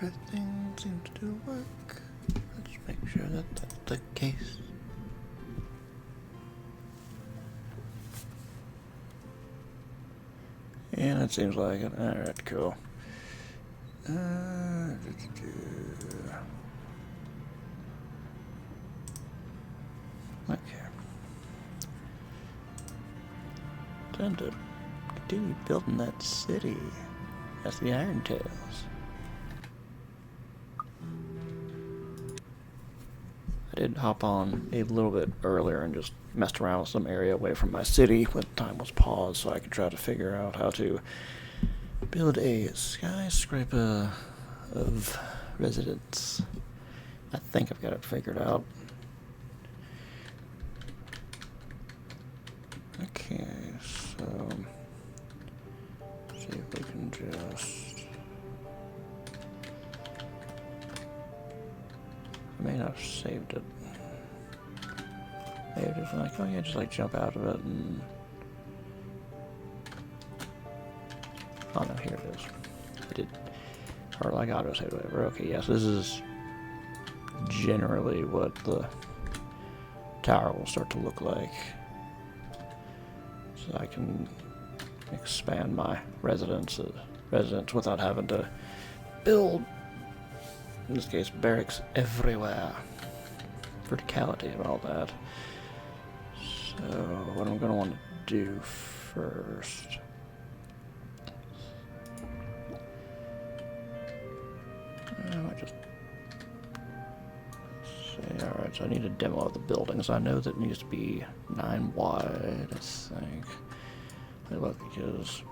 Everything seems to work. Let's make sure that that's the case. Yeah, that seems like it. Alright, cool. Okay. Time to continue building that city. That's the Iron Tails. I did hop on a little bit earlier and just messed around with some area away from my city when time was paused so I could try to figure out how to build a skyscraper of residents. I think I've got it figured out. Okay, so see if we can just... I may not have saved it. Maybe just like, oh yeah, just like jump out of it and... Oh no, here it is. I did. Or like auto save, whatever. Okay, yes, this is generally what the tower will start to look like. So I can expand my residence without having to build, in this case, barracks everywhere. Verticality and all that. So what I'm going to want to do first... I might just say, alright, so I need a demo of the buildings. I know that it needs to be 9 wide, I think. Look, because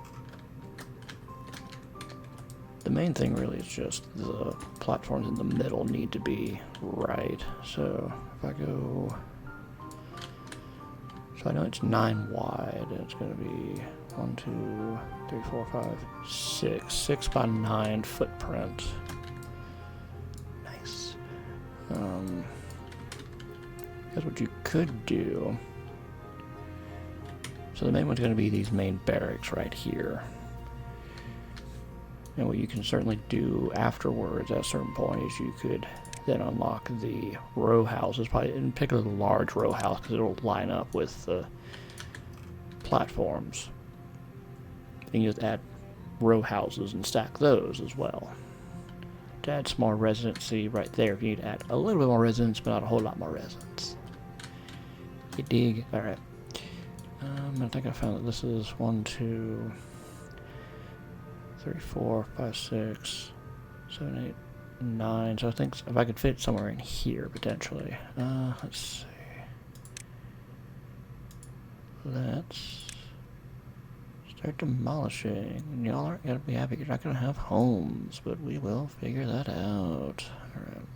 the main thing really is just the platforms in the middle need to be right. So if I go... So I know it's 9 wide, and it's going to be 1, 2, 3, 4, 5, 6. 6 by 9 footprint. Nice. That's what you could do. So the main one's going to be these main barracks right here. And what you can certainly do afterwards at a certain point is you could then unlock the row houses, probably in particular the large row house, because it'll line up with the platforms. And you just add row houses and stack those as well. To add some more residency right there, if you need to add a little bit more residence, but not a whole lot more residence. You dig? Alright. I think I found that this is 1, 2, 3, 4, 5, 6, 7, 8, 9. So I think if I could fit somewhere in here, potentially. Let's see. Let's start demolishing. Y'all aren't going to be happy. You're not going to have homes, but we will figure that out. Alright.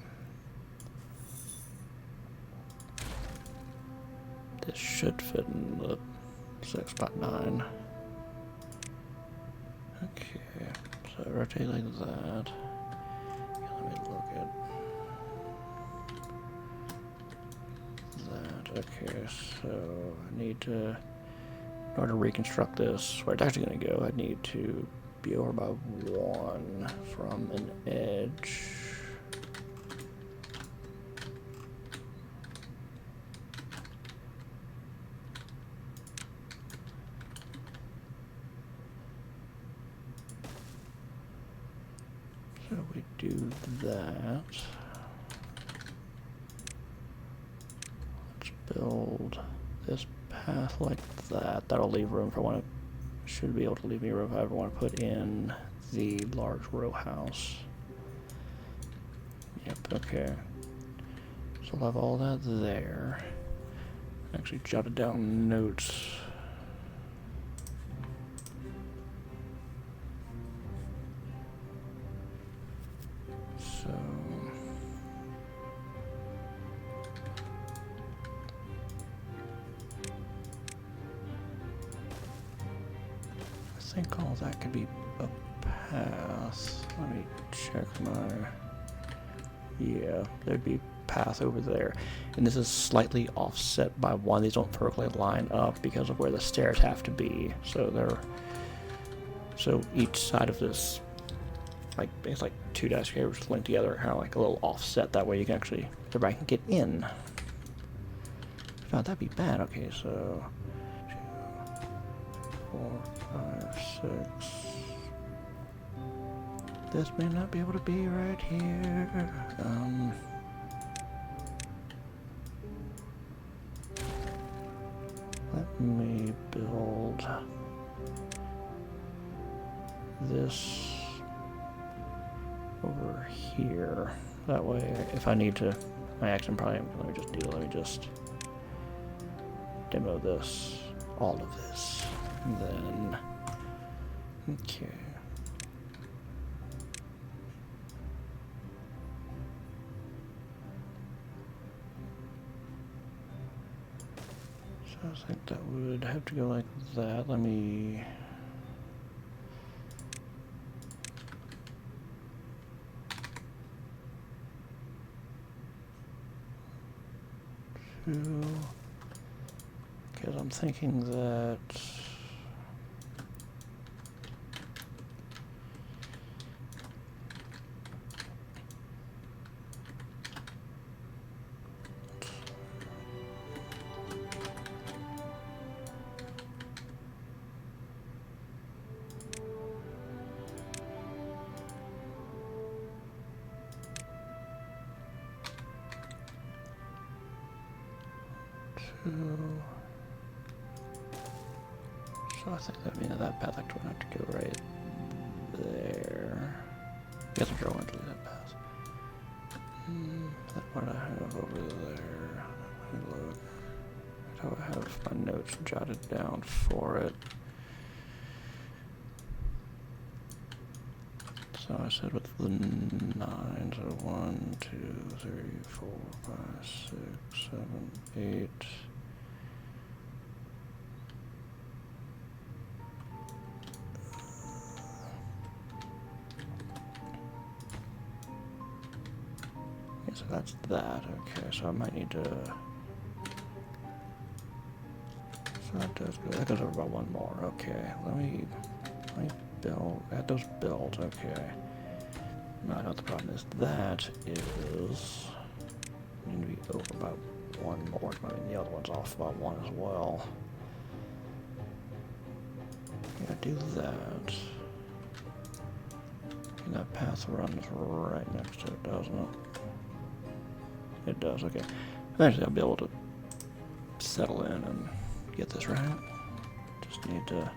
This should fit in the 6 by 9. Okay, so rotate like that. Let me look at that. Okay, so I need to, in order to reconstruct this, where it's actually going to go, I need to be over by 1 from an edge. So we do that. Let's build this path like that. That'll leave room for one. Should be able to leave me room if I ever want to put in the large row house. Yep, okay. So I'll have all that there. Actually jotted down notes. So I think all that could be a path. Let me check my... Yeah, there'd be a path over there. And this is slightly offset by 1. These don't perfectly line up because of where the stairs have to be. So they're... So each side of this like it's like two skyscrapers linked together, kind of like a little offset. That way you can actually everybody can get in. Oh, that'd be bad. Okay, so 2, 4, 5, 6. This may not be able to be right here. Let me build this over here. That way, if I need to, my action probably. Let me just demo this, all of this, and then okay. So I think that would have to go like that. Let me. Because I'm thinking that so I think that means that path actually would have to go right there. I guess I'm sure I want to delete that path. That what I have over there. Let me look. Do I have my notes jotted down for it? So I said with the 9, so 1, 2, 3, 4, 5, 6, 7, 8. Okay, so that's that. Okay, so I might need to. So that goes over by one more. Okay, let me build. Add those builds. Okay. Now I know what the problem is. That is need to be over by one more. I mean, the other one's off by one as well. Yeah, do that. And that path runs right next to it, doesn't it? It does. Okay. Eventually, I'll be able to settle in and get this right. Just need to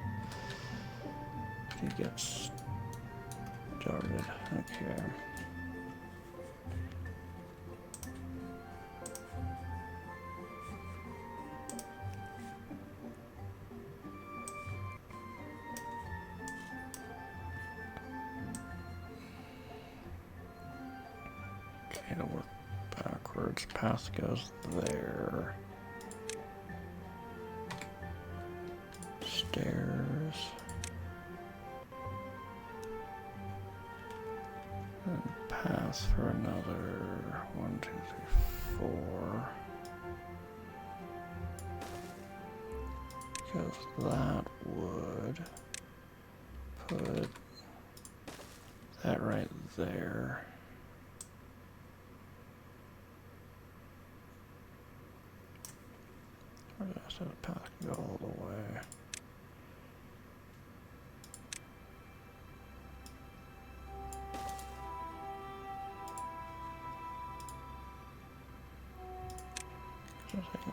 get started. Okay. Okay, to work backwards. Path goes there. Stairs. And path for another 1, 2, 3, 4. Because that would put that right there. Or did I set a path can go all the way?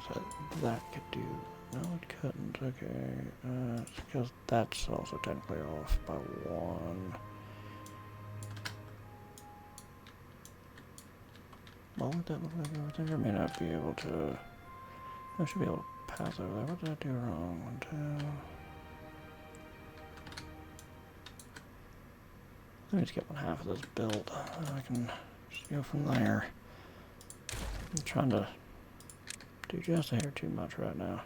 So that could do. No, it couldn't. Okay, it's because that's also technically off by 1. Well, would that look like over there? I may not be able to. I should be able to pass over there. What did I do wrong? 1, 2. Let me just get 1/2 of this built. I can just go from there. I'm trying to do just a hair too much right now.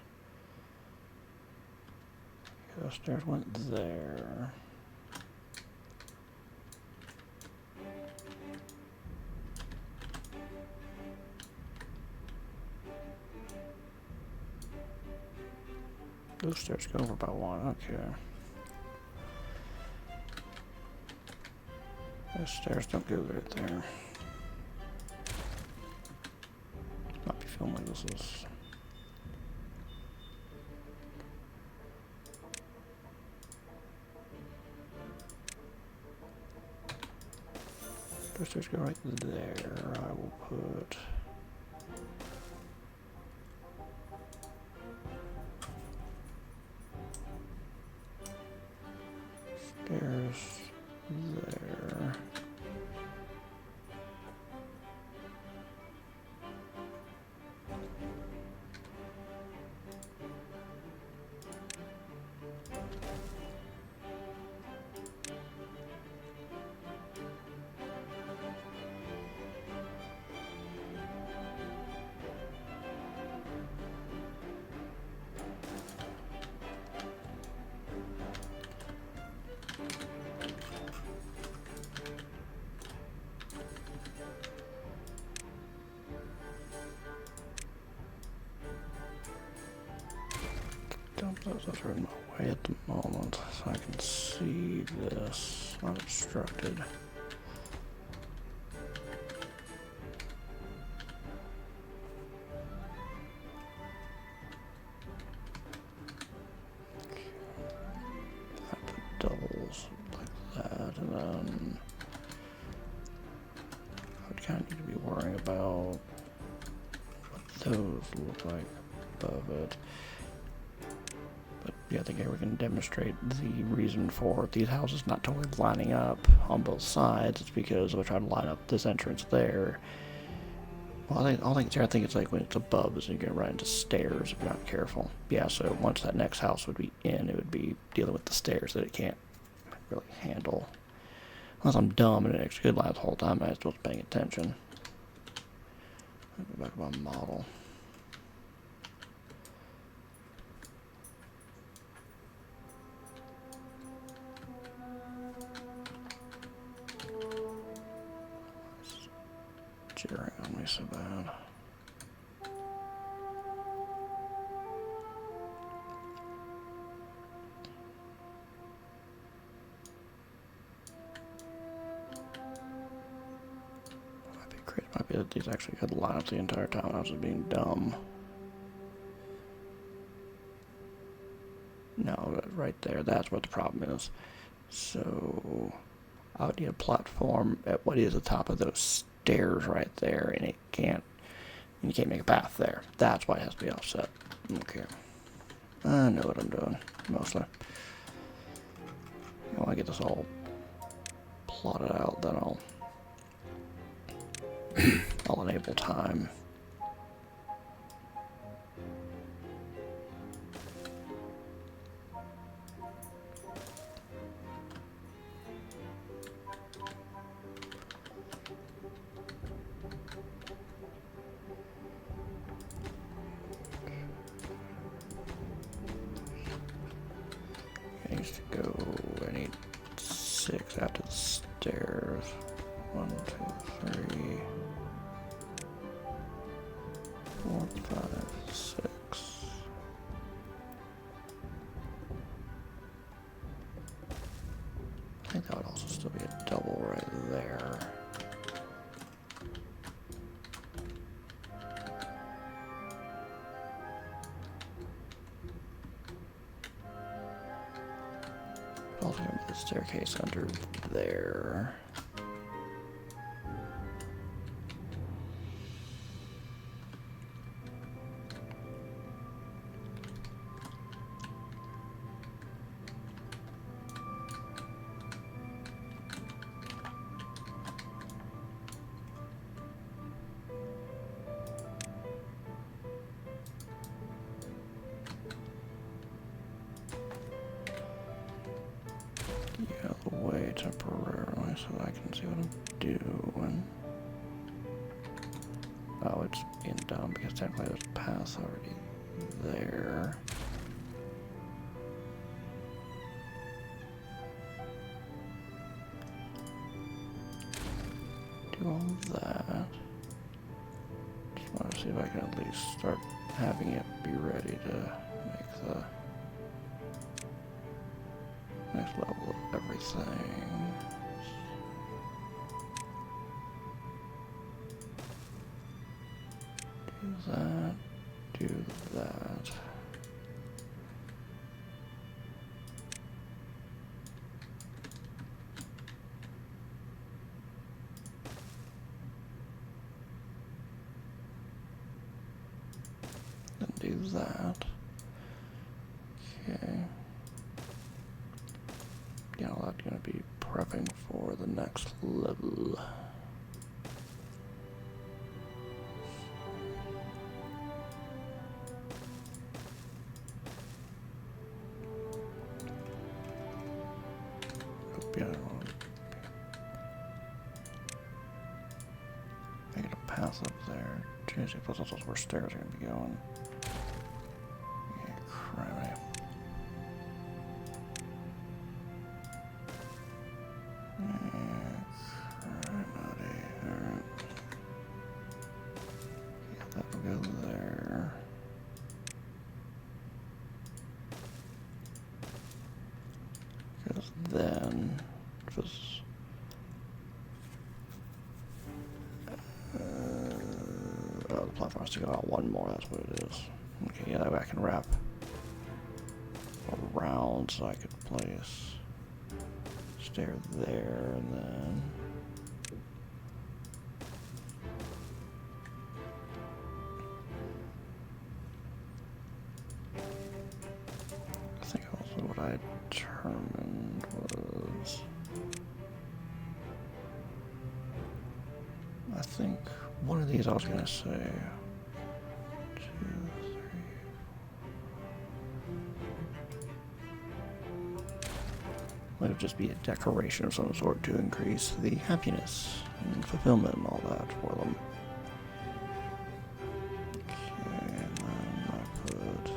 The stairs went there. Those stairs go over by 1, okay. The stairs don't go right there. Might be feeling like this is... Those stairs go right there. I will put... stairs there. Dump those are in my way at the moment, so I can see this unobstructed. I put doubles like that, and then I would kind of need to be worrying about what those look like above it. Yeah, I think here we can demonstrate the reason for these houses not totally lining up on both sides. It's because if I try to line up this entrance there, well, I think it's like when it's above, so you get right into stairs if you're not careful. Yeah, so once that next house would be in, it would be dealing with the stairs that it can't really handle. Unless I'm dumb and it actually could line the whole time, I was paying attention. Go back to my model. Jarring on me so bad. Might be great. Might be that these actually could line up the entire time I was just being dumb. No, right there. That's what the problem is. So I would need a platform at what is the top of those stairs right there, and you can't make a path there. That's why it has to be offset. Okay. I know what I'm doing, mostly. When I get this all plotted out, then I'll enable time. I need 6 after the stairs. 1, 2, 3, 4, 5, 6. I think that would also still be a double right there. Also gonna be the staircase under there. Get out of the way temporarily so that I can see what I'm doing. Oh, it's being dumb because technically there's a path already there. Do all that. Just want to see if I can at least start having it be ready to make the next level of everything. that, do that. Then do that. Okay. Yeah, that's gonna be prepping for the next level. Make it a path up there. Jeez, plus that's where stairs are gonna be going. Yeah, criminy. Alright. Yeah, that'll go there. Because then, just oh, the platform has to go out one more. That's what it is. Okay, yeah, that way I can wrap around, so I could place stair there, and then I think also what I determined was, I think one of these I was gonna say 2, 3. Might have just be a decoration of some sort to increase the happiness and fulfillment and all that for them. Okay, and then I put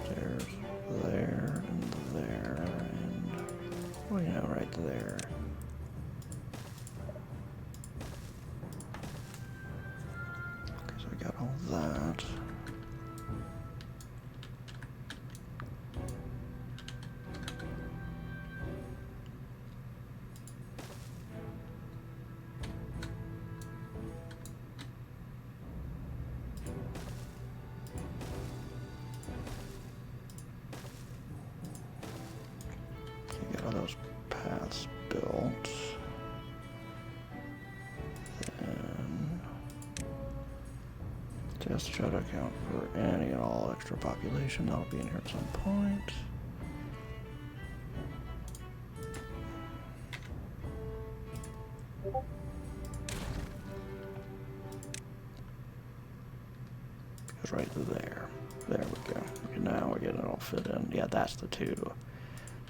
stairs there and there and, well, you know, right there. Okay, so I got all that. Those paths built. Then just try to account for any and all extra population that'll be in here at some point. Goes right there. There we go. Okay, now we're getting it all fit in. Yeah, that's the two.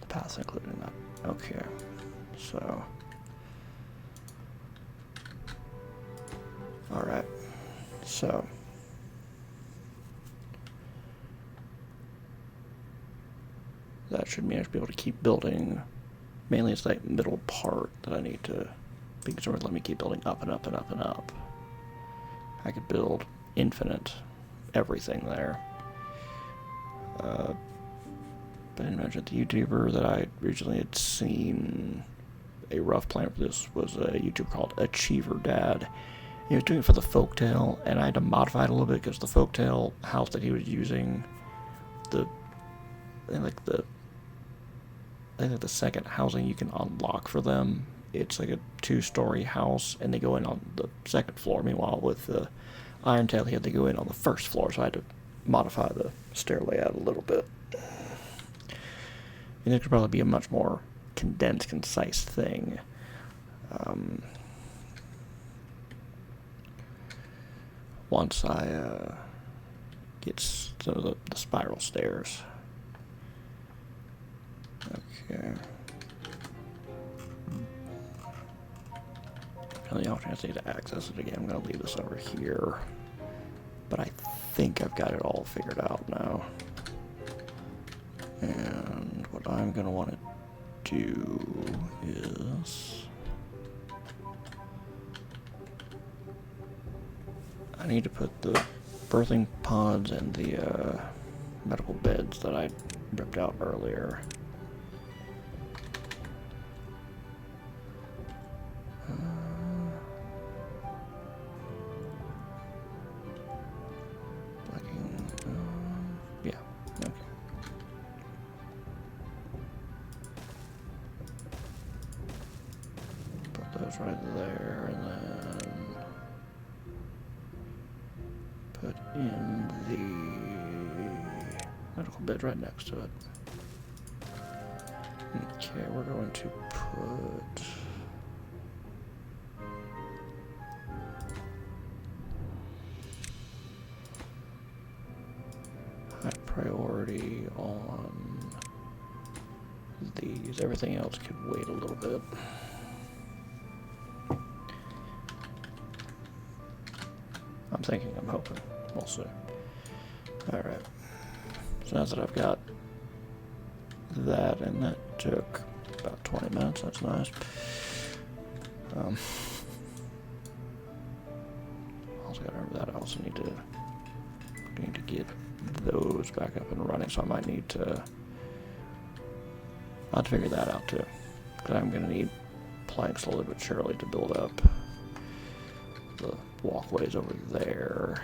Paths including that. Okay, so alright, so that should mean I should be able to keep building. Mainly it's that middle part that I need to be concerned with. Let me keep building up and up and up and up. I could build infinite everything there. But I didn't mention the YouTuber that I originally had seen a rough plan for this was a YouTuber called Achiever Dad. He was doing it for the folktale, and I had to modify it a little bit because the folktale house that he was using, I think the second housing you can unlock for them, it's like a 2-story house, and they go in on the second floor. Meanwhile, with the Iron Tail, he had to go in on the first floor, so I had to modify the stair layout a little bit. And it could probably be a much more condensed, concise thing. Once I get some of the spiral stairs. Okay. And the opportunity to access it again, I'm going to leave this over here. But I think I've got it all figured out now. And what I'm going to want to do is I need to put the birthing pods and the medical beds that I ripped out earlier. medical bed right next to it. Okay, we're going to put high priority on these. Everything else could wait a little bit. I'm thinking, I'm hoping. We'll see. Alright. So now that I've got that, and that took about 20 minutes, that's nice. Also gotta remember that I also need to get those back up and running, so I might need to, I'll have to figure that out too. Because I'm gonna need planks slowly but surely to build up the walkways over there.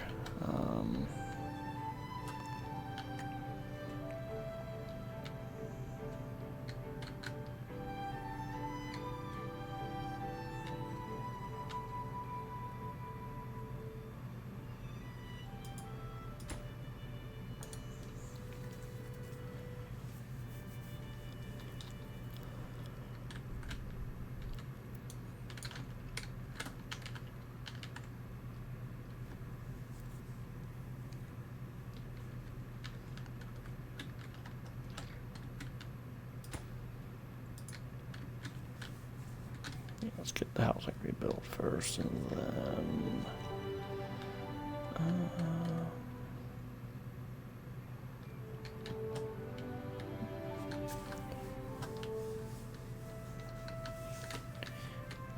Let's get the housing rebuilt first, and then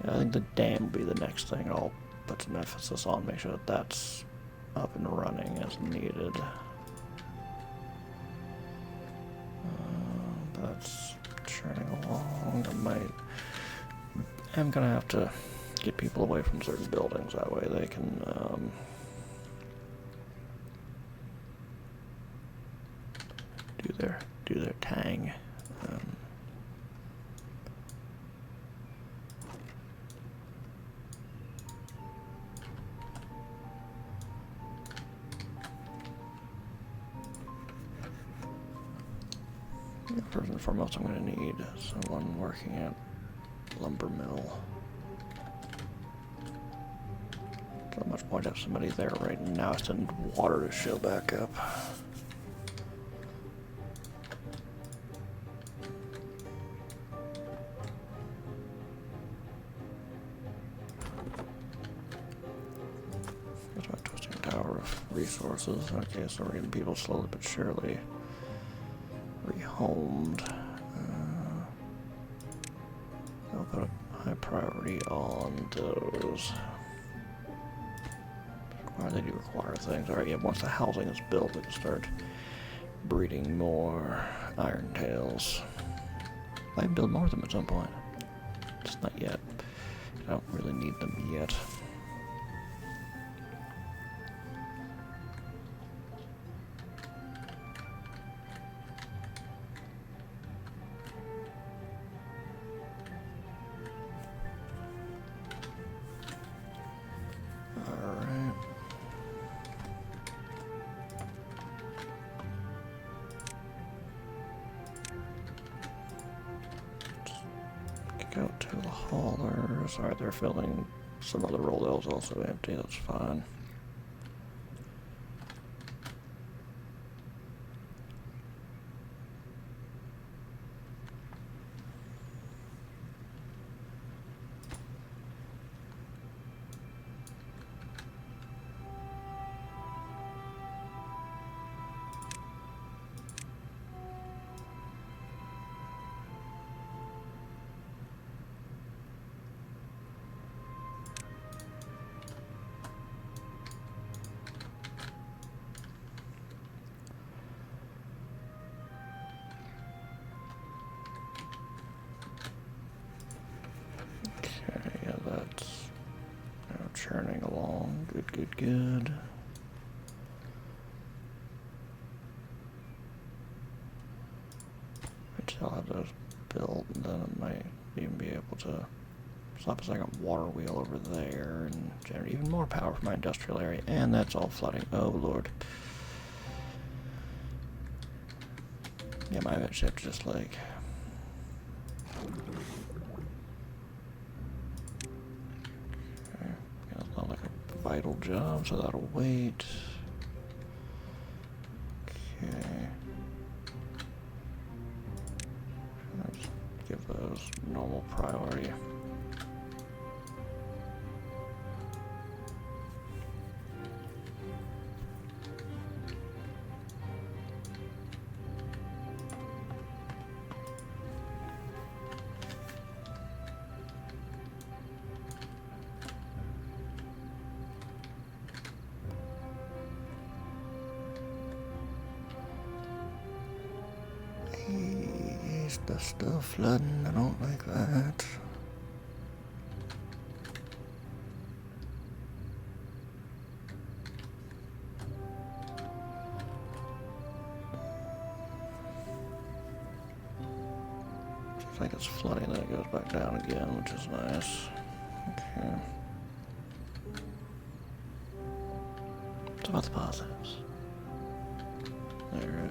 I think the dam will be the next thing I'll put some emphasis on, make sure that that's up and running as needed. That's churning along. I'm gonna have to get people away from certain buildings, that way they can do their tang. First and foremost, I'm going to need someone working at lumber mill. Not much point to have somebody there right now. I still need water to show back up. That's my twisting tower of resources. Okay, so we're getting people slowly but surely rehomed. I'll put a high priority on those. They do require things. Alright, yeah, once the housing is built, we can start breeding more iron tails. I can build more of them at some point. Just not yet. I don't really need them yet. Go to the haulers. Alright, they're filling some other roll also empty, that's fine. Churning along. Good. I'll have those built, and then I might even be able to slap a second water wheel over there and generate even more power for my industrial area. And that's all flooding. Oh, Lord. Yeah, I might actually have to just like... Okay. Yeah, it's not like a vital job, so that'll wait. Okay. Let's give those normal priority. Is the stuff flooding? I don't like that. I think it's flooding, then it goes back down again, which is nice. Okay. What about the positives? There.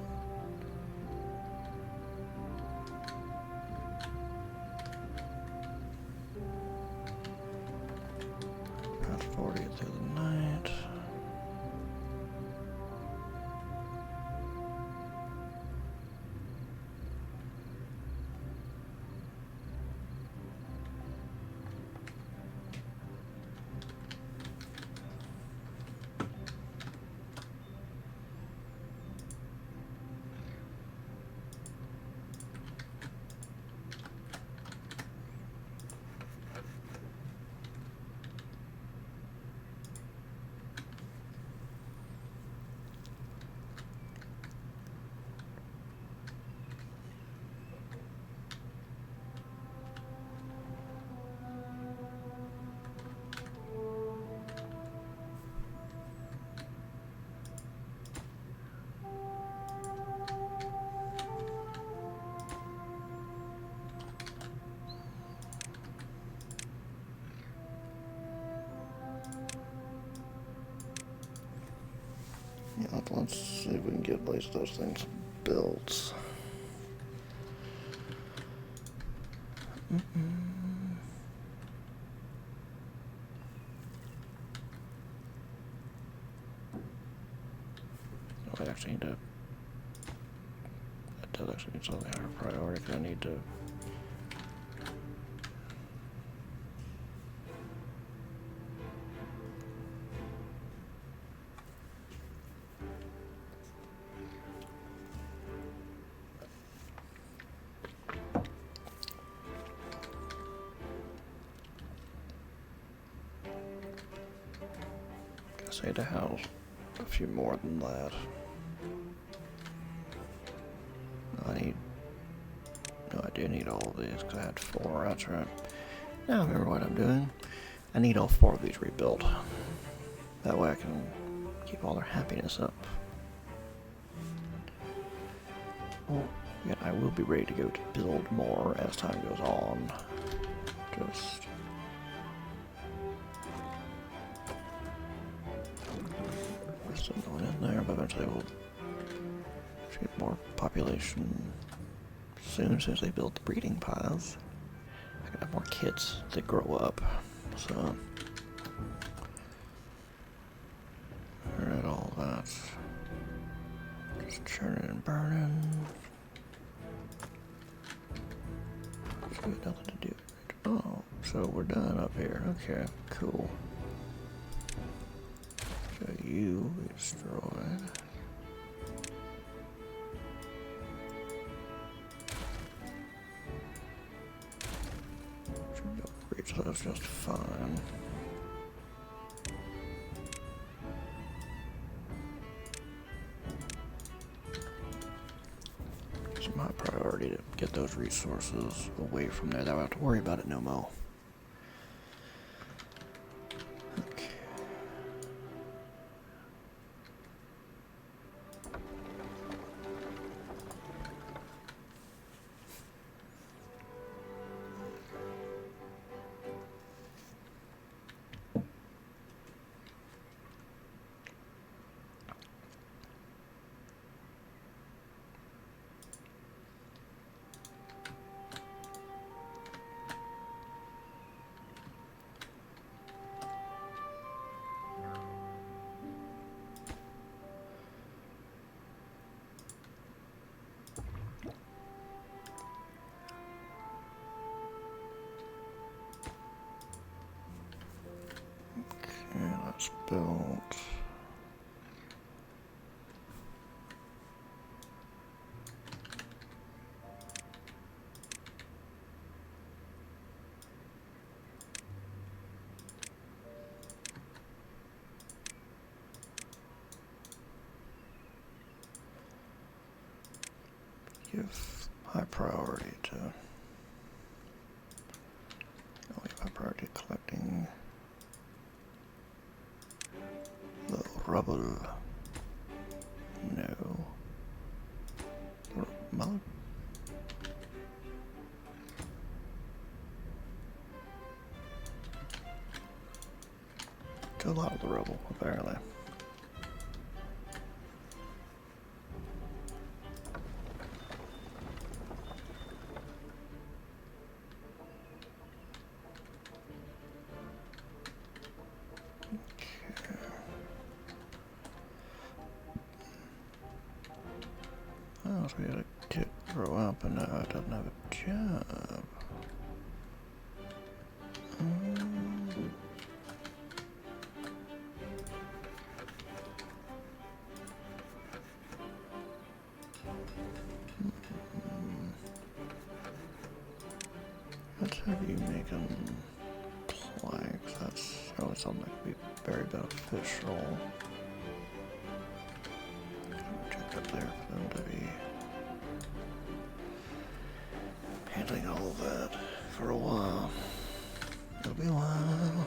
Fast forward it through the night. Yeah, let's see if we can get at least those things built. I actually need to... That does actually need something higher priority, because I need to... I need to house a few more than that. No, I do need all of these because I had 4. That's right. Now I remember what I'm doing. I need all 4 of these rebuilt. That way I can keep all their happiness up. Well, yeah, I will be ready to go to build more as time goes on. Just... still going in there, but eventually we'll get more population soon as they build the breeding piles. I can have more kids that grow up, so... Alright, all that. Just churning and burning. So we got nothing to do. Oh, so we're done up here. Okay, cool. So you destroyed. So that's just fine. It's my priority to get those resources away from there. That I don't have to worry about it no more. Okay. give high priority to. I'll give high priority to collecting the rubble. No. Mug? To a lot of the rubble, apparently. Oh, so we had a kid grow up and now it doesn't have a job. Let's have you make them planks. That's always something that could be very beneficial. Check up there for them to be handling all of that for a while. It'll be a while.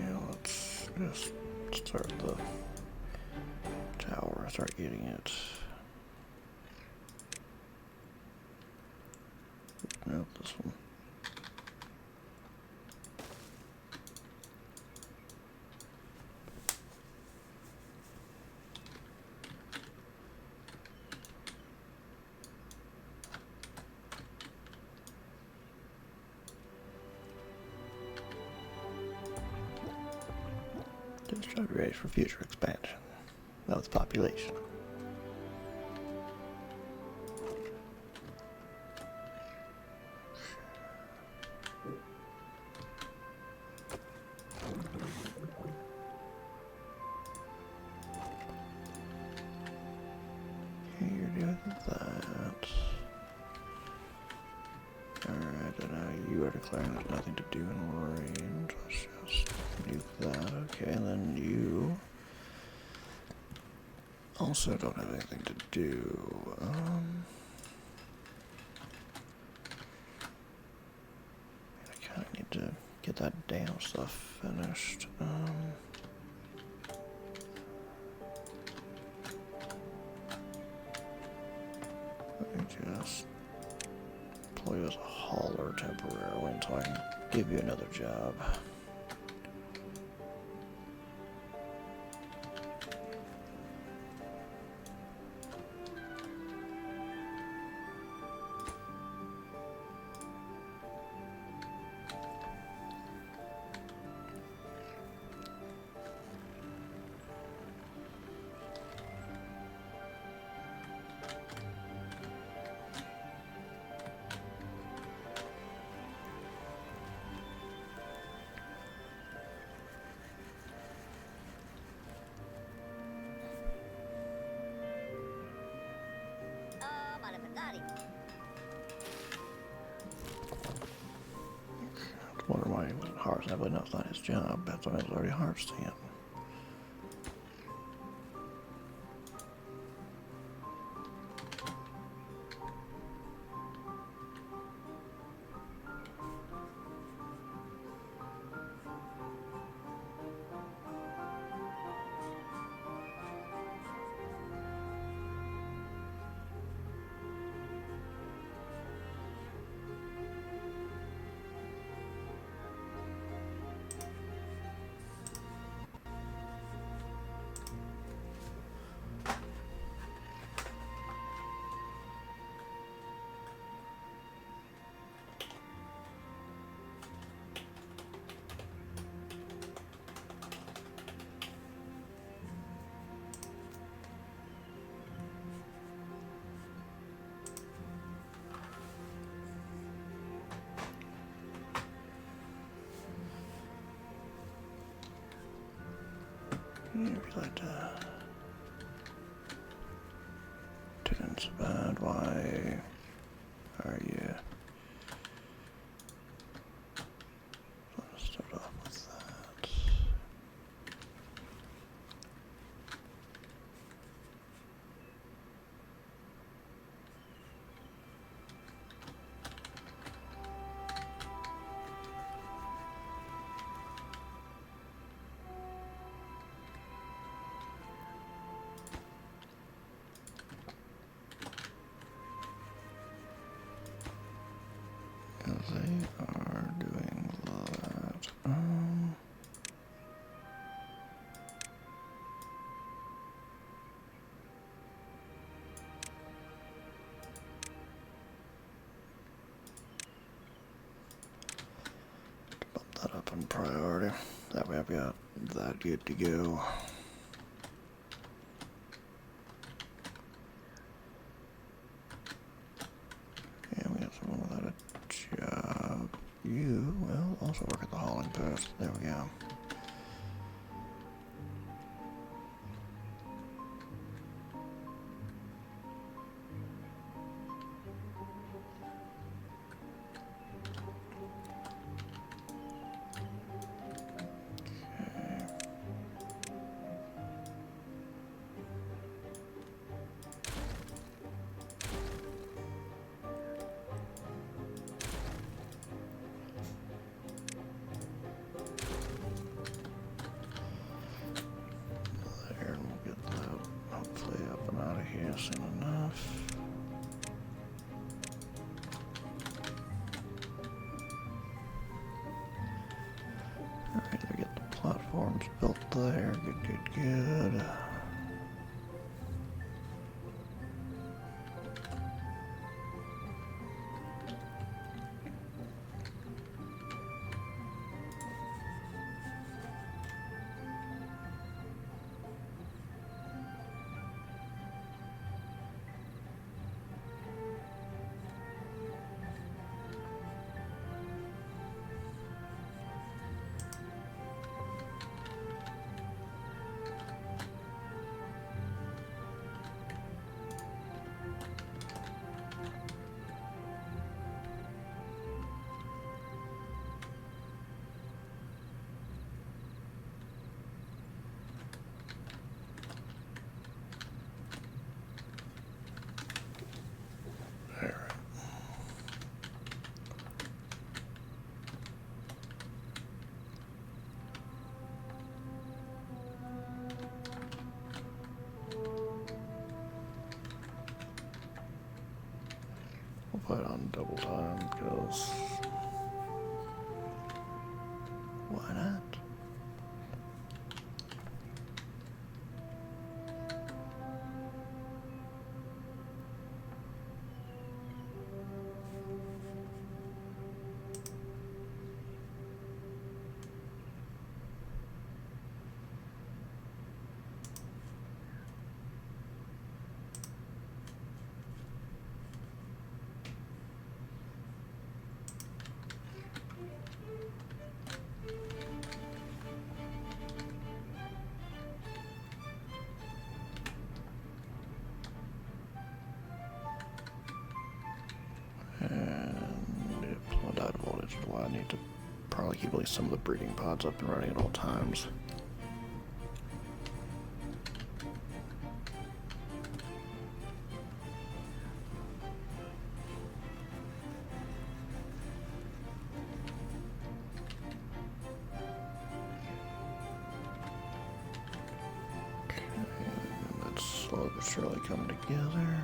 Yeah, let's just start the tower, start getting it. Nope, this one. Just try to be ready for future expansion of the population. Okay, you're doing that. Alright, and now you are declaring there's nothing to do in range. Let's just do that. Okay, and then you also don't have anything to do. I kind of need to get that damn stuff finished. Let me just employ you as a hauler temporarily until I can give you another job. I wonder why he wasn't harvesting, but no, it's not his job. That's why he was already harvesting it. If you like to tense bad, why are you? Let's start off with that. They are doing that. Bump that up in priority. That way I've got that good to go. And we got someone without a job. You will also work at the hauling post. There we go. There, and we'll get that hopefully up and out of here soon enough. Alright, we get the platforms built there. Good. We'll put it on double time because why not? And planned out voltage is why I need to probably keep at least some of the breeding pods up and running at all times. Okay, that's slowly but surely coming together.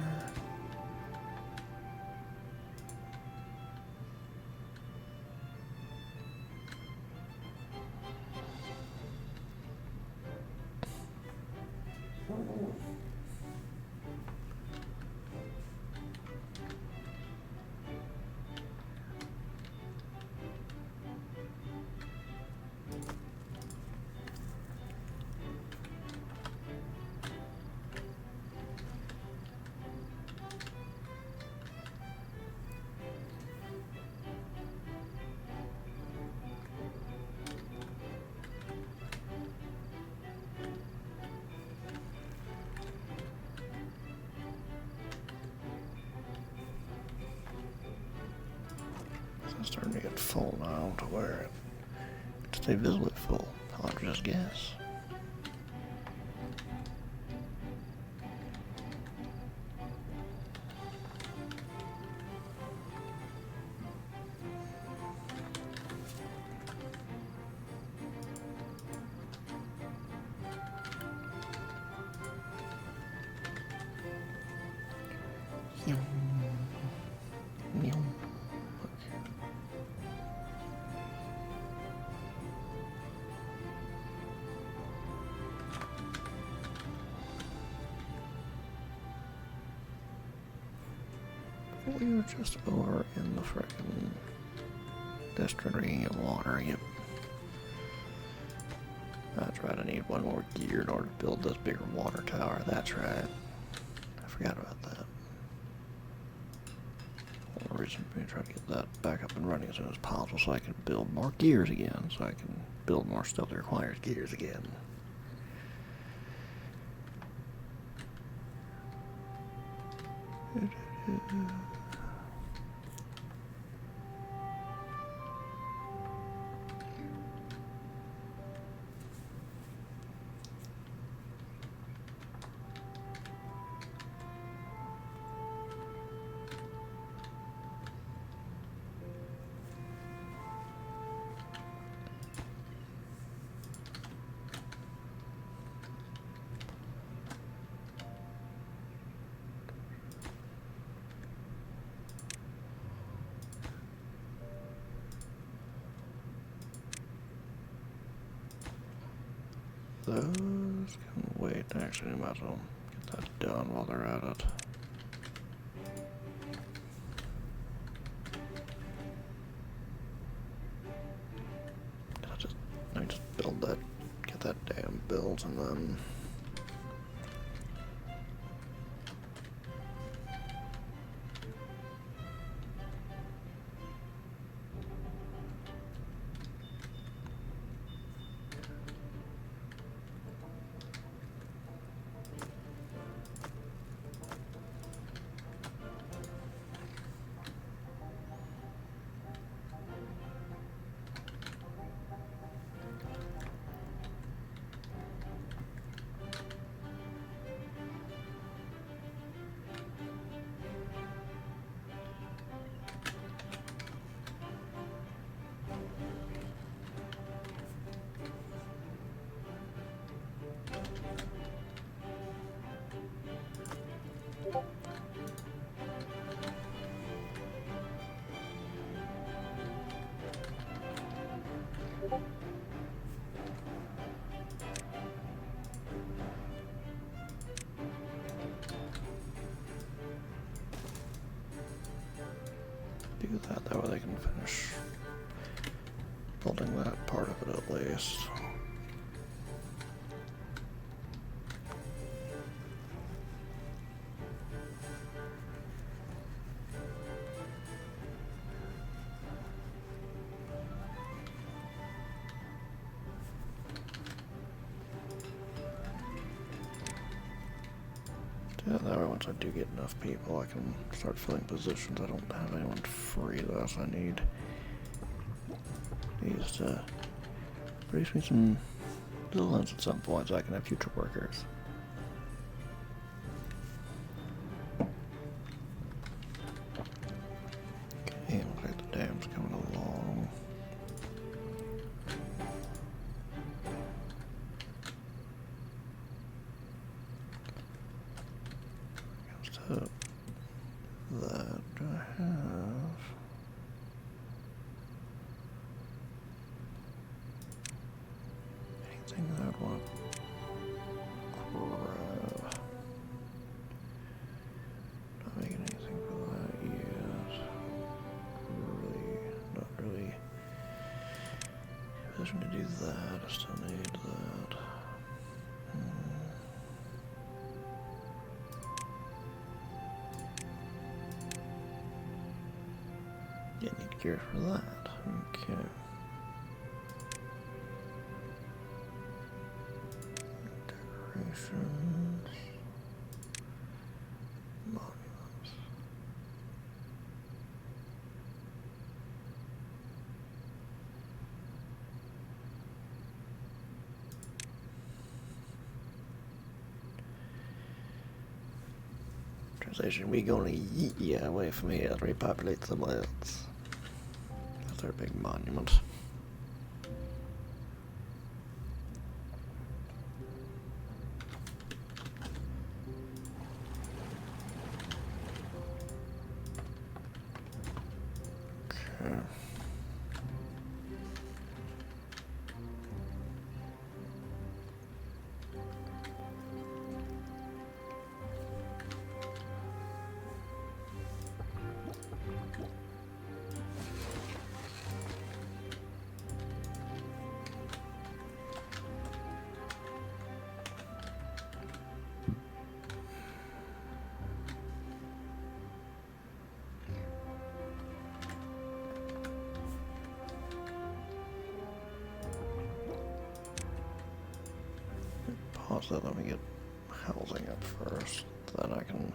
It's starting to get full now to where it stay visibly full. I'll have to just guess. We were just over in the frickin' distillery of water. Yep. That's right, I need one more gear in order to build this bigger water tower. That's right. I forgot about that. One reason for me to try to get that back up and running as soon as possible so I can build more gears again. So I can build more stuff that requires gears again. Those can wait. Actually, I might as well get that done while they're at it. I just build that, get that damn built, and then do that. That way they can finish building that part of it at least. Yeah, that way once I do get enough people, I can start filling positions. I don't have anyone free though, so I need these to produce me some villains at some point so I can have future workers. Okay, looks like the dam's coming along. So that I have anything that I'd want to grab. Not making anything for that yet. Not really in a position to do that. I still need that. Yeah, need gear for that. Okay. Decorations. Monuments. Organization, we gonna yeet ya away from here and repopulate somewhere else. That's our big monument. Okay. Pause that, let me get housing up first, then I can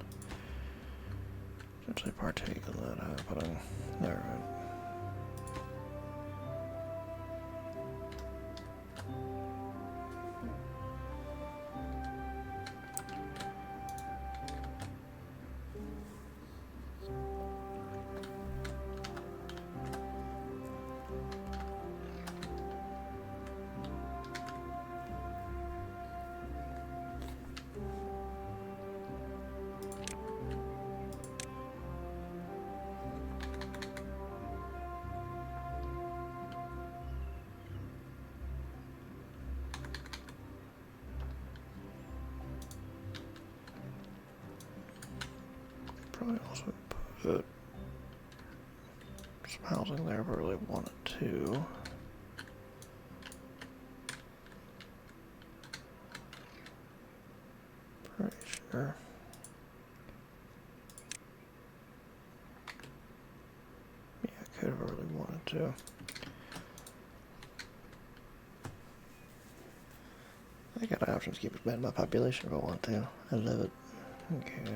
potentially partake in that happening. Alright. Probably also put some housing there if I really wanted to. Pretty sure. Yeah, I could if I really wanted to. I got options to keep expanding my population if I want to. I love it. Okay.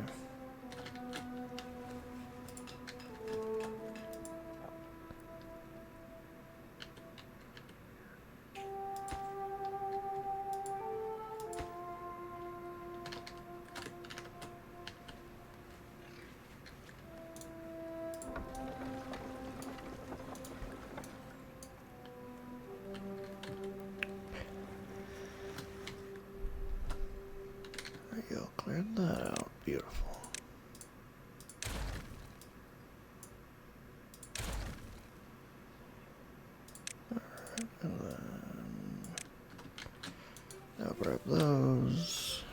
There you go, cleared that out. Beautiful. Alright, and then I'll grab those.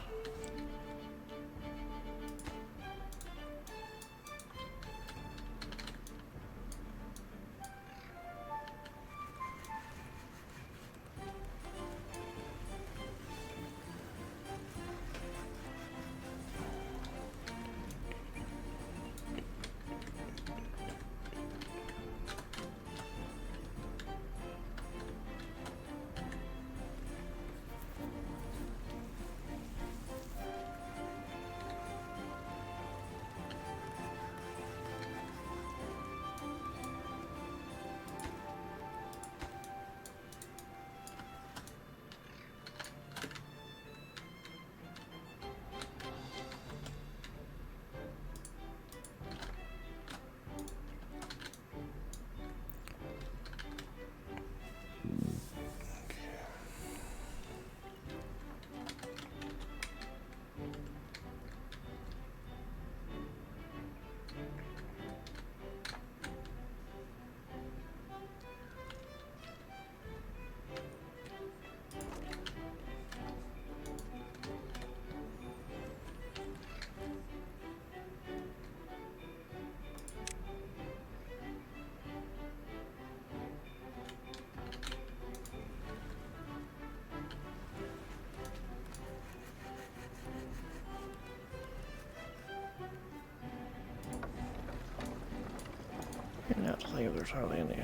And now to think if there's hardly any.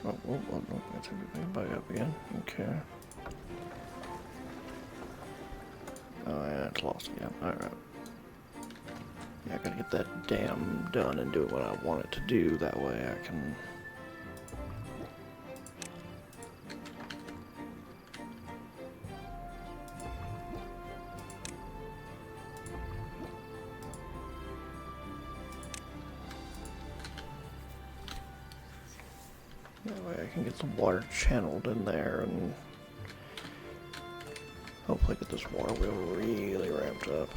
Oh, that's everything bug up again. Okay. Oh yeah, it's lost again. Alright. Yeah, I gotta get that dam done and do what I want it to do. That way I can. I can get some water channeled in there and hopefully get this water wheel really ramped up.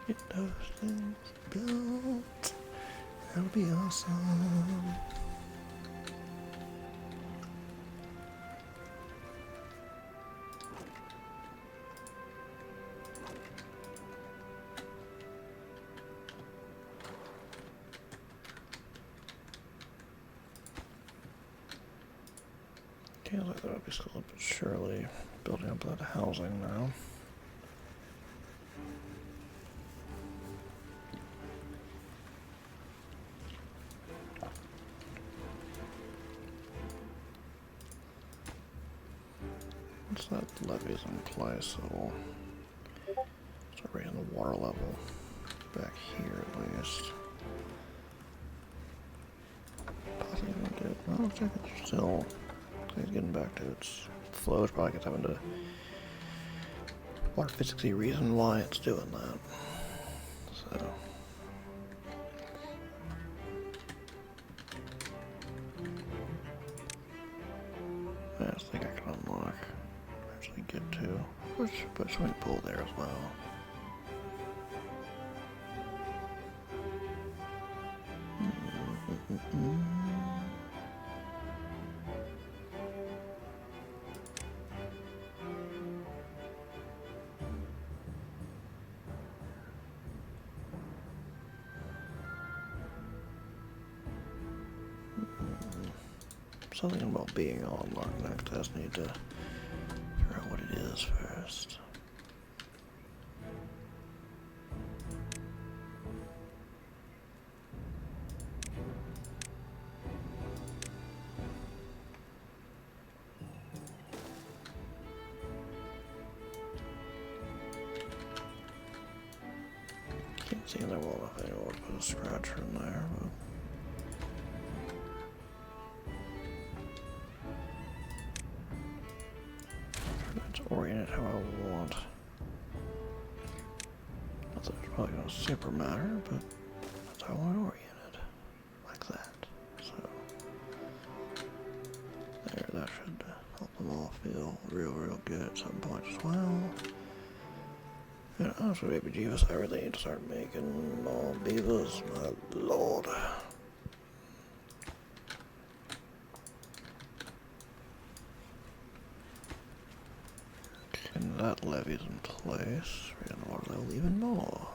Get those things built. That'll be awesome. Okay, like that, I'll be slowly but surely building up that housing now. Once that levee's in place, so we'll start raising the water level back here at least. Possibly gonna do it. Well, looks like it's still getting back to its flow. It's probably having to water physics reason why it's doing that. So. I just think I can unlock, actually get to, put a swimming pool there as well. Something about being all unlocked next. I just need to figure out what it is first. Can't see there well enough anymore to put a scratcher in there, but. Orient it how I want. Not that it's probably gonna super matter, but that's how I want to orient it. Like that. So there, that should help them all feel real good at some point as well. And also, baby Jeeves, I really need to start making more beavers, my lord. And that levee's in place. We're gonna water level even more.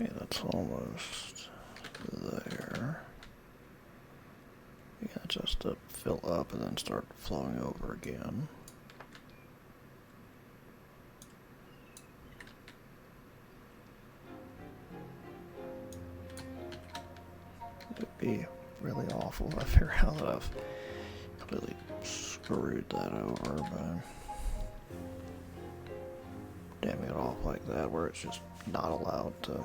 Okay, that's almost there. Yeah, just to fill up and then start flowing over again. It'd be really awful if I figure out that I've completely screwed that over by damming it off like that, where it's just not allowed to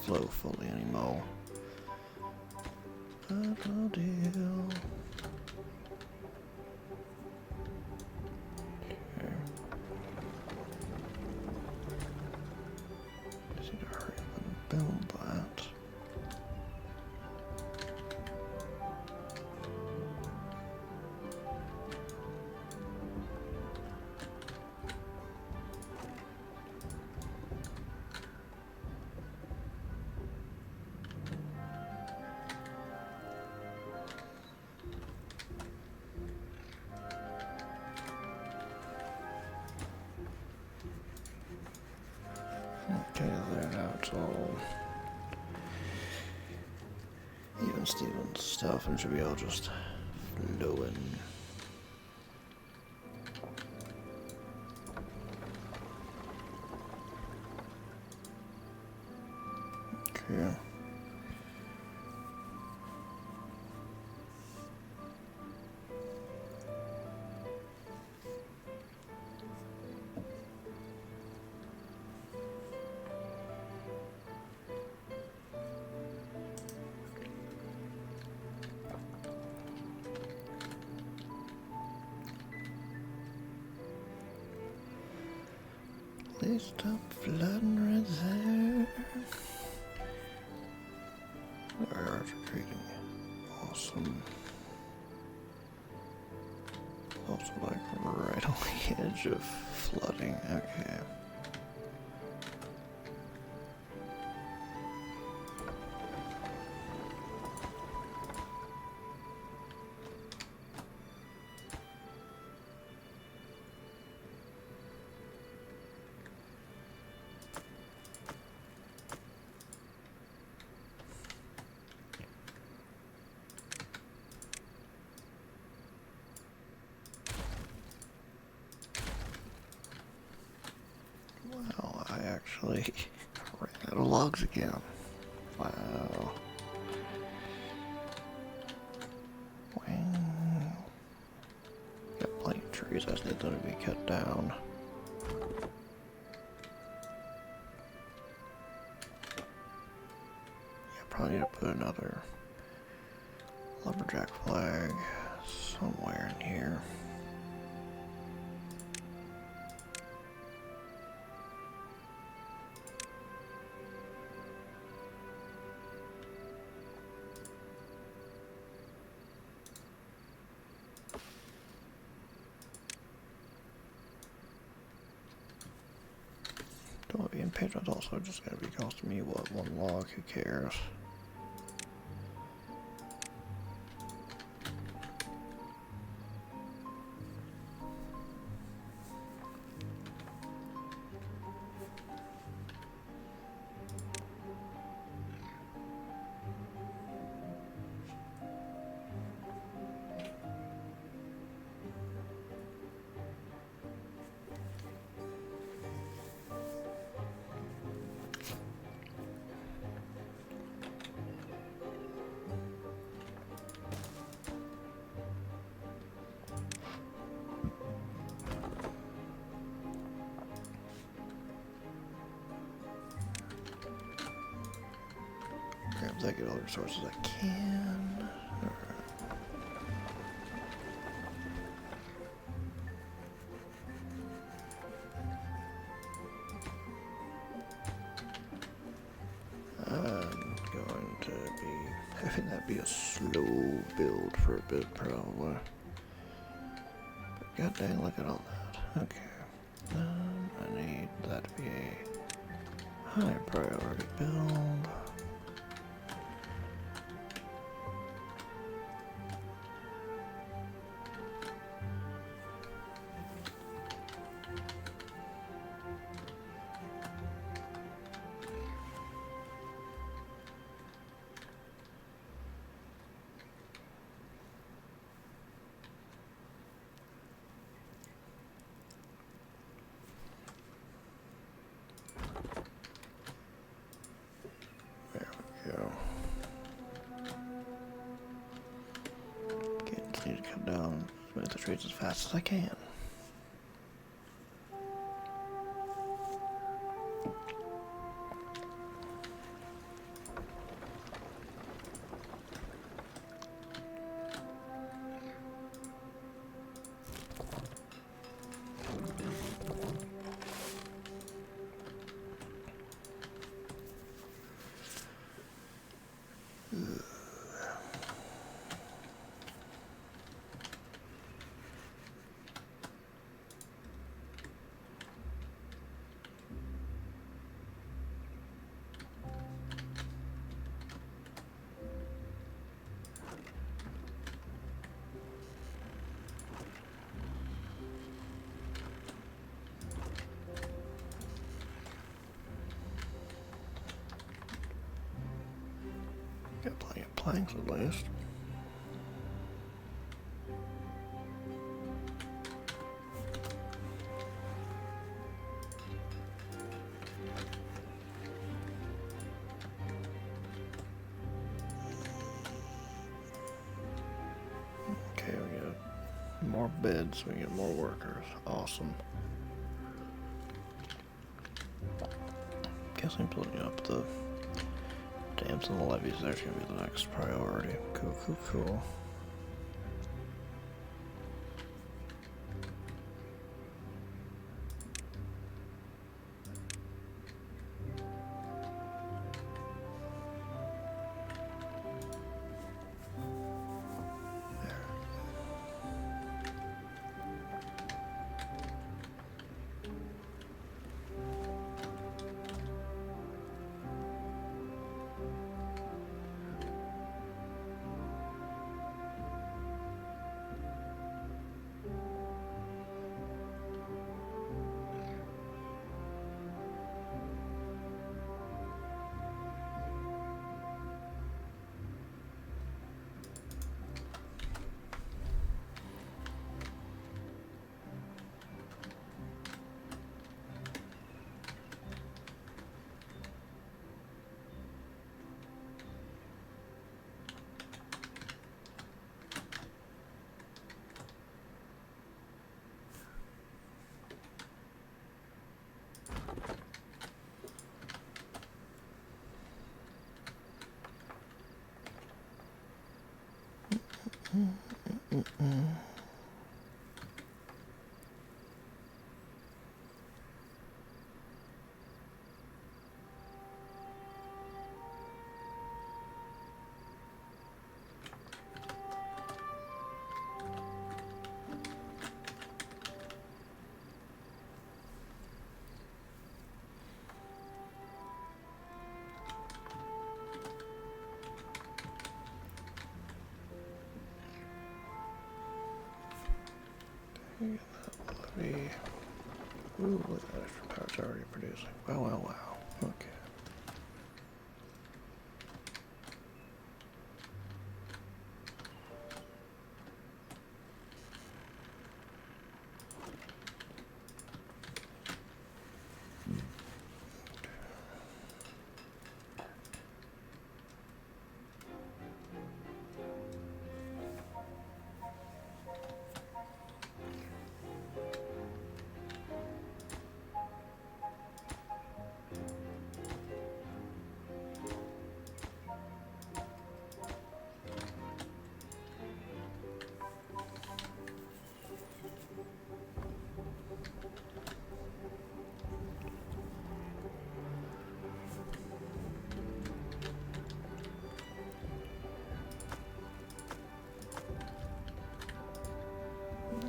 flow fully anymore. But no deal. Okay. Just need to hurry up and build that. it's all even Steven stuff and should be all just flowing. Okay. Please stop flooding right there. Our arts are trading. Awesome. Also like right on the edge of flooding. Okay. Wow, I actually ran out of logs again. Wow. Wow. Got plenty of trees, I just need them to be cut down. Yeah, probably need to put another lumberjack flag somewhere in here. Don't be impatient, it's also just gonna be costing me, what, one log, who cares? Grab as I get all the resources I can. I'm going to be having that be a slow build for a bit, probably. But god dang, look at all that. Okay. I need that to be a high priority build. Go. Again, just need to cut down as many of the trees as fast as I can. planks at least. Okay, we got more beds, we get more workers. Awesome. Guess I'm putting up the dams and the levees. There's gonna be the next priority. Cool, cool, cool. Levy. Ooh, look at that extra power it's already producing. Wow, wow, wow. Okay.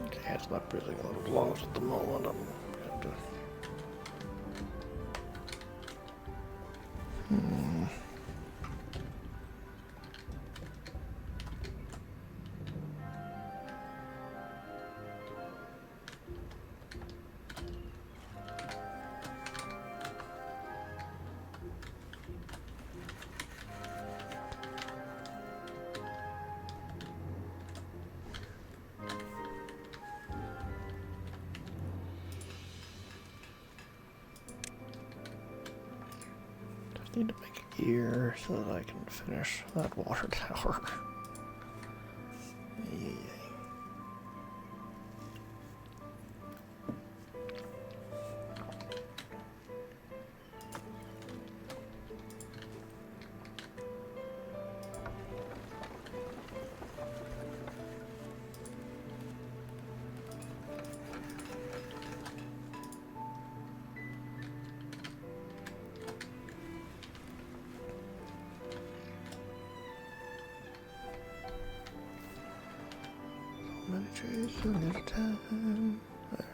Okay, it's not really a little close at the moment. I'm going to... Need to make a gear so that I can finish that water tower. Yay. Many trees, so little time. There.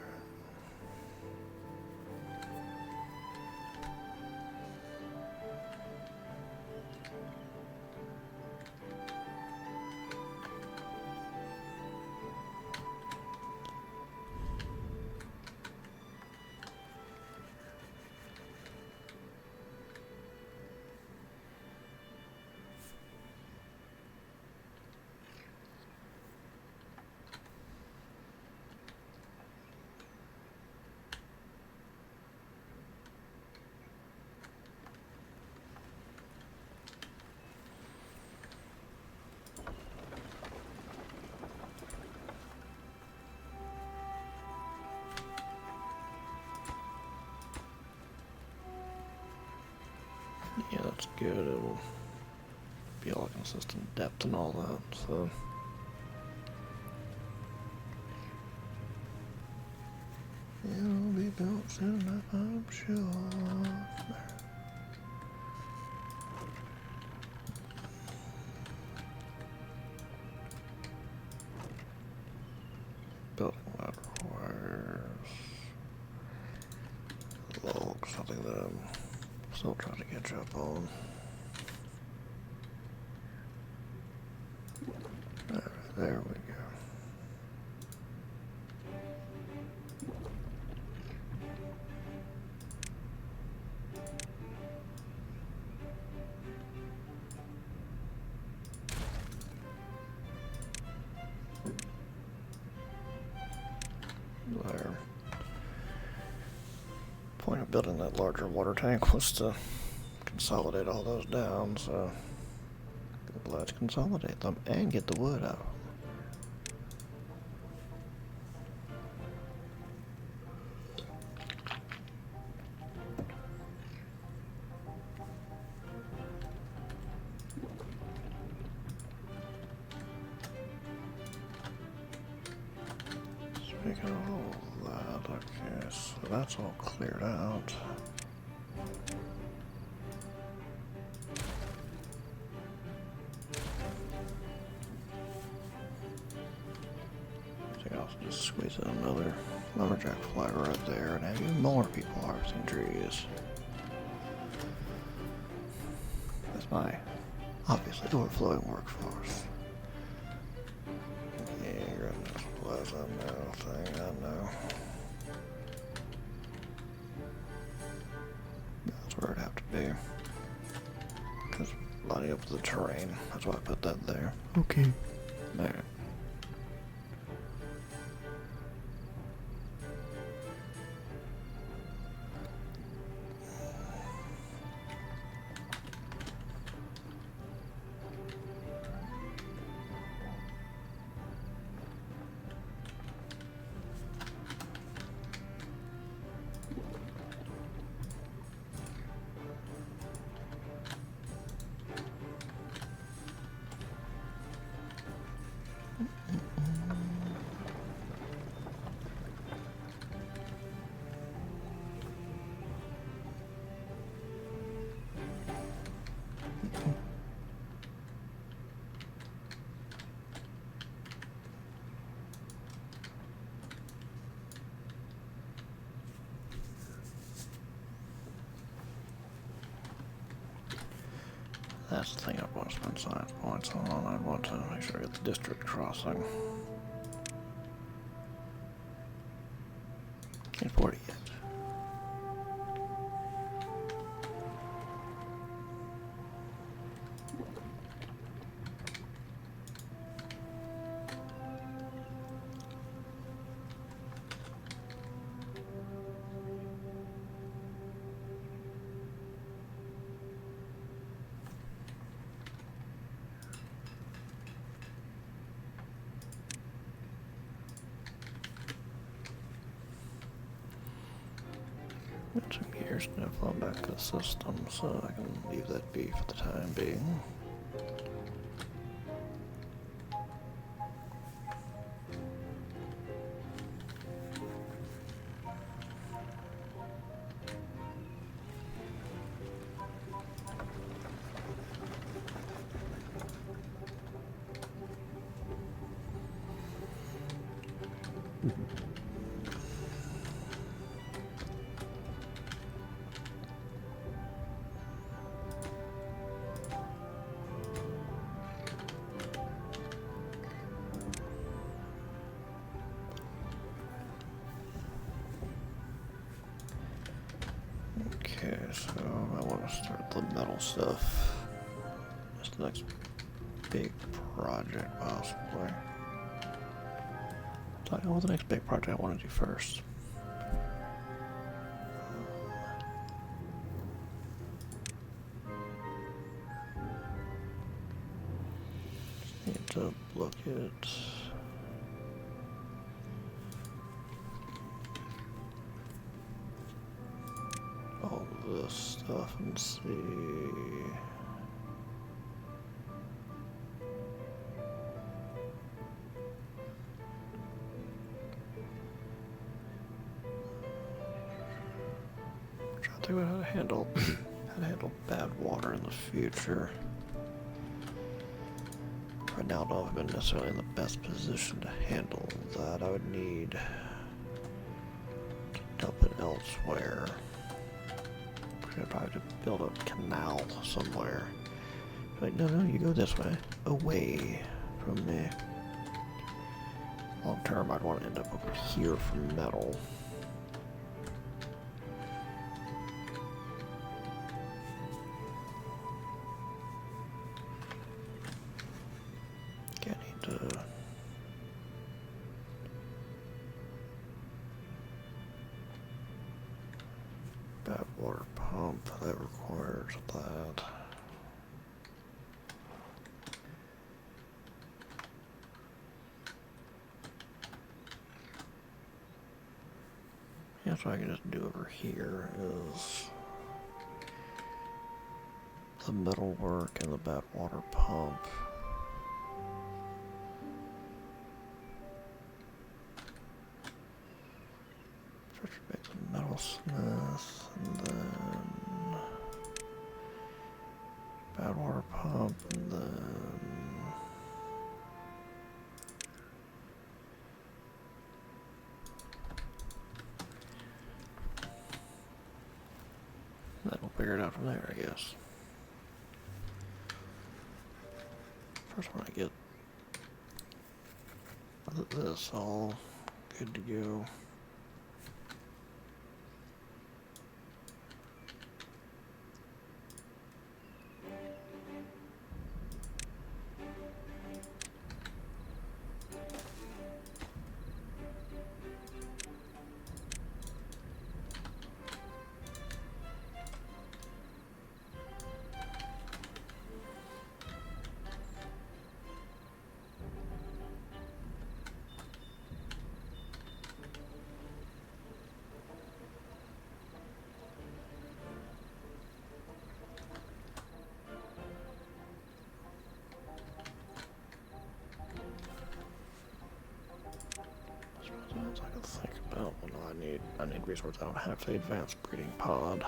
That's good. It'll be all consistent depth and all that, so. It'll be built soon enough, I'm sure. Building ladder wires. Logs, something that I'm still trying to catch up on. Alright, there we go. There. Point of building that larger water tank was to consolidate all those down, so let's consolidate them and get the wood out. Speaking of all that, okay, so that's all cleared out. I think I'll just squeeze in another lumberjack flag right there and have even more people harvesting trees. That's my obviously overflowing workforce. Yeah, grab this plaza now thing, I know. That's where it'd have to be. Because lining up the terrain, that's why I put that there. Okay. There. That's the thing I want to spend science points on. I want to make sure I get the district crossing. Can't afford it yet. Got some gears gonna fall back to the system, so I can leave that be for the time being. Okay, so I want to start the metal stuff. That's the next big project, possibly. Talk about the next big project I want to do first. Just need to look at all this stuff and see. Trying to think about how to handle bad water in the future. Right now, I don't know if I'm necessarily in the best position to handle that. I would need to dump it elsewhere. I'd probably have to build a canal somewhere. Like, no, you go this way. Away from me. Long term, I'd want to end up over here for metal. Okay, I need to... bad water pump, that requires that. Yeah, so I can just do over here is the metal work and the bad water pump. First make the metalsmith, and then bad water pump, and then we'll figure it out from there, I guess. First, when I get this all good to go. I can think about what I need resources. I don't have the advanced breeding pod.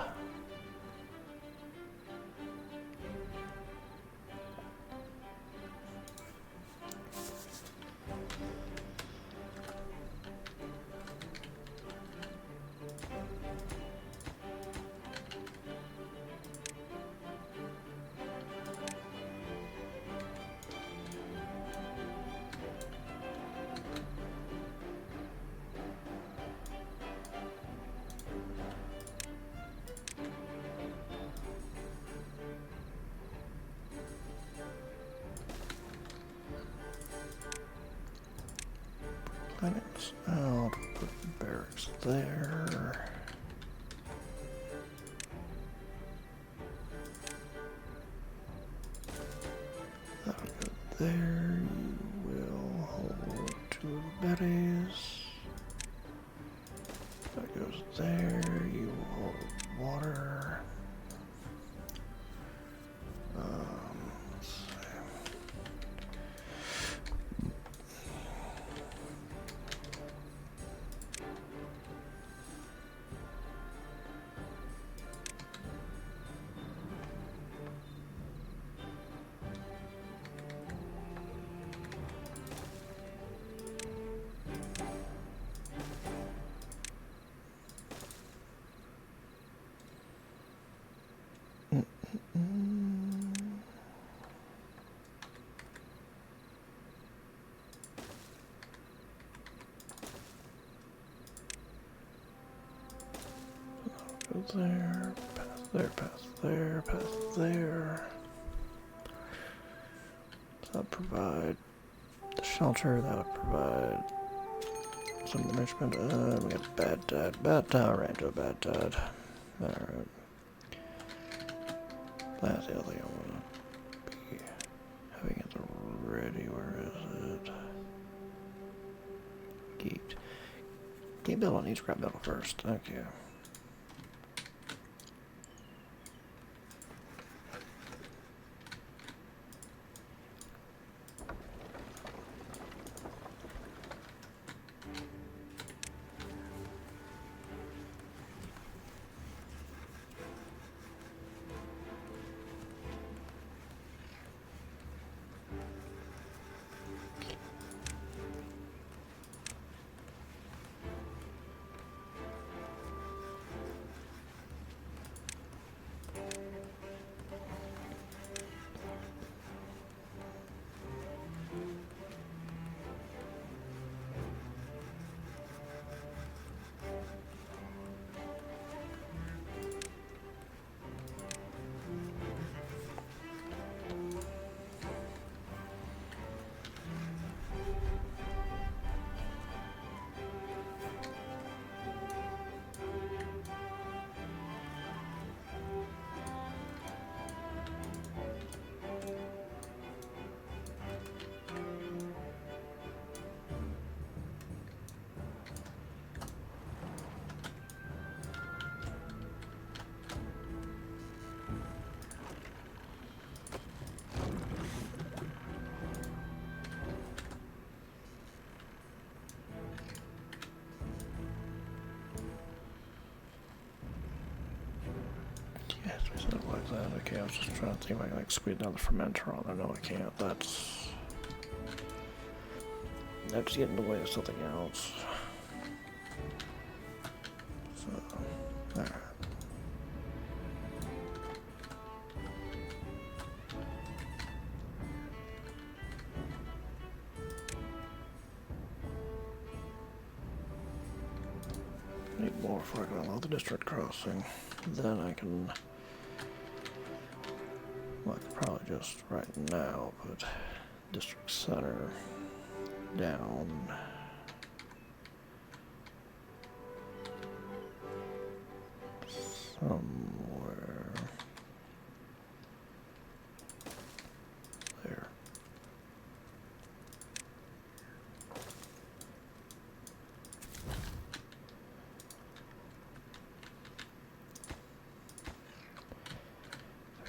Planets out, put barracks there. That'll go there. You will hold 2 berries. That goes there. You will hold water. Let's see. Go there, past there, past there, past there. So that would provide the shelter, that would provide some enrichment. We got bad tide, ran to a bad tide. Alright. That's the other thing I want to be having it ready. Where is it? Gate build on each scrap metal first. Okay. that. Okay, I was just trying to think if I can like squeeze down the fermenter on there. No, I can't. That's getting in the way of something else. So, alright. Need more before I can unlock the district crossing. Then I can, well, I could probably just right now put district center down. Somewhere there.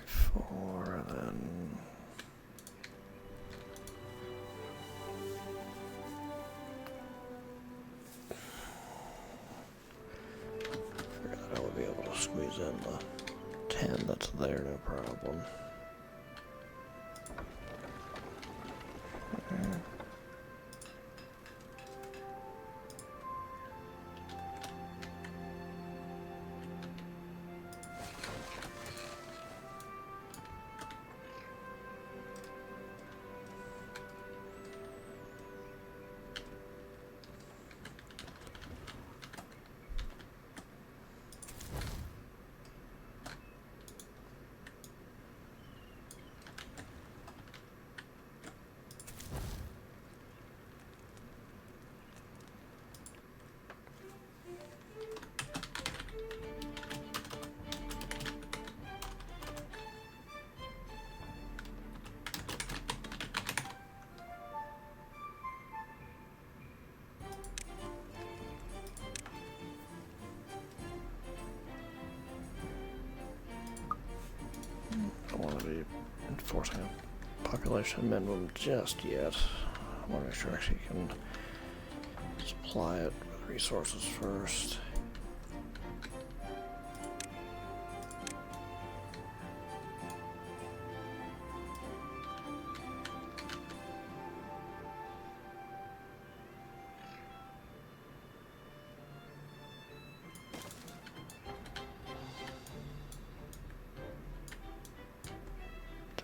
Four, then figure that I would be able to squeeze in the 10 that's there, no problem. Okay. I don't want to be enforcing a population minimum just yet. I want to make sure I actually can supply it with resources first.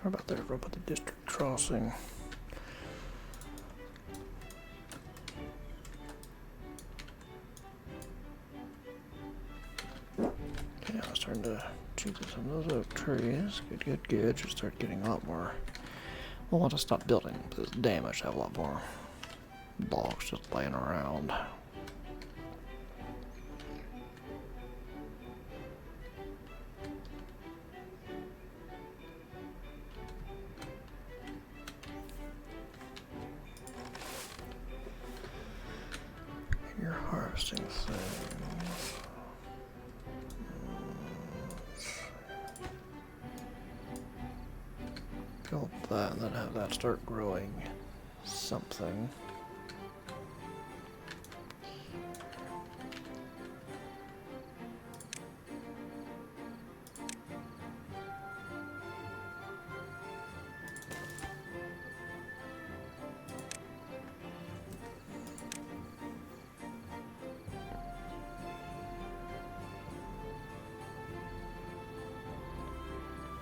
How about there? What about the district crossing? Okay, I was starting to chew through some of those oak trees. Good, good, good. Should start getting a lot more. We'll want to stop building this damage. Have a lot more logs just laying around. You're harvesting things. Build that and then have that start growing something.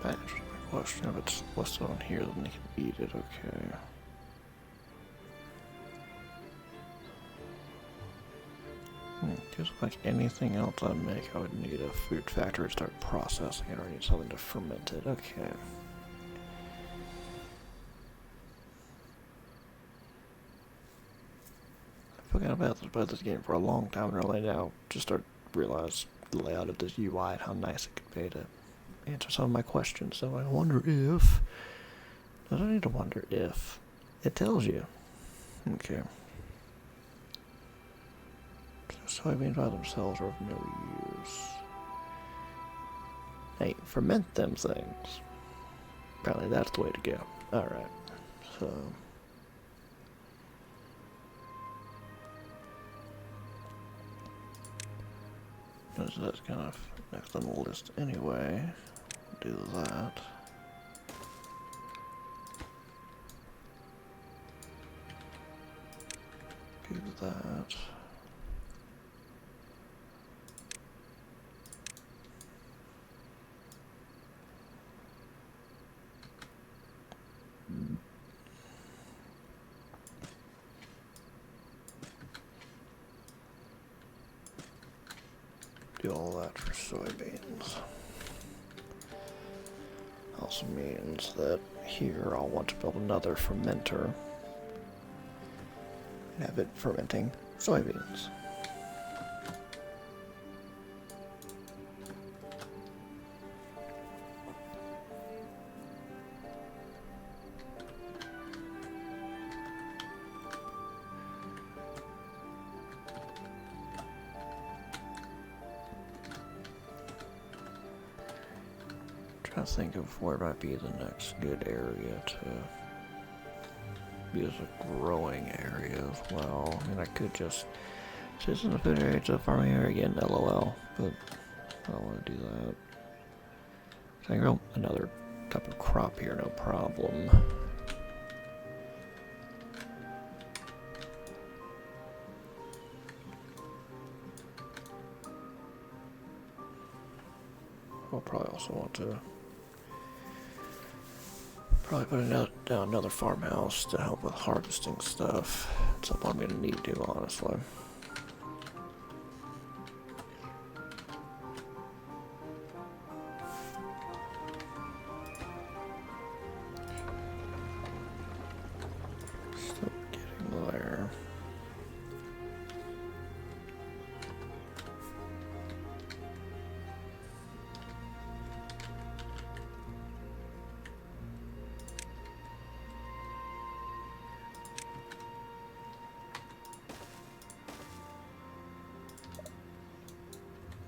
That answers my question. If it's listed on here, then they can eat it. Okay. Just like anything else I make, I would need a food factory to start processing it, or I need something to ferment it. Okay. I forgot about this game for a long time, and really now just start to realize the layout of this UI and how nice it could be to answer some of my questions. So I wonder if... I don't need to wonder if. It tells you. Okay. Soybeans by themselves are of no use. Hey, ferment them things. Apparently that's the way to go. Alright. So... that's kind of next on the list anyway. do that. Do that. Do all that for soybeans. Also means that here I'll want to build another fermenter and have it fermenting soybeans. Trying to think of where might be the next good area to use a growing area as well. I mean, I could just... This isn't a food area, it's a farming area again, LOL, but I don't want to do that. So I can grow another type of crop here, no problem. I'll probably also want to put down another farmhouse to help with harvesting stuff. It's something I'm gonna need to, honestly. Still getting there.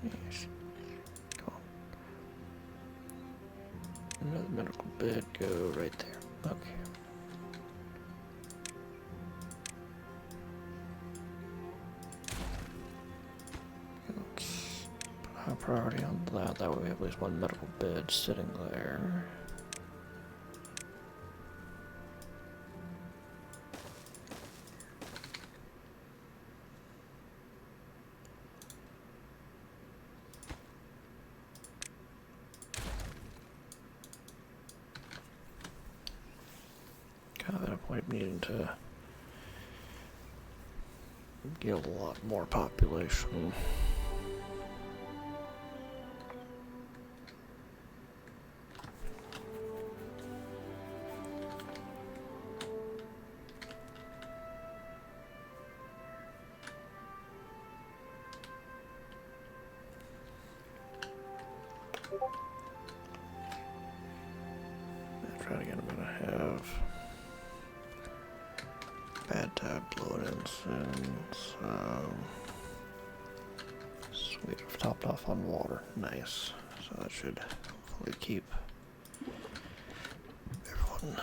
Yes. Come on. Another medical bed, go right there. Okay. Let's put high priority on that. That way we have at least one medical bed sitting there. Kind of at a point needing to get a lot more population. Try again. I'm gonna have bad tide blowing in soon. So sweet, I've topped off on water. Nice. So that should hopefully keep everyone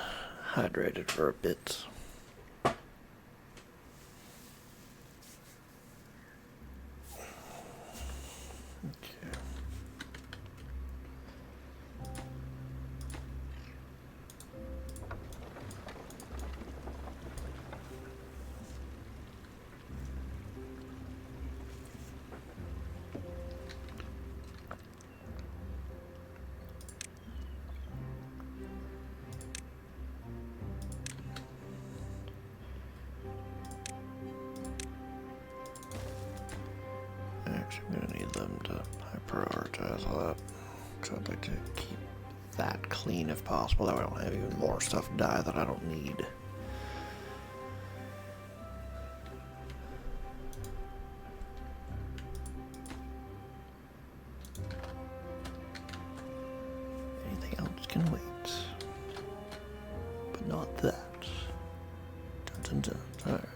hydrated for a bit. Actually, I'm gonna need them to prioritize that. So I'd like to keep that clean if possible. That way I don't have even more stuff die that I don't need. Anything else can wait. But not that. Dun dun dun. Alright.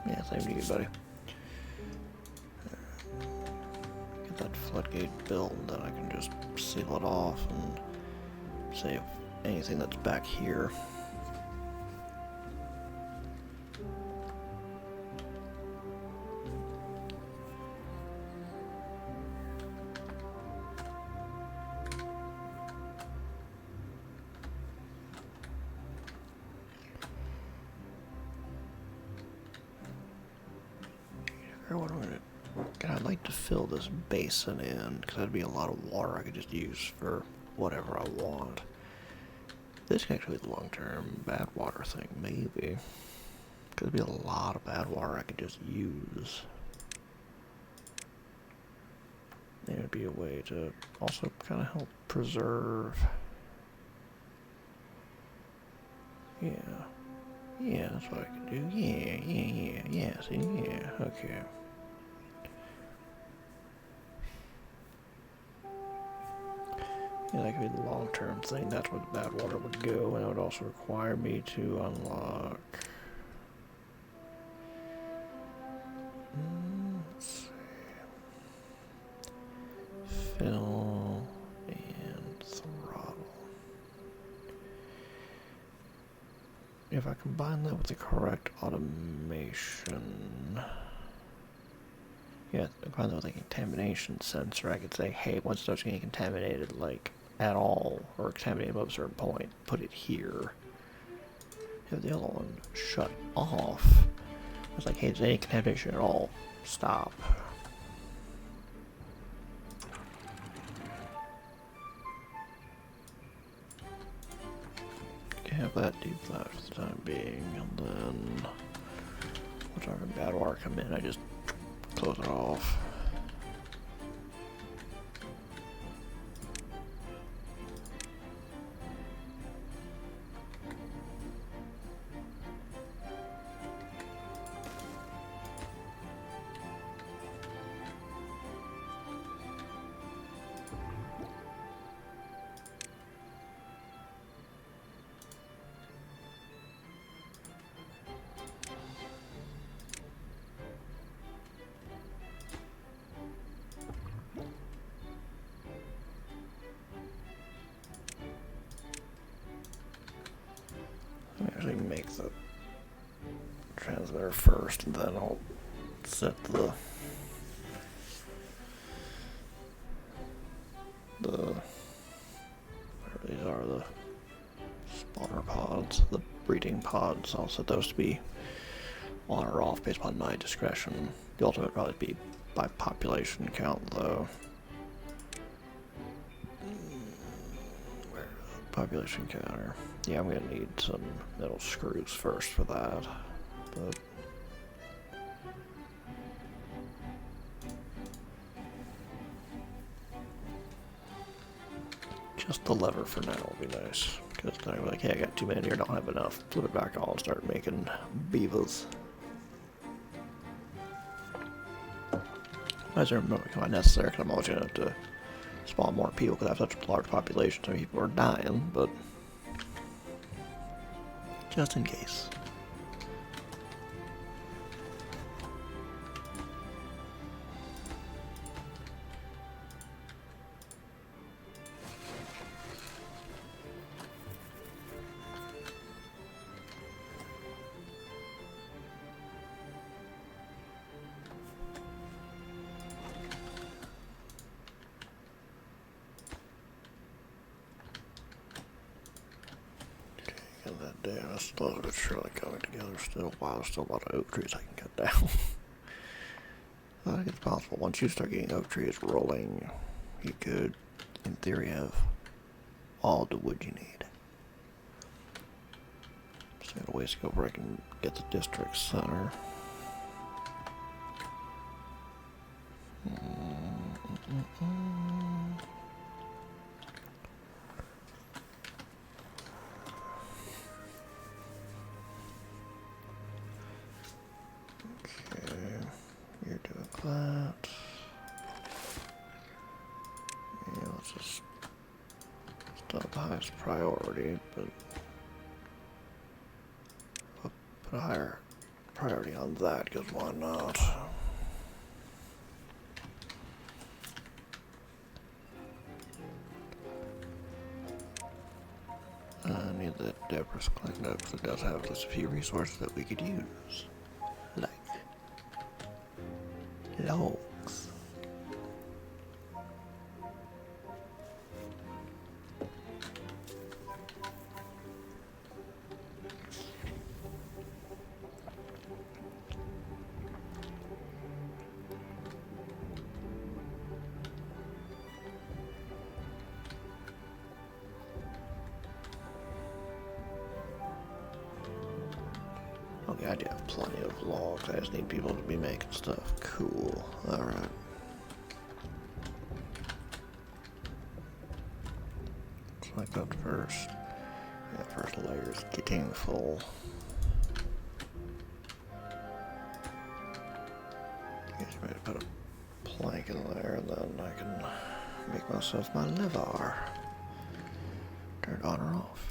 Yeah, same to you, buddy. Get that floodgate built, then I can just seal it off and save anything that's back here. I'd like to fill this basin in, because that'd be a lot of water I could just use for whatever I want. This could actually be the long-term bad water thing, maybe. Could be a lot of bad water I could just use. There would be a way to also kind of help preserve. Yeah. Yeah, that's what I could do. Yeah, see, yeah, okay. Yeah, that could be the long-term thing. That's where the bad water would go, and it would also require me to unlock. Let's see. Fill and throttle. If I combine that with the correct automation. Yeah, combine that with a contamination sensor, I could say, hey, once it starts getting contaminated, like, at all, or contaminated above a certain point, put it here. Have the other one shut off. It's like, hey, is there any contamination at all? Stop. Have that deflash for the time being, and then whatever bad water come in, I just close it off. Actually make the transmitter first, and then I'll set the whatever these are, the spawner pods, the breeding pods. I'll set those to be on or off based upon my discretion. The ultimate would probably be by population count, though. Population counter. Yeah, I'm gonna need some metal screws first for that, but just the lever for now will be nice, because then I'm like, hey, I got too many here, don't have enough. Flip it back on and start making beavers. Might as well remember it's necessary, because I'm always gonna have to spawn more people because I have such a large population, so people are dying, but just in case. That down. That's slowly but surely coming together. Still, wow, there's still a lot of oak trees I can cut down. I think it's possible. Once you start getting oak trees rolling, you could, in theory, have all the wood you need. So I got a ways to go where I can get the district center. That. Yeah, let's just start the highest priority, but I'll put a higher priority on that, because why not? get that debris cleaned up, because it does have just a few resources that we could use. Like logs. Okay, I do have plenty of logs. I just need people to be making stuff. Cool. Alright. Like that first. Yeah, first layer's getting full. I guess maybe put a plank in there and then I can make myself my lever. Turn it on or off.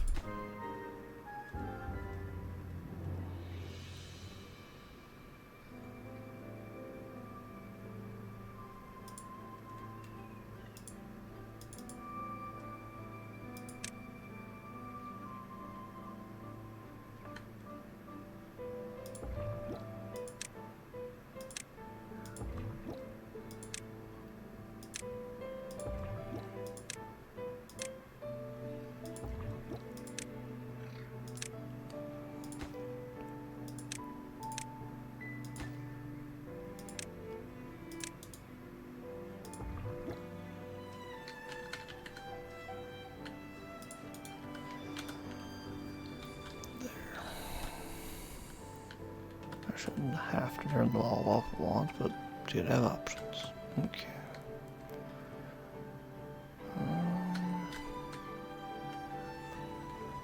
I shouldn't have to turn the wall off at once, but did have options. Okay.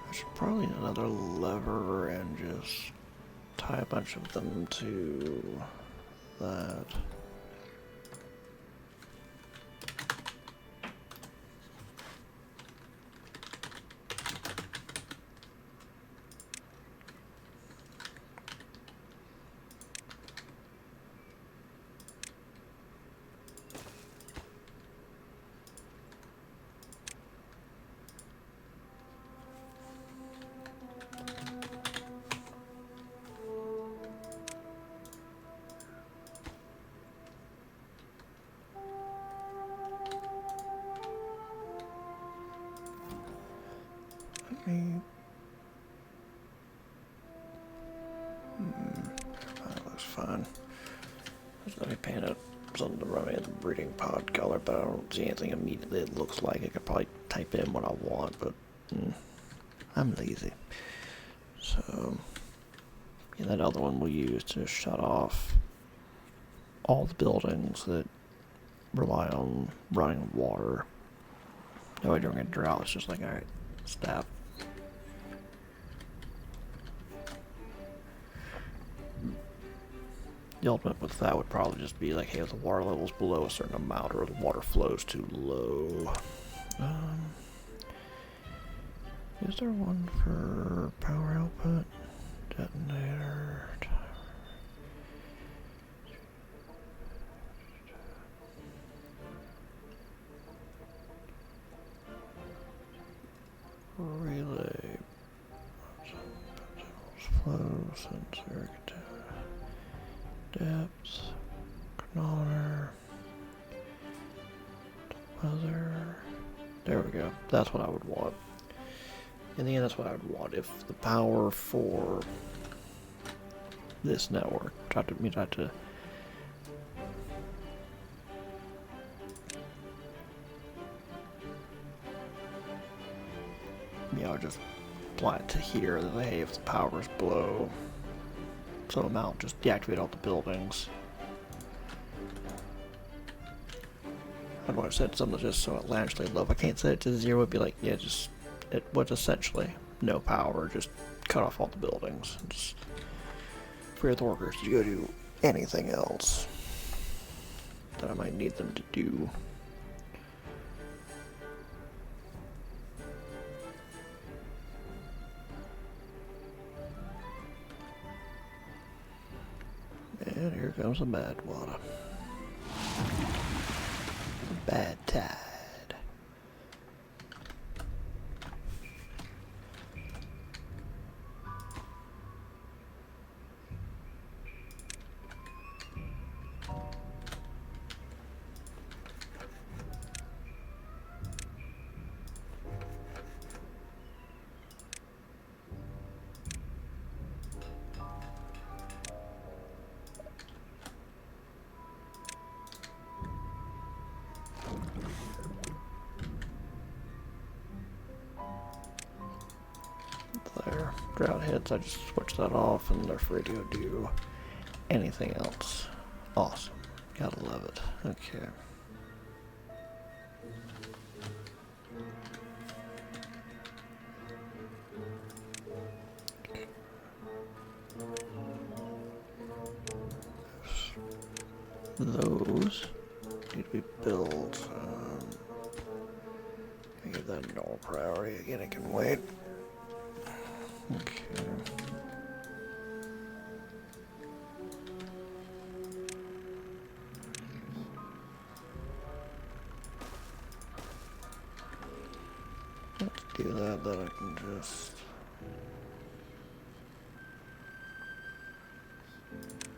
I should probably need another lever and just tie a bunch of them to that. That looks fine. Let me paint it something to run in the breeding pod color, but I don't see anything immediately it looks like. I could probably type in what I want, but I'm lazy. So, yeah, that other one we'll use to shut off all the buildings that rely on running water. That way during a drought, it's just like, alright, stop. The ultimate with that would probably just be like, hey, if the water level's below a certain amount or the water flow's too low. Is there one for power output? Detonator. Relay. Flow sensor. Depth. Chronometer. Weather. There we go. That's what I would want. In the end, that's what I would want. If the power for this network tried to just apply it to here, that hey, if the power's below some amount, just deactivate all the buildings. I'd want to set something just so outlandishly low. If I can't set it to 0, it'd be like, yeah, just it was essentially no power, just cut off all the buildings. Just free the workers to go do anything else that I might need them to do. And here comes the bad water. Bad tide. drought hits, I just switch that off and they're free to go do anything else. Awesome. Gotta love it. Okay. Those need to be built. I give that normal priority. Again, it can wait. Okay. Let's do that, then I can just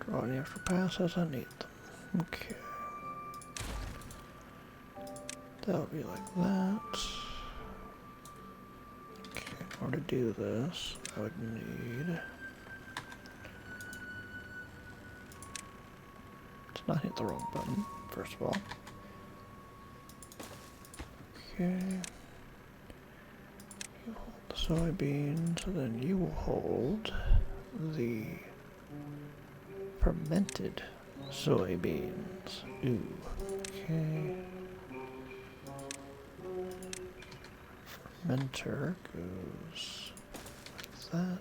draw any extra passes I need them. Okay. That would be like that. Okay, in order to do this, I would need... Let's not hit the wrong button, first of all. Okay. You hold the soybeans, and then you will hold the fermented soybeans. Ooh, okay. Fermenter goes like that.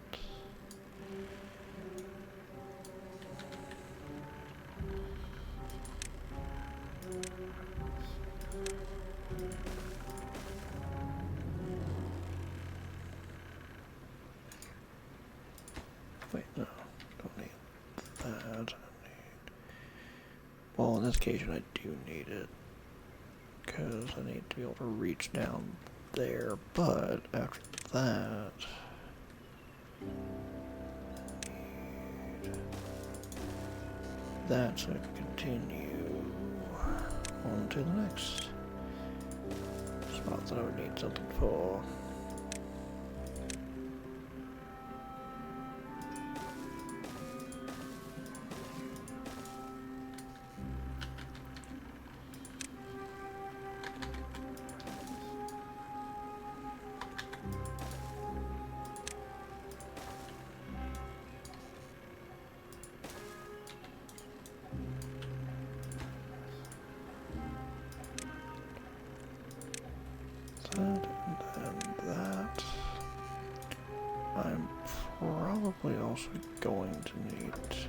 Wait, no, don't need that. Well, in this occasion, I do need it because I need to be able to reach down there, but after that, that's going to continue on to the next spot that I would need something for. I'm probably also going to need to...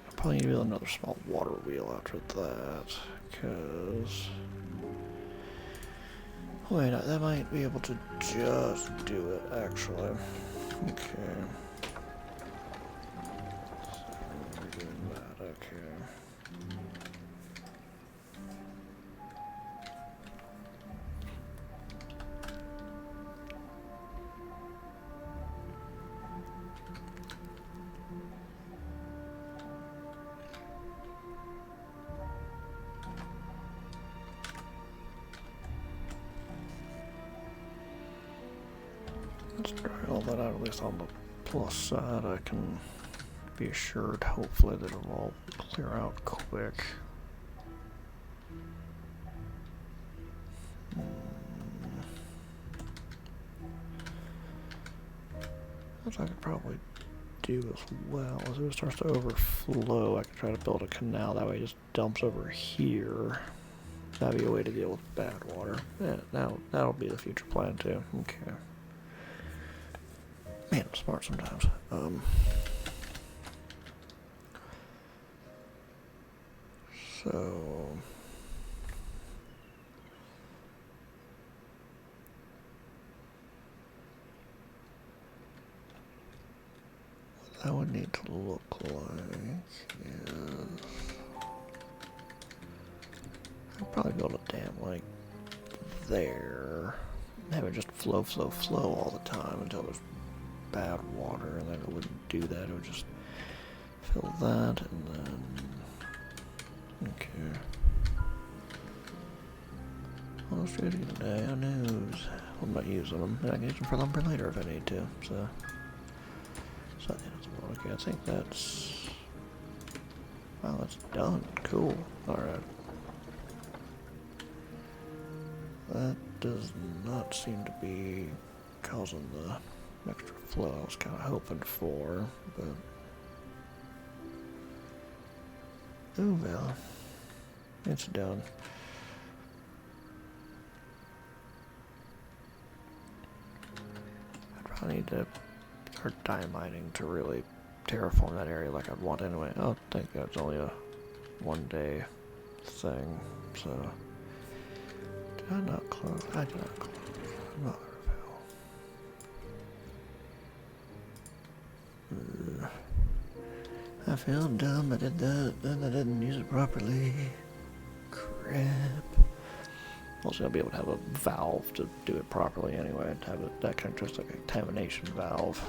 I'll probably need to build another small water wheel after that, because... Wait, that might be able to just do it, actually. Okay. So we're doing that, okay. Let's try all that out, at least on the plus side. I can be assured, hopefully, that it'll all clear out quick. What I could probably do as well is if it starts to overflow, I could try to build a canal. That way it just dumps over here. That'd be a way to deal with bad water. Yeah, that'll be the future plan too. Okay. Man, I'm smart sometimes. So what that would need to look like is I'd probably build a dam like there. Have it just flow all the time until there's bad water, and then it wouldn't do that. It would just fill that, and then okay. Well, let's try to get today. I knows I'm not using them, and I can use them for lumber later if I need to. So I think that's about okay. I think that's wow. That's done. Cool. All right. That does not seem to be causing the extra flow I was kind of hoping for, but... Oh well. It's done. I probably need to start diamining to really terraform that area like I'd want anyway. Oh, thank God, it's only a one-day thing, so... Did I not close? I did not close. Mother of hell. I feel dumb, I did that, then I didn't use it properly. Crap. Also, I'll be able to have a valve to do it properly anyway, to have that kind of just like a contamination valve.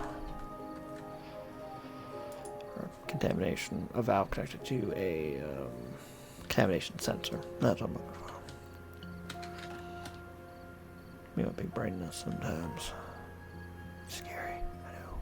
Or contamination, a valve connected to a contamination sensor. That's what I'm looking for. Me and my big brainness sometimes. Scary, I know.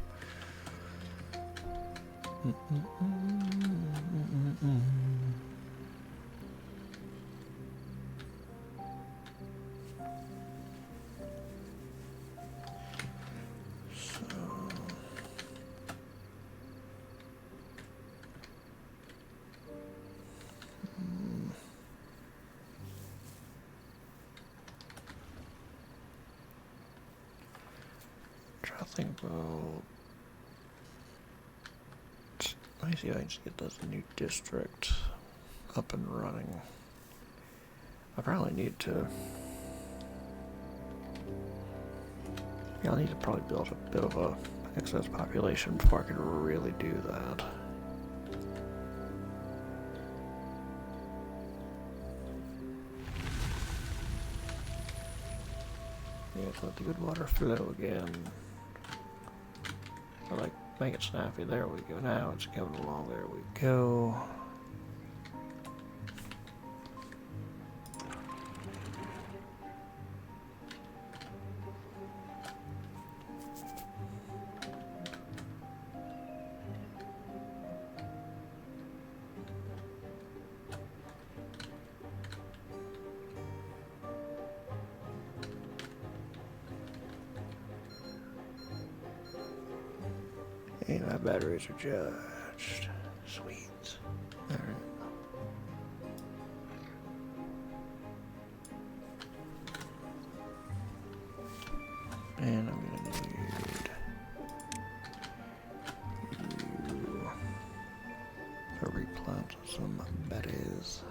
Think about. Let me see if I can just get this new district up and running. I probably need to. Yeah, I'll need to probably build a bit of a excess population before I can really do that. Yeah, let the good water flow again. I like, make it snappy. There we go. Now it's coming along. There we go. Hey, my batteries are charged. Sweet. Alright. And I'm gonna need you to replant some berries.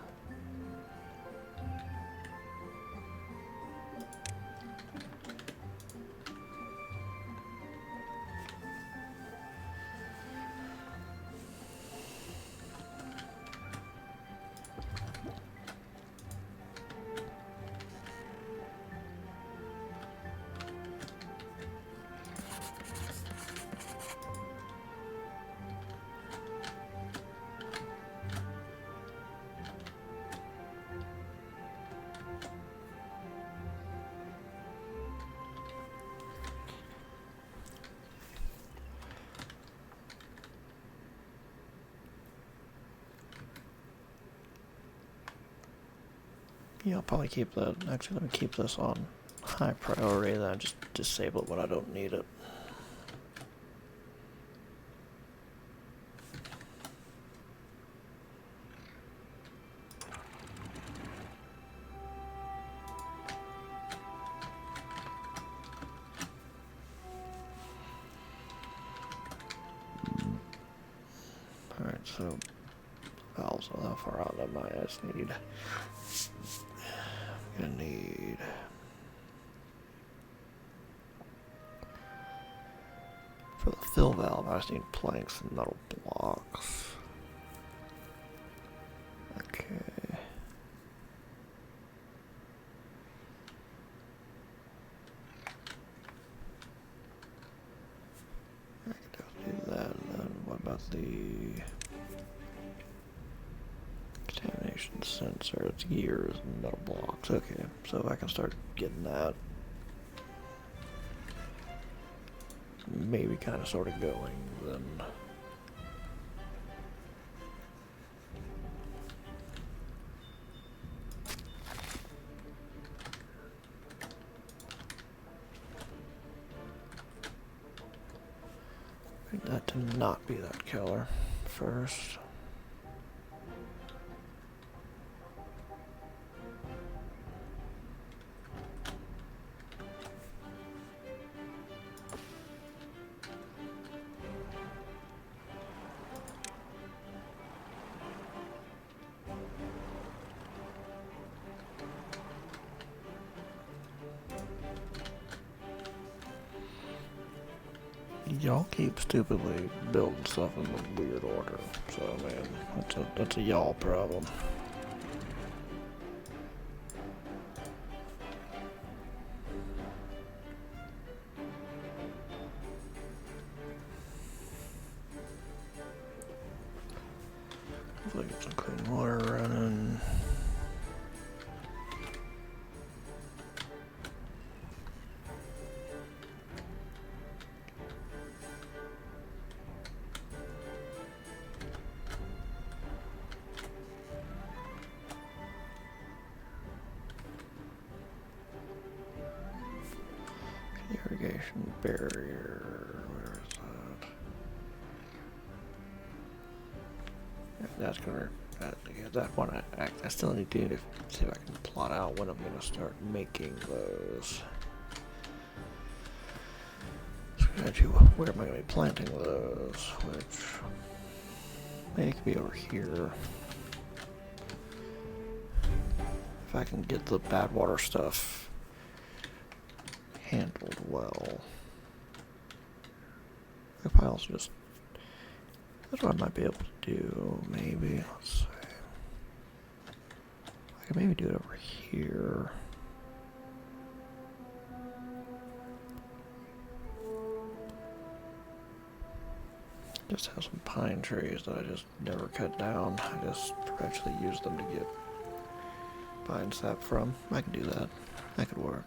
Yeah, I'll probably keep that. Actually, let me keep this on high priority, then just disable it when I don't need it. Alright, so valves, how far out am I? I just need. I'm gonna need. For the fill valve, I just need planks and metal blocks. Okay. I can definitely do that. And then what about the contamination sensor? It's gears and metal blocks. Okay, so if I can start getting that. Maybe kind of sort of going, then Need that to not be that killer first. Y'all keep stupidly building stuff in a weird order, so man, that's a y'all problem. Hopefully get some clean water running. Irrigation barrier, where is that? Yeah, that's gonna, that one I still need to see if I can plot out when I'm gonna start making those. So actually, where am I gonna be planting those? Which, maybe it could be over here. If I can get the bad water stuff handled well. I probably also just, that's what I might be able to do, maybe. Let's see. I can maybe do it over here. Just have some pine trees that I just never cut down. I just actually use them to get pine sap from. I can do that. That could work.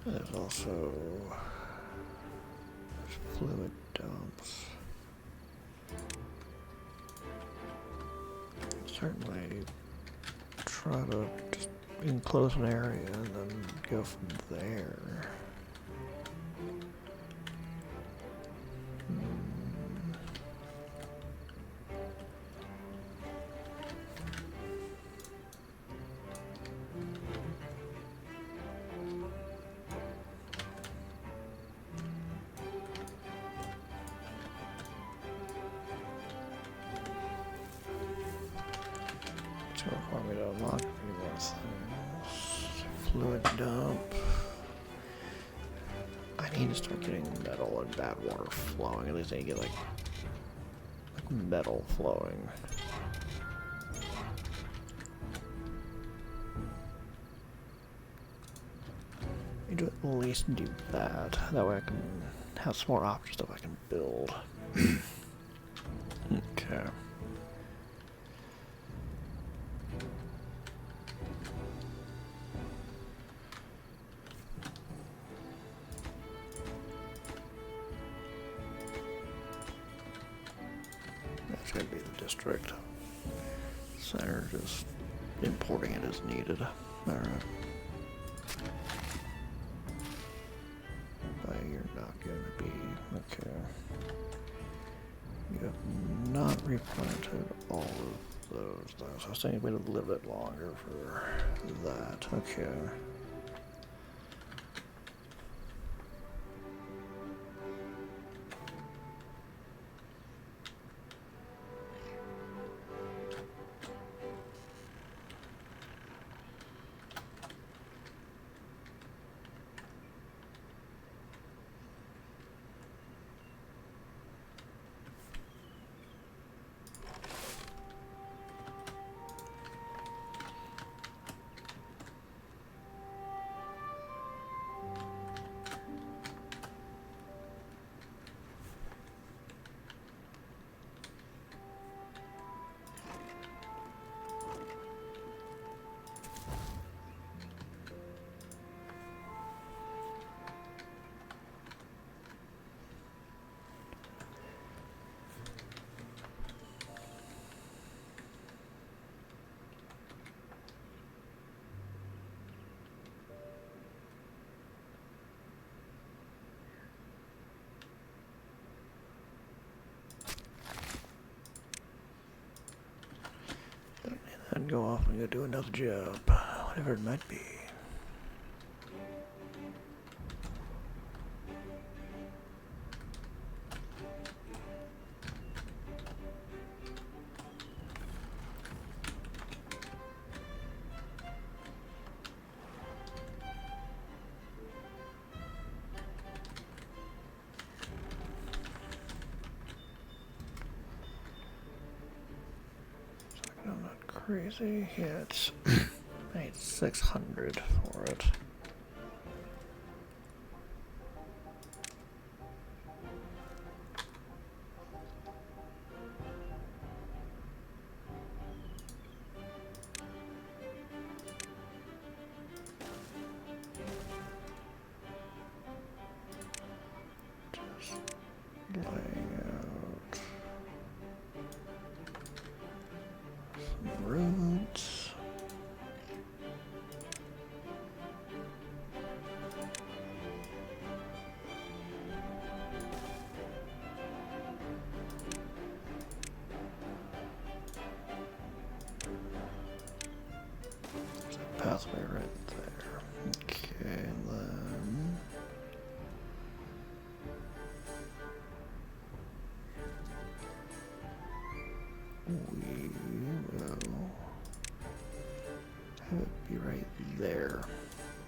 There's also fluid dumps. Certainly try to just enclose an area and then go from there. Require me to unlock a few more things. Fluid dump. I need to start getting metal and bad water flowing. At least I need to get like metal flowing. I need to at least do that. That way I can have some more options that I can build. Okay. That's going to be the district center, just importing it as needed. Alright. But you're not going to be, okay. You have not replanted all of those though, so I was thinking wait a little bit longer for that. Okay. go off and go do another job, whatever it might be. I'm not crazy. Yeah, it's I need 600 for it. Just laying out some roads. There's a pathway right there. Okay, then. We will have it be right there.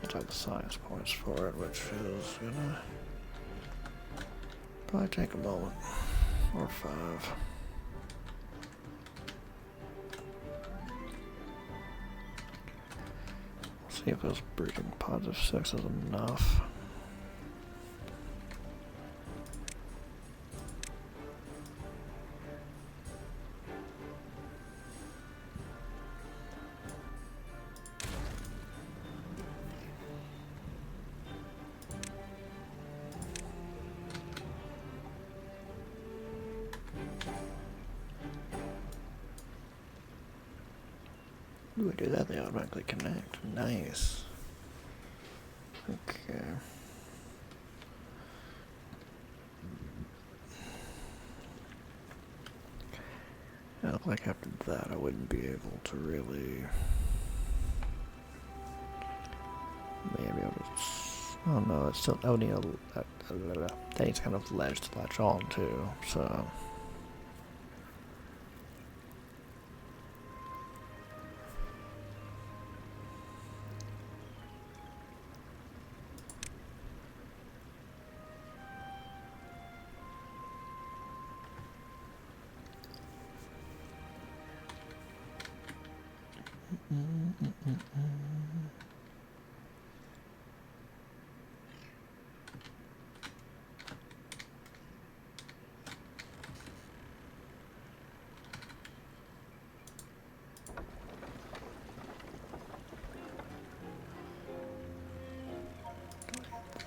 Let's have the science points for it, which is gonna probably take a moment or 5. See if those breeding pods of 6 is enough. Ooh, I do that, they automatically connect. Nice. Okay. I look like after that I wouldn't be able to really... Maybe I'll just... Oh no, it's still... I would need a... That needs kind of ledge to latch on to, so...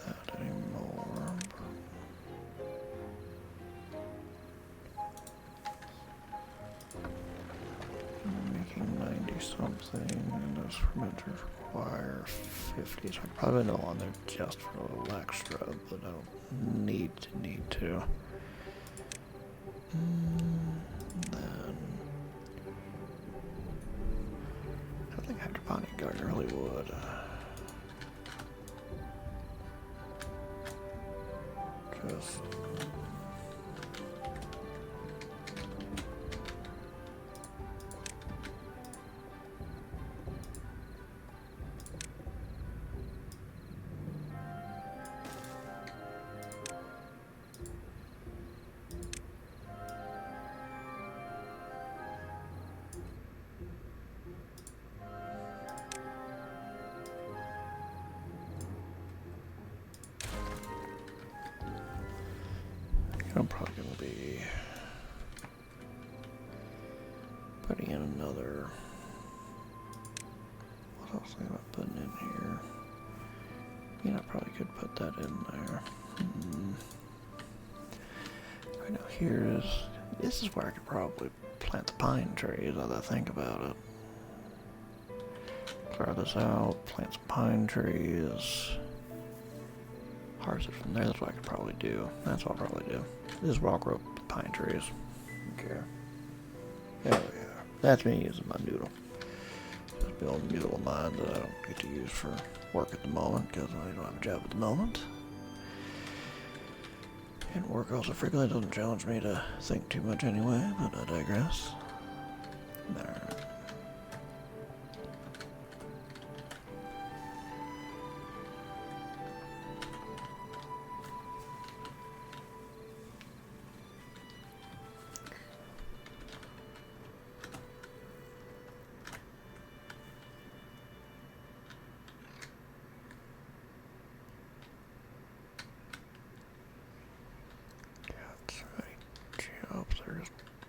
That anymore. I'm making 90 something, and those fermenters require 50, so I probably no on there just for a little extra, but I don't need to. Then I think hydroponic garden really would. Just I'm probably going to be putting in another... What else am I putting in here? I mean, I probably could put that in there. Right now here is... This is where I could probably plant the pine trees, now that I think about it. Clear this out, plant some pine trees. Harvest it from there, that's what I could probably do. That's what I'll probably do. This is where I'll grow pine trees. Okay. There we are. That's me using my noodle. building these little mines that I don't get to use for work at the moment because I don't have a job at the moment. And work also frequently doesn't challenge me to think too much anyway, but I digress. There.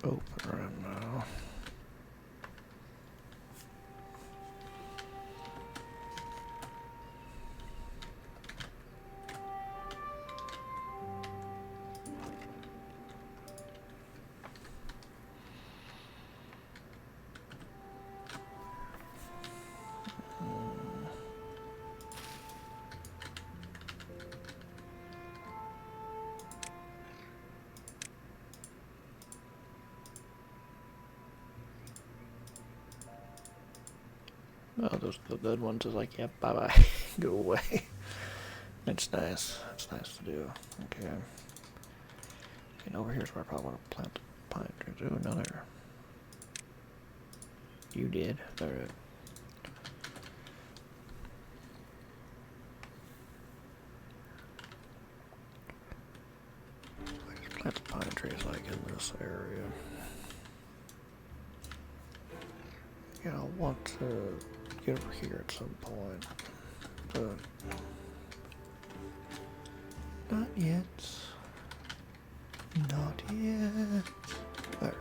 Open right now. Oh, those the good ones is like, yep, bye bye, go away. It's nice. It's nice to do. Okay. And over here's where I probably want to plant pine trees. Do another. You did. All right. Plant the pine trees like in this area. Yeah, I want to get over here at some point, but not yet. Not yet. There.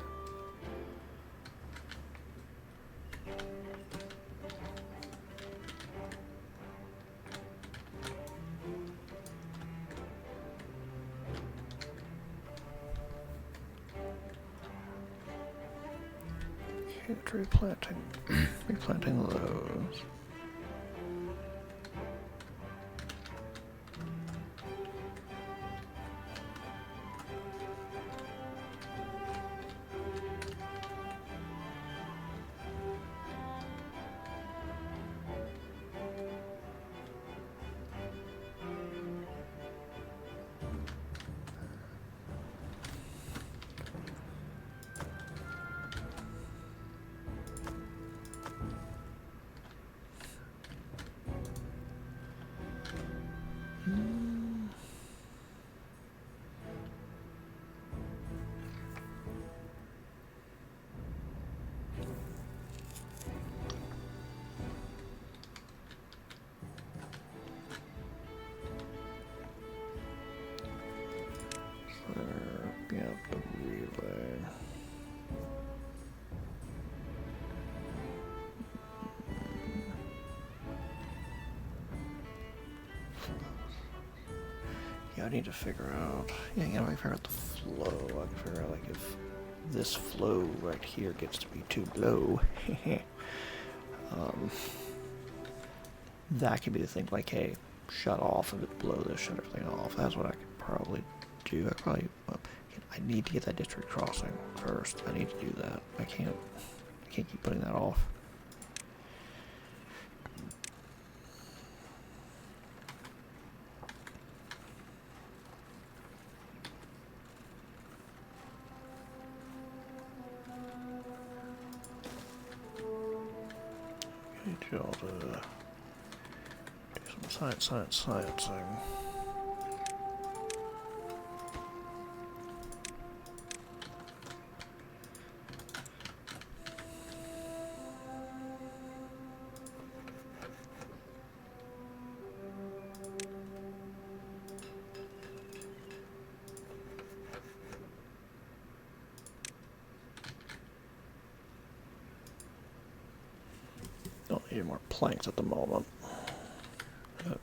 Okay, replanting. Replanting those. Yep, the relay. Yeah, I need to figure out. Yeah, you gotta figure out the flow. I can figure out like if this flow right here gets to be too low. That could be the thing. Like, hey, shut off if it blow this, shut everything off. That's what I could probably do. I need to get that district crossing first. I need to do that. I can't keep putting that off. I need y'all to do some sciencing. Don't need more planks at the moment. Not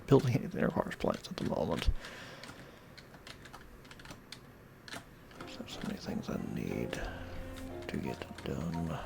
building anything requires planks at the moment. There's so many things I need to get done.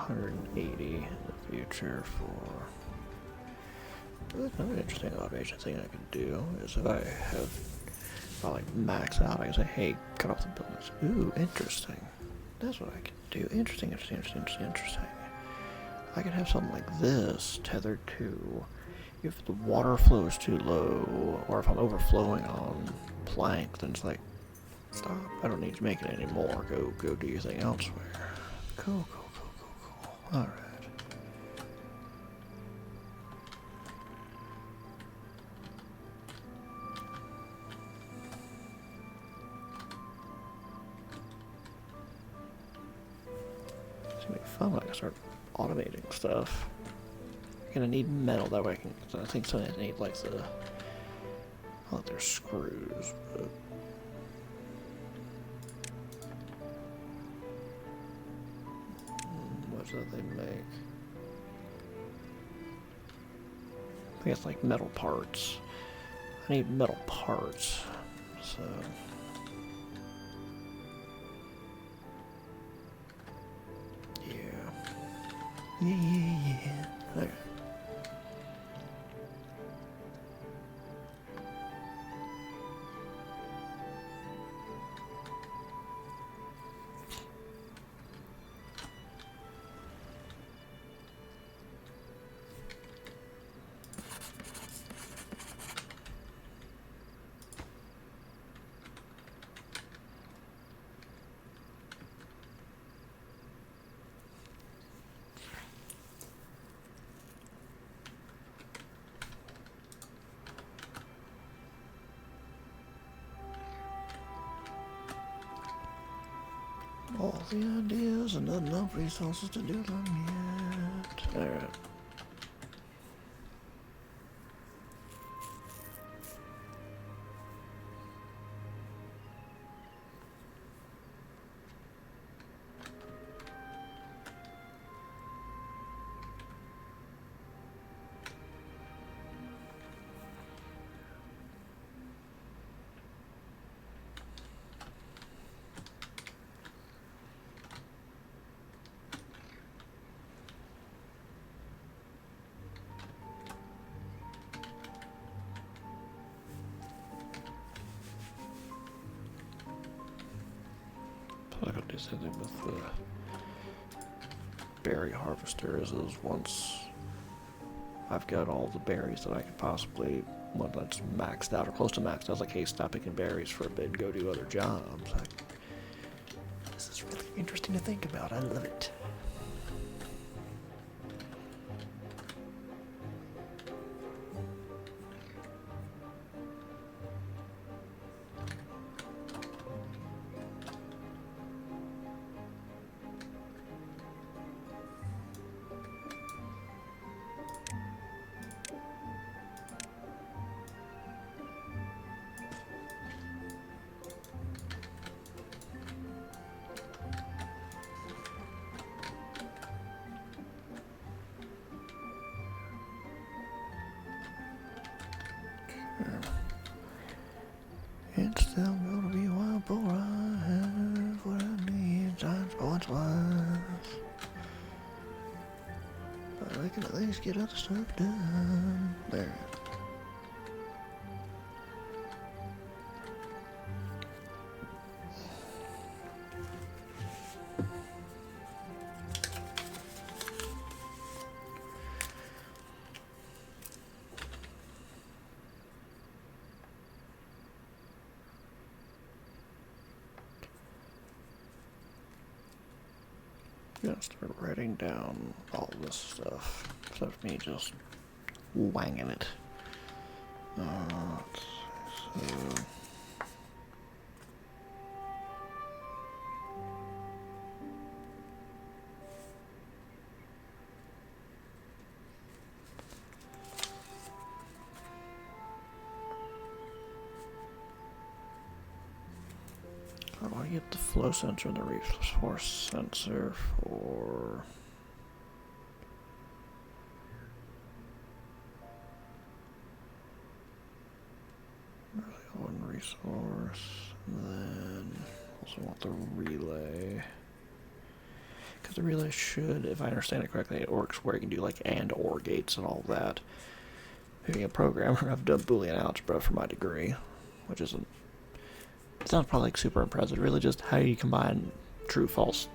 180 in the future for... Another interesting automation thing I can do is if I like max out, I can say, hey, cut off the buildings. Ooh, interesting. That's what I can do. Interesting. I could have something like this tethered to if the water flow is too low, or if I'm overflowing on plank, then it's like, stop. I don't need to make it anymore. Go do your thing elsewhere. Cool. All right. It's gonna be fun when I start automating stuff. I'm gonna need metal that way. I think some of it need like the, well, there's screws, but what's that they make? I think it's like metal parts. I need metal parts, so. Yeah. Okay. All the ideas and not enough resources to do them yet. Alright. I could do something with the berry harvesters is once I've got all the berries that I could possibly, when that's maxed out or close to maxed out, I was like, hey, stop picking berries for a bit and go do other jobs. This is really interesting to think about. I love it. It's still gonna be a while before I have what I need. Times points wise. But I can at least get other stuff done. There. I'm gonna start writing down all this stuff instead of me just wanging it. So how do I get the flow sensor and the resource sensor for one resource, and then also want the relay. Because it really should, if I understand it correctly, it works where you can do like and or gates and all that. Being a programmer, I've done Boolean algebra for my degree, which isn't. It sounds probably like super impressive. Really, just how you combine true, false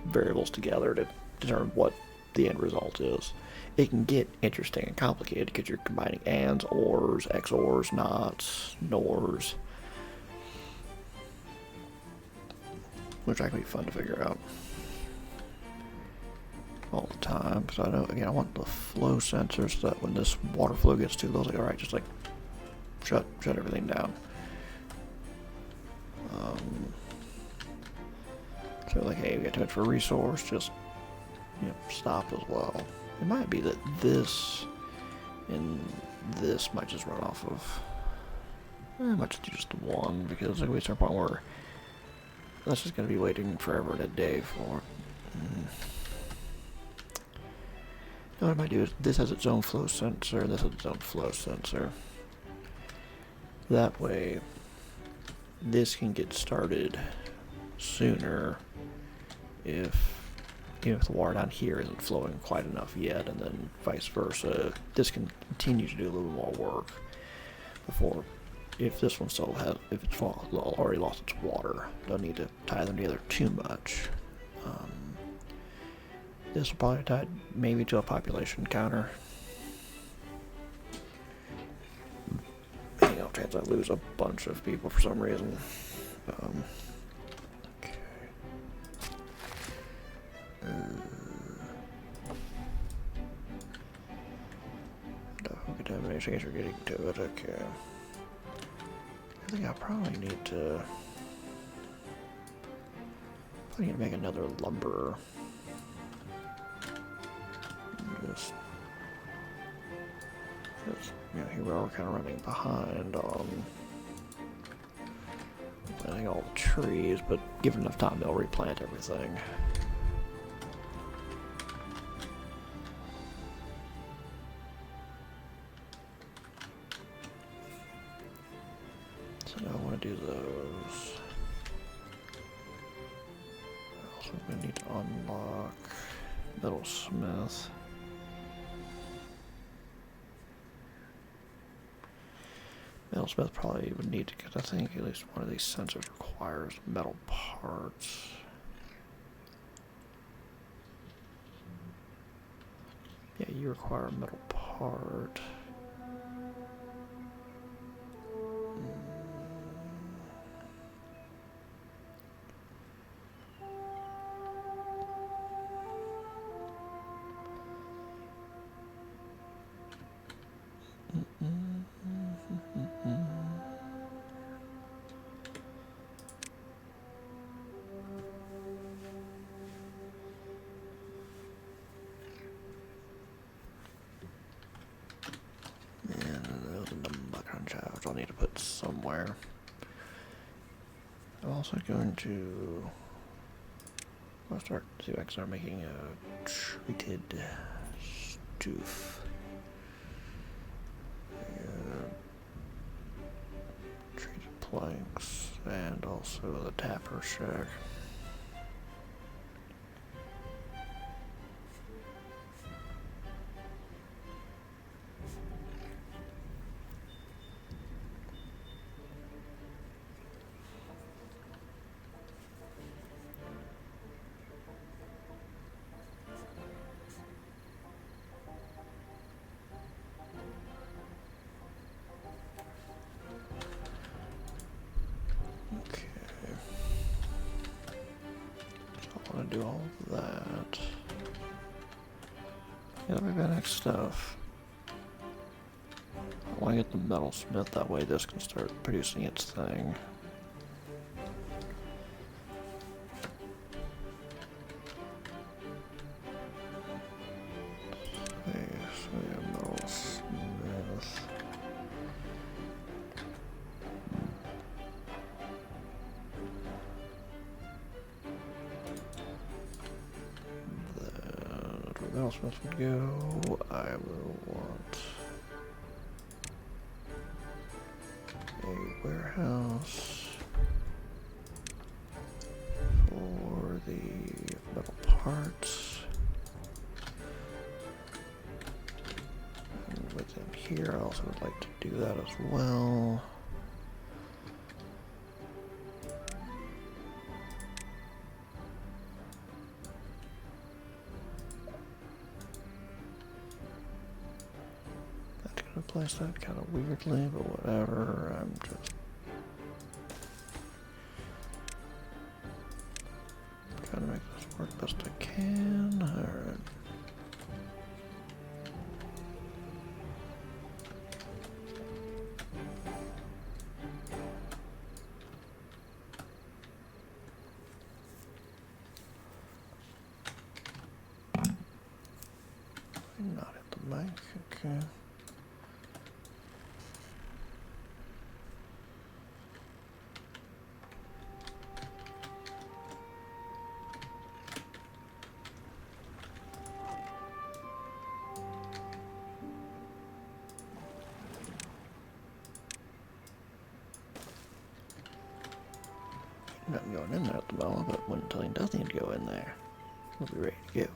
variables together to determine what the end result is. It can get interesting and complicated because you're combining ands, ors, XORs, nots, nors, which actually be fun to figure out all the time. So I know, again, I want the flow sensor so that when this water flow gets too low, it's like, alright, just like shut everything down. So like, hey, we got too much for a resource, just stop as well. It might be that this and this might just run off of. I might just do just one because like we start a point where that's just gonna be waiting forever and a day for. What I might do is this has its own flow sensor, and this has its own flow sensor. That way, this can get started sooner if the water down here isn't flowing quite enough yet, and then vice versa. This can continue to do a little more work before, if this one still has, if it's already lost its water, don't need to tie them together too much. This will probably tie maybe to a population counter. No chance I lose a bunch of people for some reason. Okay. Contamination, I guess we're getting to it, okay. I think I probably need to make another lumber. Just here we are, we're kind of running behind on planting all the trees, but given enough time, they'll replant everything. So now I want to do those. Also, I'm going to need to unlock metalsmith. Metalsmith probably would need to, because I think at least one of these sensors requires metal parts. Yeah, you require a metal part. I'll need to put somewhere. I'm also going to see if I can start making a treated stoof. Treated planks and also the tapper shack. Do all of that. Yeah, that'll be the next stuff. I want to get the metalsmith, that way this can start producing its thing. Okay, so we have metalsmith. Metalsmith would go. I will want a warehouse for the metal parts. And with them here, I also would like to do that as well. That's gonna place that kind of weirdly, but whatever. I'm just trying to make this work best I can. Alright. Not at the mic, okay. Nothing going in there at the moment, but when until he does need to go in there, we'll be ready to go.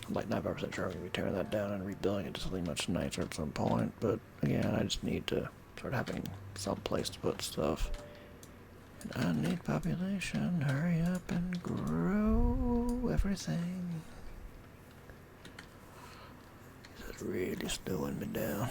I'm like 95% sure I'm going to be tearing that down and rebuilding it to something much nicer at some point, but again, I just need to start having some place to put stuff. And I need population. Hurry up and grow everything. This is really slowing me down.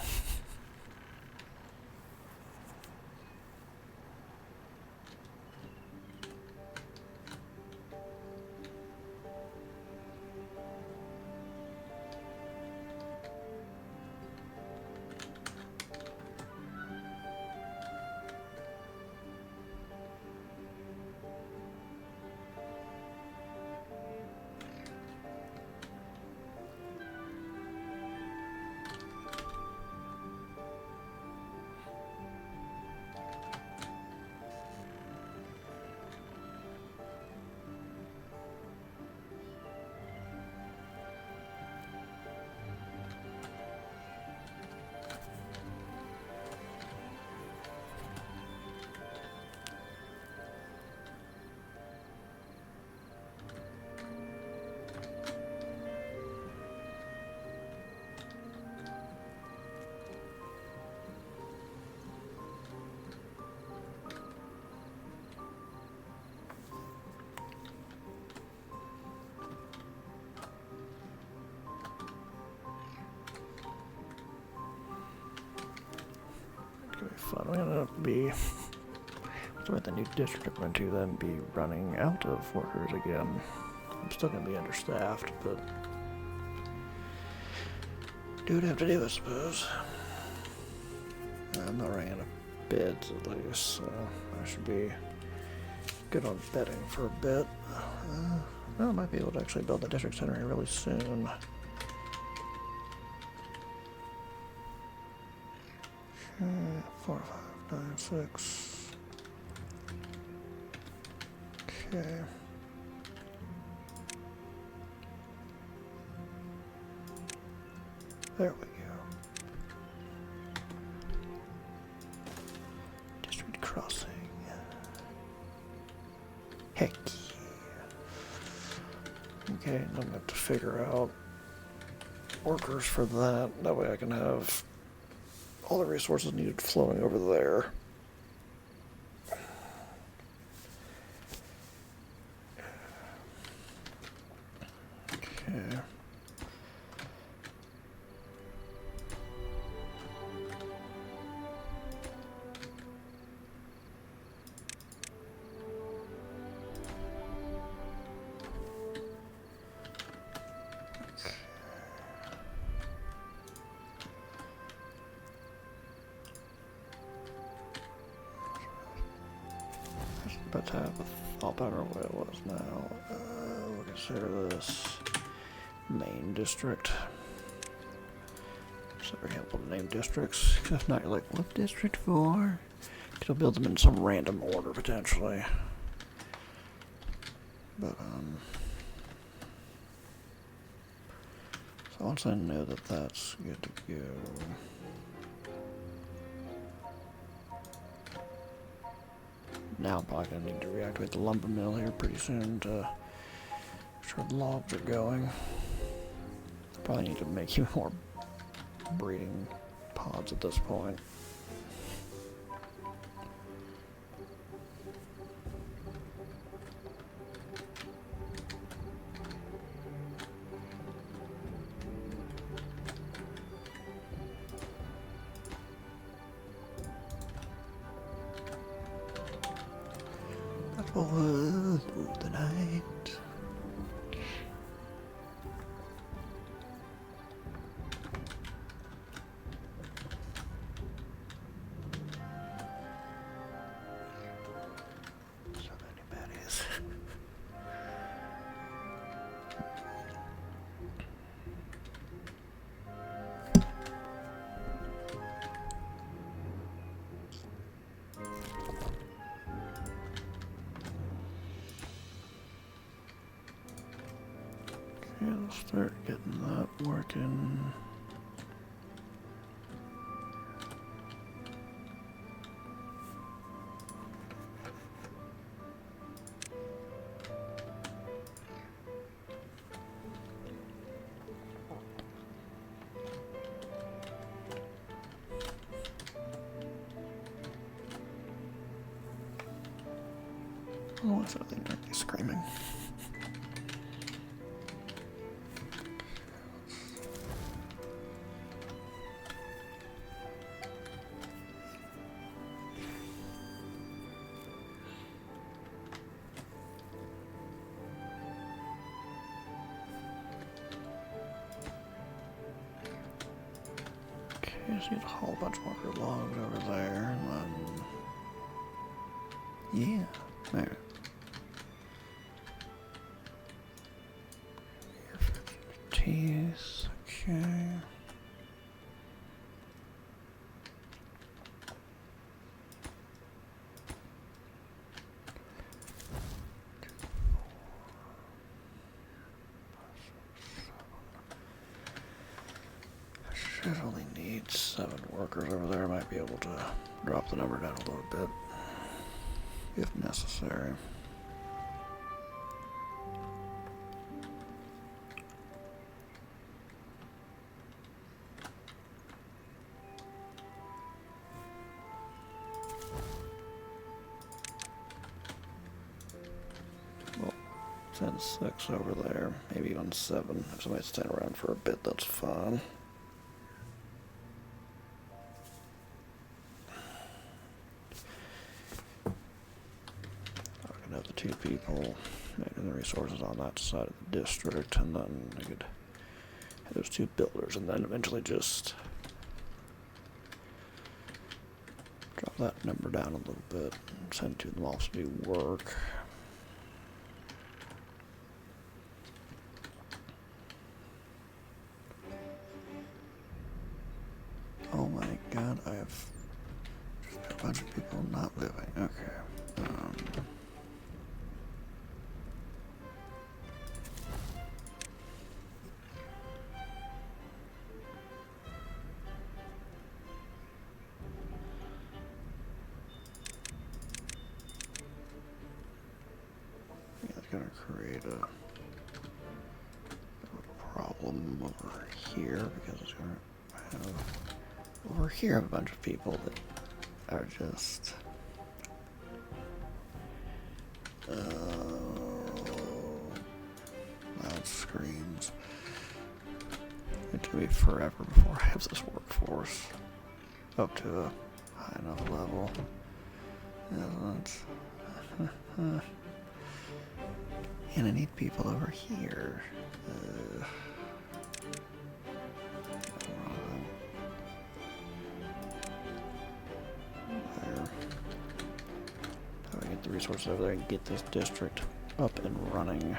Fun. We're gonna be so at the new district I'm going to then be running out of workers again. I'm still gonna be understaffed, but do what I have to do, I suppose. I'm not running out of beds at least, so I should be good on bedding for a bit. Well, I might be able to actually build the district center here really soon. Okay, 4, 5, 9, 6. Okay. There we go. District crossing. Heck yeah. Okay, I'm gonna have to figure out workers for that. That way I can have all the resources needed flowing over there. Okay. But to have a thought better what it was now. We'll consider this main district. It's very helpful to name districts. If not, you're like, what district for? It'll build them in some random order potentially. But so once I know that that's good to go. Now I'm probably going to need to reactivate the lumber mill here pretty soon to make sure the logs are going. Probably need to make even more breeding pods at this point. Through the night. So many baddies. Okay, let's start getting that working. Oh, what's that thing directly screaming? Okay, just need to haul a bunch more logs over there, and then... yeah, there. Teeth, okay. I should only need 7 workers over there. I might be able to drop the number down a little bit if necessary. Send 6 over there, maybe even 7. If somebody's staying around for a bit, that's fine. I can have the 2 people making the resources on that side of the district, and then I could have those 2 builders, and then eventually just drop that number down a little bit, and send 2 of them off to do work. Oh my god, I have just a bunch of people not living. Okay. Yeah, it's gonna create a problem over here because it's gonna have over here I have a bunch of people that are just loud screams. It took me forever before I have this workforce up to a high enough level. And I need people over here. How do I get the resources over there and get this district up and running?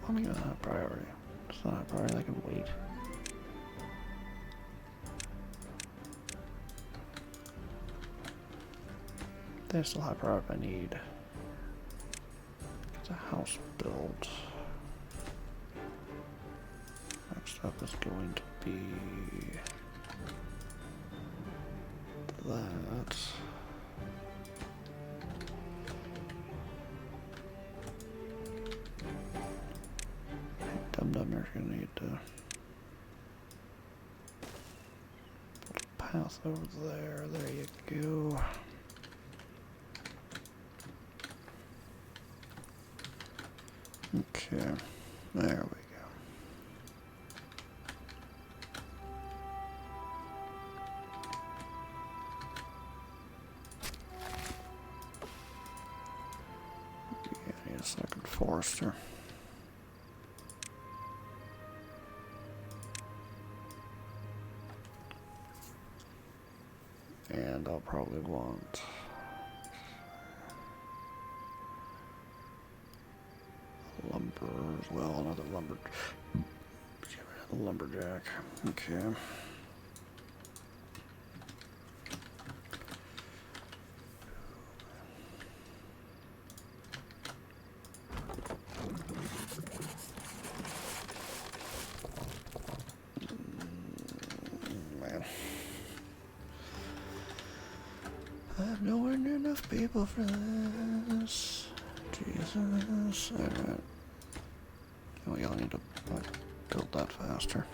I'm giving that a priority. It's not a priority, I can wait. There's still high priority I need. It's a house built. Next up is going to be that. Dum-dum, you're gonna need to put a path over there. There you go. Okay, there we go. Yeah, I need a second forester. And I'll probably want lumber as well, another lumberjack. Okay. Man. I have nowhere near enough people for this. Jesus. Alright. We all need to build that faster.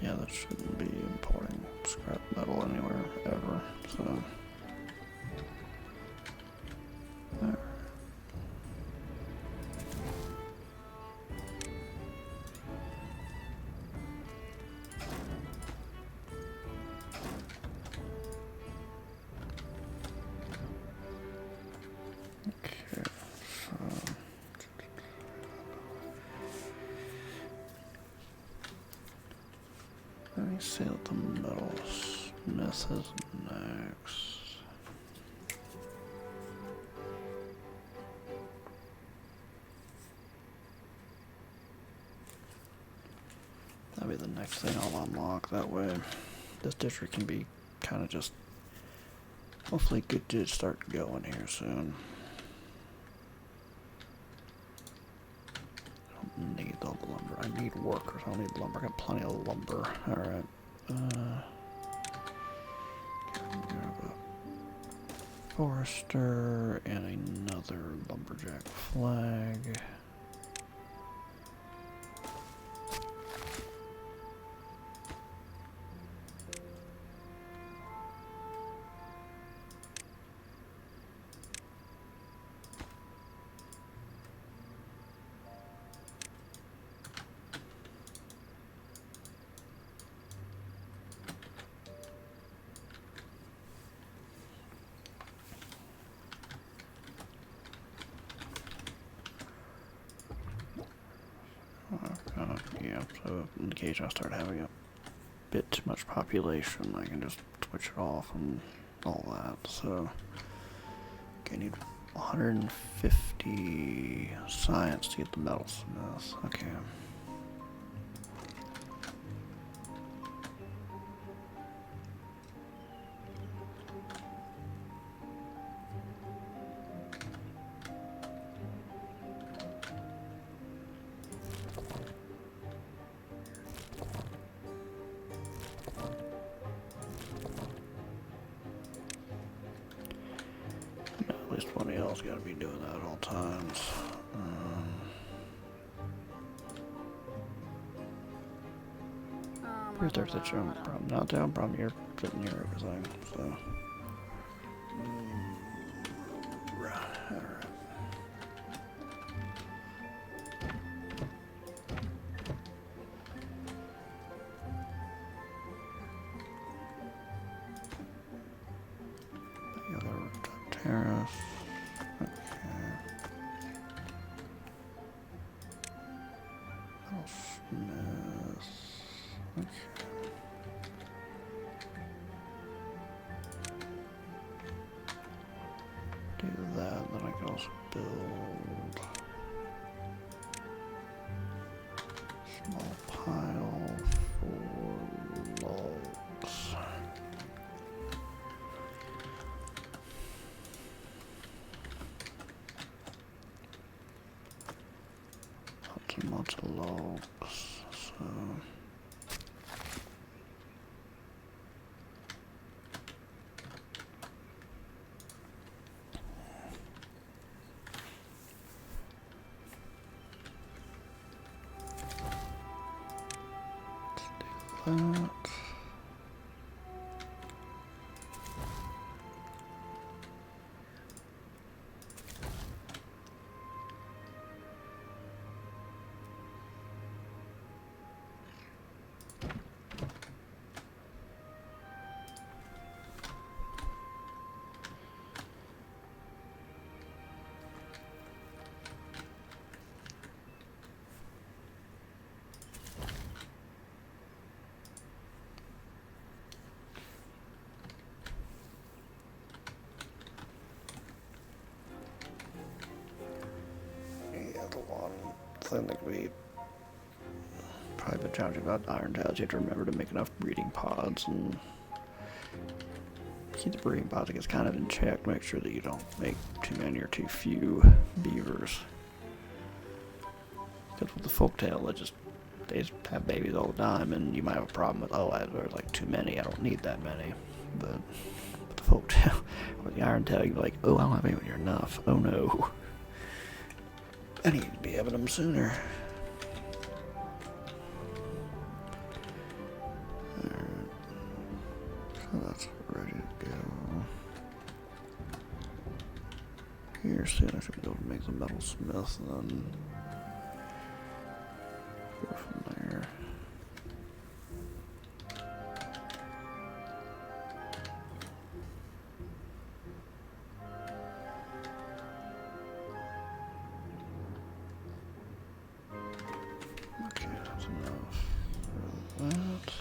Yeah, that shouldn't be importing scrap metal anywhere ever, so. Alright. Okay, so. Let me see what the metal smith is next. That'll be the next thing I'll unlock. That way, this district can be kind of just hopefully good to start going here soon. I don't need all the lumber. I need workers. I don't need lumber. I got plenty of lumber. Alright. Grab a forester and another lumberjack flag. Yeah, so in case I start having a bit too much population, I can just switch it off and all that. So, okay, I need 150 science to get the metal smith. Okay. least 20 else gotta be doing that at all times. Your third situation, problem not down, problem you're sitting here, everything, so. Alright. The other terrace. Okay. Smith. Okay. Do that, then I can also build small pile for logs. Lots of logs, so. Let's do that. The one thing that we probably been challenging about iron tails, you have to remember to make enough breeding pods and keep the breeding pods, I guess, kind of in check. Make sure that you don't make too many or too few beavers. Because with the folktail, they just have babies all the time, and you might have a problem with, oh, there's like too many, I don't need that many. But with the folktail, with the iron tail, you're like, oh, I don't have anywhere near enough. Oh no. I need to be having them sooner. Alright. So that's ready to go. Here soon I should be able to make the metal smith and then go from there. Okay, that's enough for that.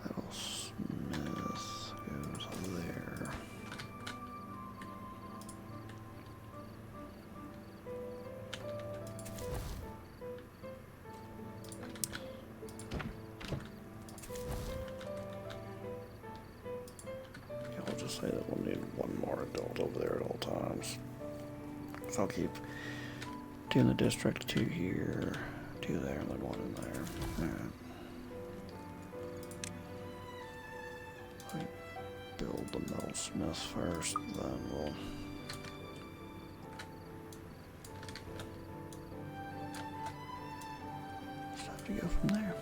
Metal smith goes there. Yeah, I'll just say that we'll need one more adult over there at all times. So I'll keep two in the district, two here, two there, and then one in there. Alright. Build the metal smith first, then we'll just have to go from there.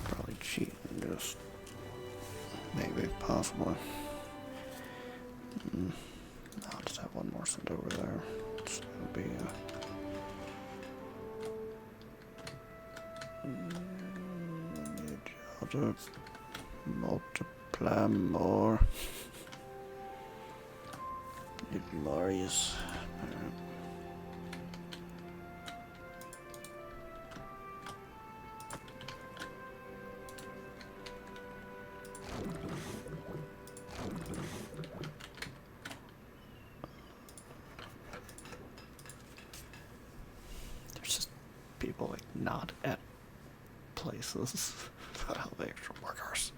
Probably cheat and just maybe, possibly. I'll just have one more sent over there. So it'll be need y'all to multiply more. Need glorious. people like not at places that have extra workers.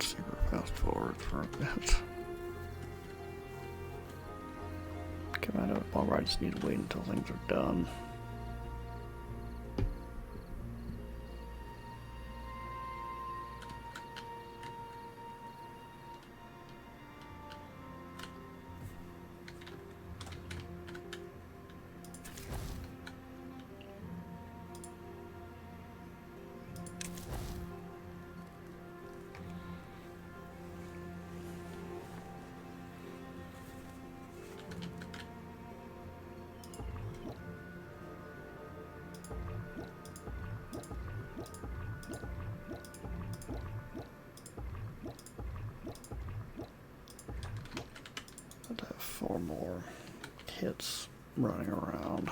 Super fast forward for a bit. Come out of it, Ballroom. I just need to wait until things are done. I'd have 4 more hits running around.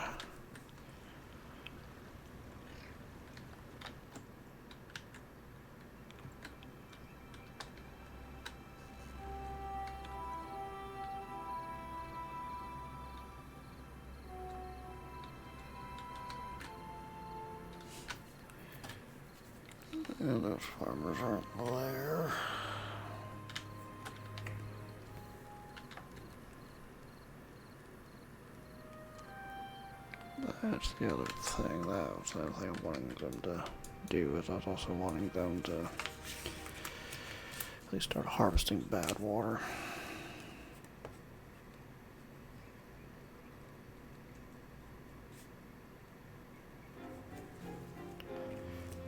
And those farmers aren't there. That's the other thing. That was the other thing I'm wanting them to do, is I was also wanting them to at least start harvesting bad water.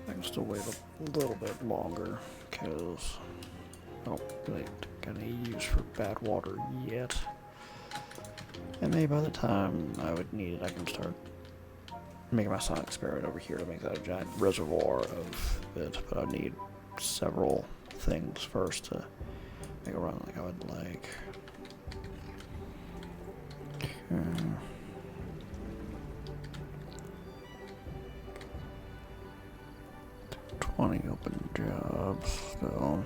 I can still wait a little bit longer because I don't really got any use for bad water yet. And maybe by the time I would need it, I can start making my sonic experiment over here to make that a giant reservoir of it. But I need several things first to make a run like I would like. Okay. 20 open jobs still.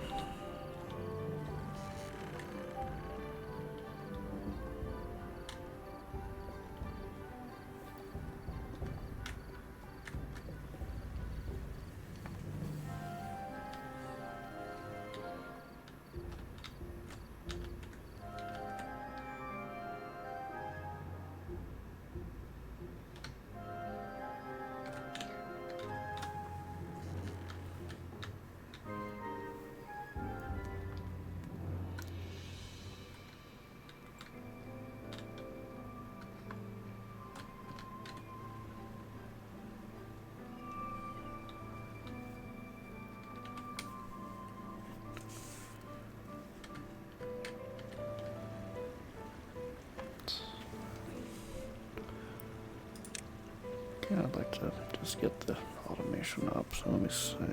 I'd like to just get the automation up, so let me see. I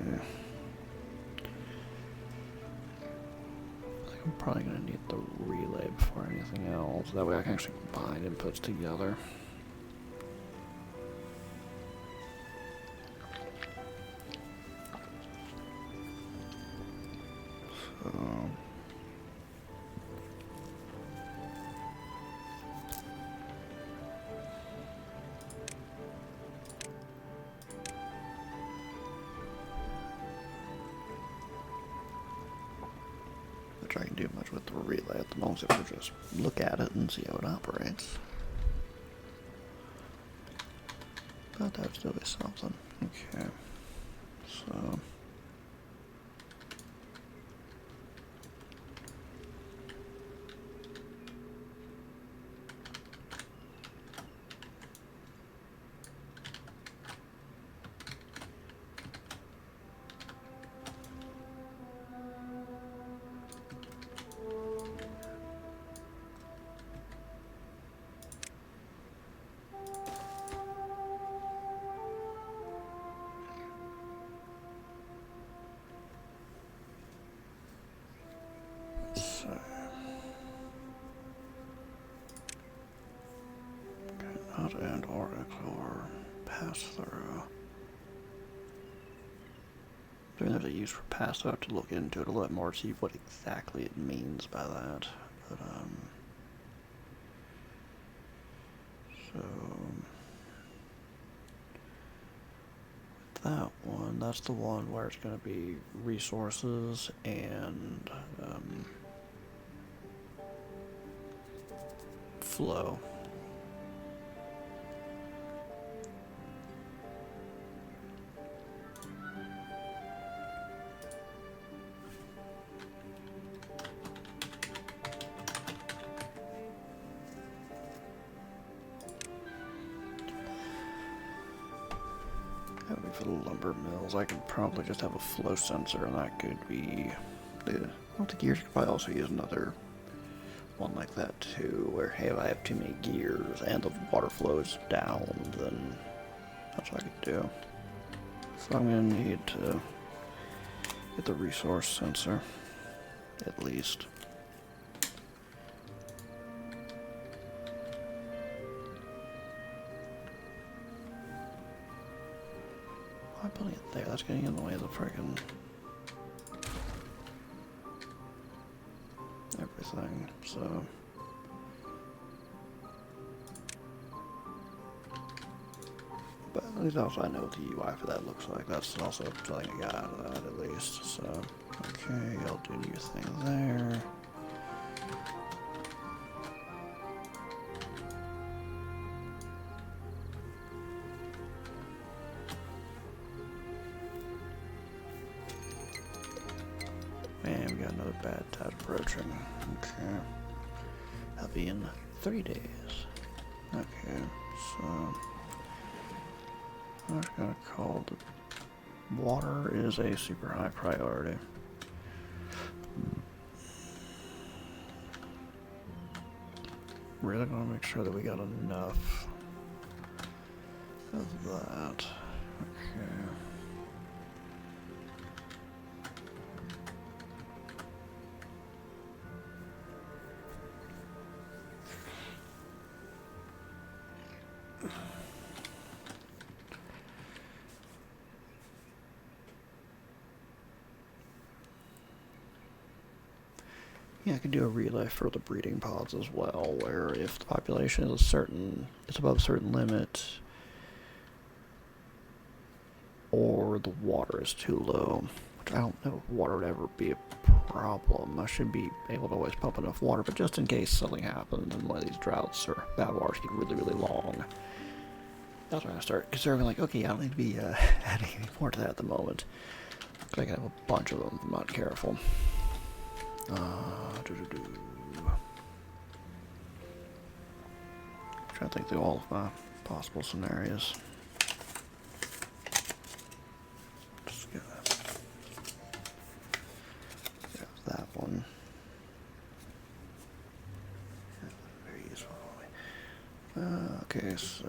think I'm probably going to need the relay before anything else. That way I can actually combine inputs together. much with the relay at the moment, if we just look at it and see how it operates. But that would still be something. Okay. So... and or pass through. There's a use for pass through. I have to look into it a little more to see what exactly it means by that. But so with that one, that's the one where it's going to be resources and flow. For the lumber mills, I could probably just have a flow sensor, and that could be. Well, the gears could probably also use another one like that too. Where hey, if I have too many gears and the water flow is down, then that's what I could do. So I'm gonna need to get the resource sensor, at least. I'm putting it there. That's getting in the way of the friggin' everything. So but at least also I know what the UI for that looks like. That's also something I got out of that at least. So okay, I'll do your thing there. And we got another bad tide approaching. Okay. That'll be in 3 days. Okay, so I'm just gonna call the water is a super high priority. Really gonna make sure that we got enough of that. Okay. Yeah, I could do a relay for the breeding pods as well, where if the population is it's above a certain limit, or the water is too low, which I don't know if water would ever be a problem. I should be able to always pump enough water, but just in case something happens and one of these droughts or bad waters get really, really long, that's when I start considering, like, okay, I don't need to be adding any more to that at the moment, because I can have a bunch of them if I'm not careful. Trying to think through all of my possible scenarios. Just get that one. Very useful for me. Okay, so.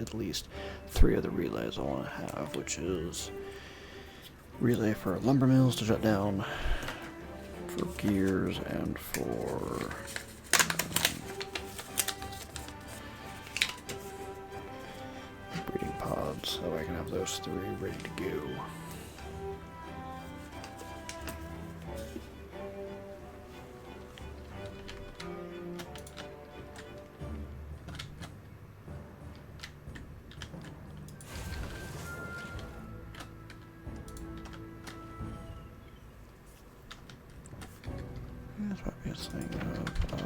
at least 3 of the relays I want to have, which is relay for lumber mills to shut down, for gears, and for breeding pods, so I can have those 3 ready to go. This might be a thing of,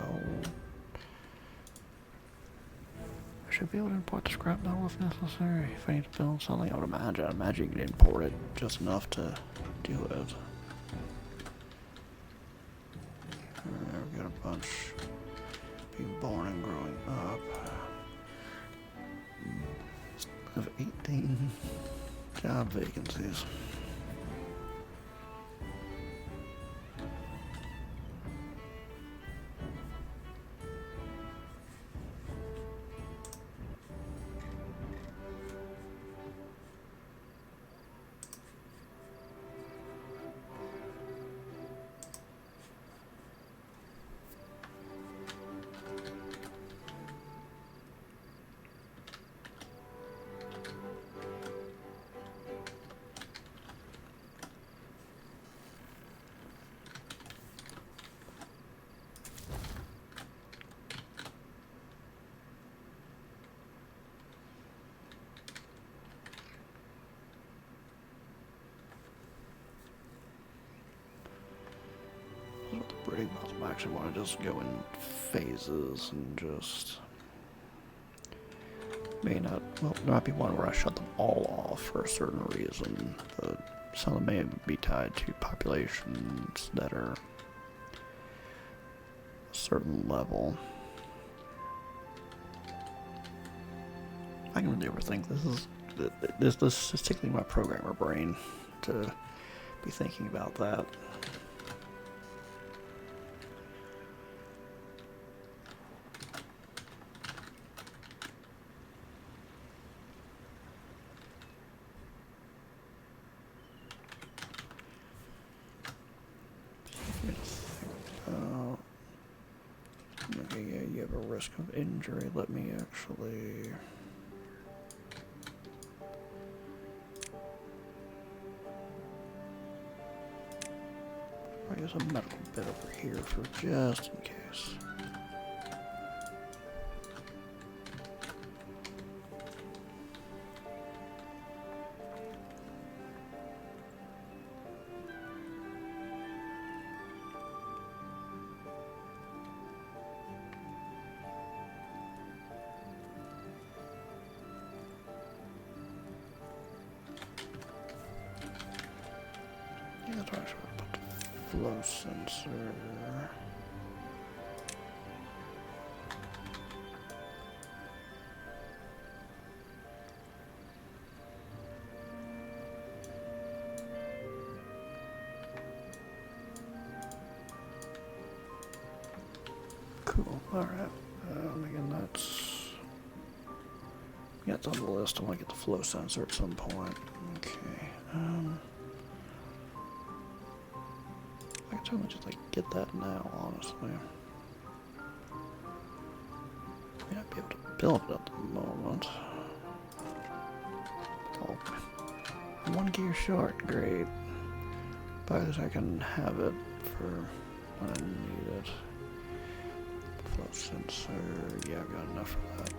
I should be able to import the scrap metal if necessary. If I need to build something, I would imagine. I imagine you can import it just enough to do it. We've got a bunch being born and growing up. Of 18 job vacancies. Breeding pods, I actually want to just go in phases and just may not, well, there might be one where I shut them all off for a certain reason, but some of them may be tied to populations that are a certain level. I can really overthink this is tickling my programmer brain to be thinking about that. Okay, yeah, you have a risk of injury. Let me actually... I guess a medical bit over here for just in case. Yeah, that's where I should put the flow sensor. Cool. Alright. Again, that's on the list. I want to get the flow sensor at some point. Okay. I can totally just get that now, honestly. May not be able to build it at the moment. Oh, I'm 1 gear short. Great. But I can have it for when I need it. Flow sensor. Yeah, I've got enough for that.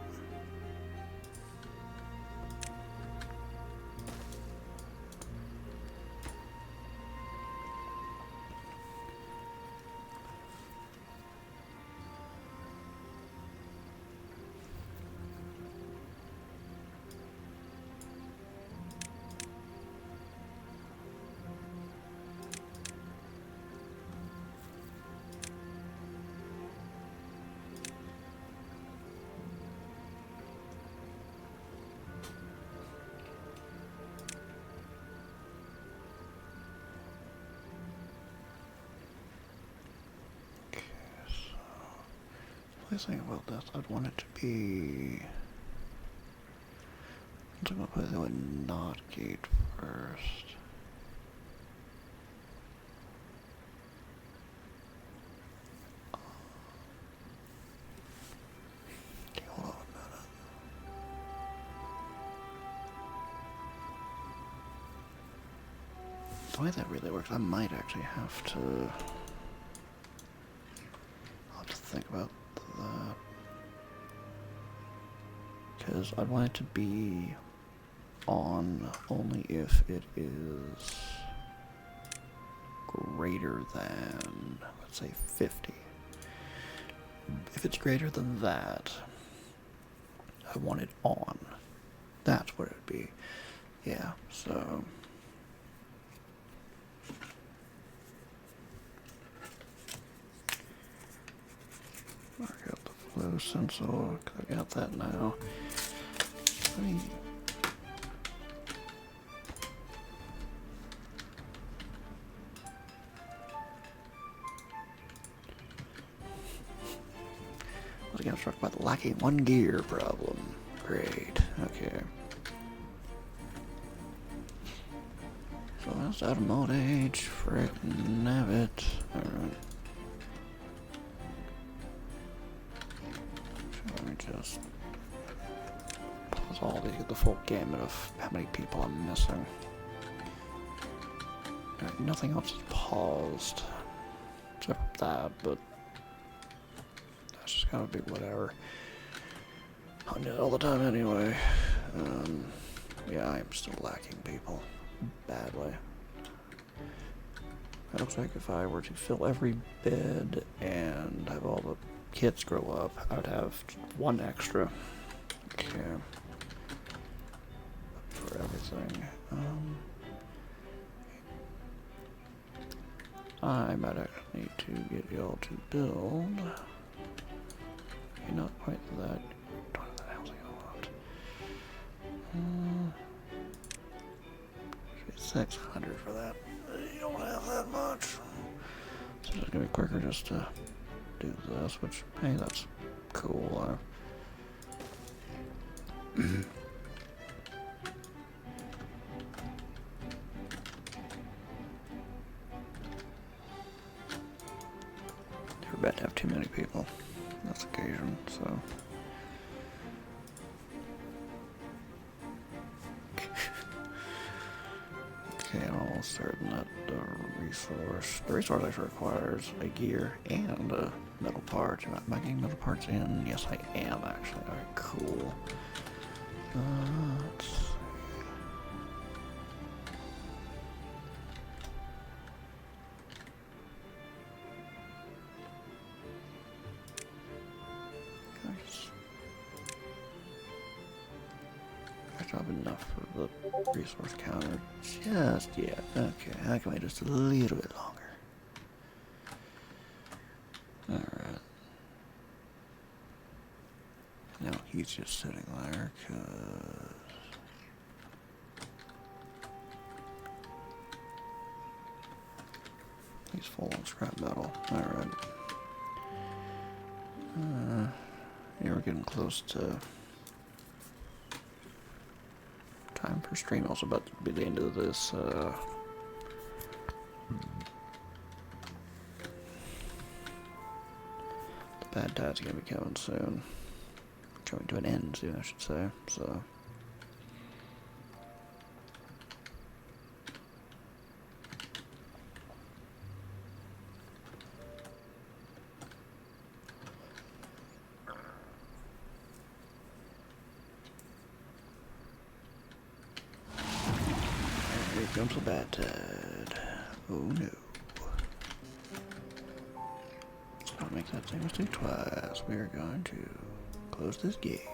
The thing about this, I'd want it to be I'm gonna put the not gate first. Okay, hold on a minute. The way that really works, I might actually have to. I'll have to think about that. Because I'd want it to be on only if it is greater than, let's say, 50. If it's greater than that, I want it on. That's what it would be. Yeah, so... Mark out the flow sensor, because I got that now. Let me... I was again struck by the lacking one gear problem. Great, okay. So that's out of mode age, frickin' nabbit. Alright. So let me just pause all the full gamut of how many people I'm missing. Alright, nothing else is paused. Except for that, but that's just gotta be whatever. I do it all the time anyway. Yeah, I am still lacking people. Badly. It looks like if I were to fill every bed and have all the kids grow up, I would have one extra. Okay. For everything. I might actually need to get y'all to build. Okay, not quite that. Don't have that housing a lot. 600 for that. You don't have that much. So it's gonna be quicker just to do this, which, hey, that's cool. Never bad to have too many people. That's occasion, so. Okay, I'm almost certain that the resource actually requires a gear and a metal part. Am I getting metal parts in? Yes, I am actually. Alright, cool. Let's see. I have enough for the resource counter. Just yet. Okay, I can wait just a little bit longer. Alright. Now he's just sitting there, cause he's full on scrap metal. Alright. Yeah, we're getting close to time for stream. Also about to be the end of this, the bad tide's gonna be coming soon. Coming to an end soon, I should say, so. Here comes the bad tide. Oh no. Let's not make that same mistake twice. We are going to close this gate.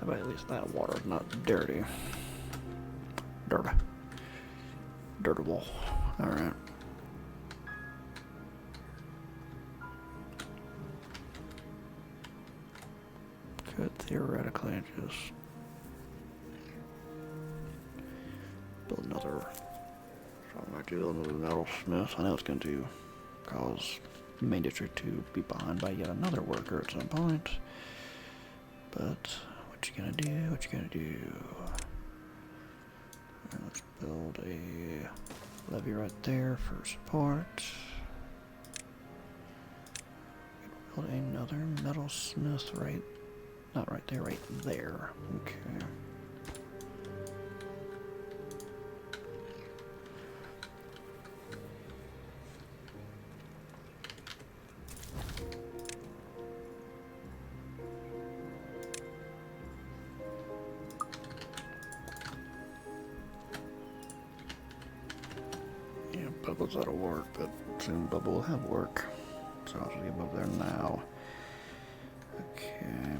How about at least that water's not dirty? Dirtable. Alright. Could theoretically just build another So I might do another metalsmith. I know it's going to cause the main district to be behind by yet another worker at some point. But what you gonna do? What you gonna do? Right, let's build a levee right there for support. Build another metalsmith right, not right there, right there. Okay. Bubba's out of work, but soon Bubba will have work. So I'll just get above there now. Okay.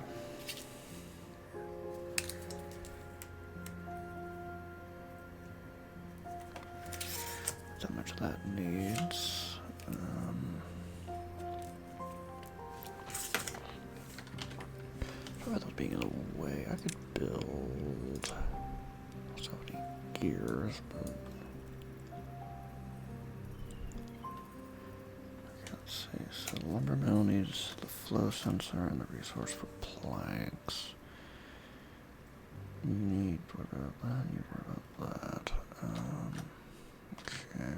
How much that needs. Sorry about being in the way. I could build so many gears, but let's see, so lumber mill needs the flow sensor and the resource for planks. Need what about that? Need what about that? Okay.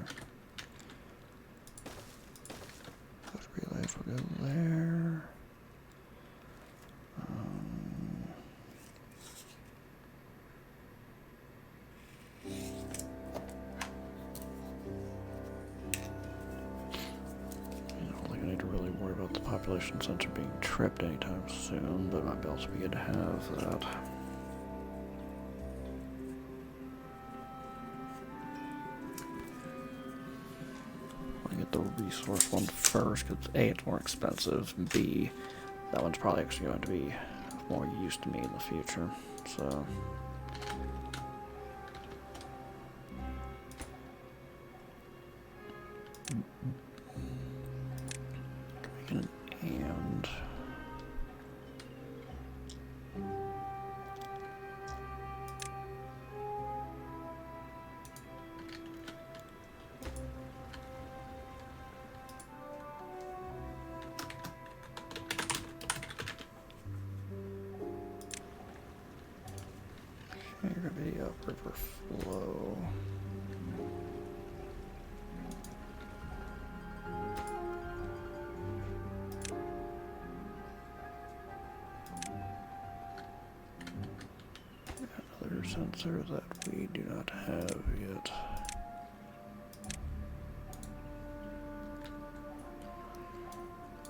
Those relays will go there. Population sensor being tripped anytime soon, but might be also be good to have that. I get the resource one first because A, it's more expensive, and B, that one's probably actually going to be of more use to me in the future. So gravity up, river flow. Another sensor that we do not have yet.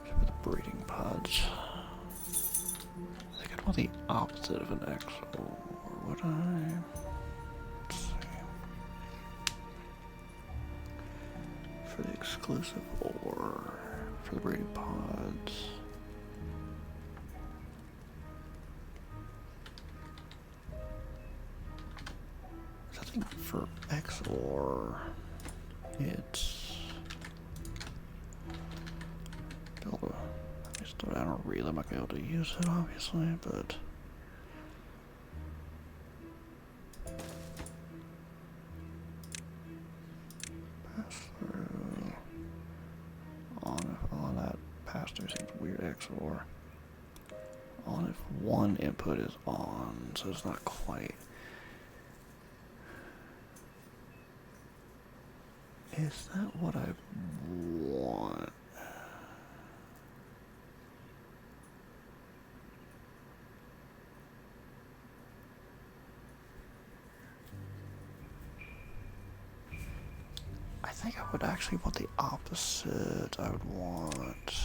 For the breeding pods. I think I'd want the opposite of an XO. Would I? Let's see. For the exclusive ore, for the breeding pods. I think for XOR, it's build a. I just throw down a reel. I might be able to use it, obviously, but. Or on if one input is on, so it's not quite. Is that what I want? I think I would actually want the opposite. I would want.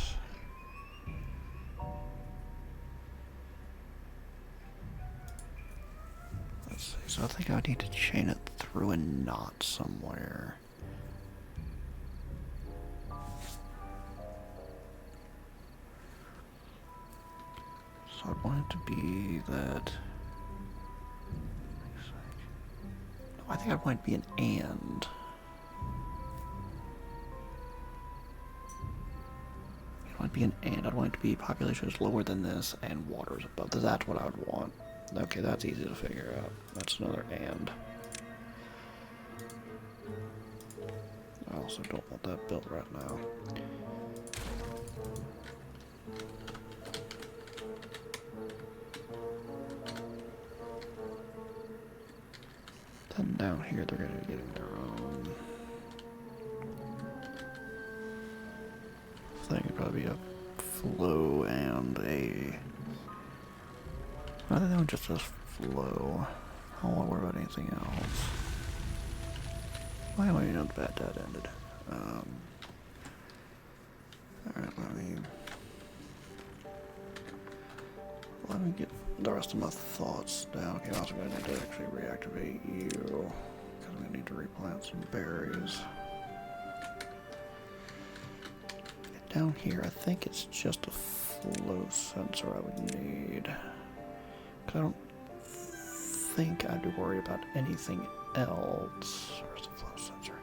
So I think I need to chain it through a knot somewhere. So I want it to be that. No, I think I want it to be an and. I want it to be an and. I want it to be population is lower than this and water is above. That's what I would want. Okay, that's easy to figure out. That's another and. I also don't want that built right now. Then down here they're gonna be getting their own thing. It'd probably be a flow and a... I think that just says flow. I don't want to worry about anything else. Why am I know the bad dad ended? Alright, let me get the rest of my thoughts down. Okay, I'm also going to need to actually reactivate you, because we need to replant some berries. Down here, I think it's just a flow sensor I would need. Because I don't think I have to worry about anything else. Where's the flow sensor?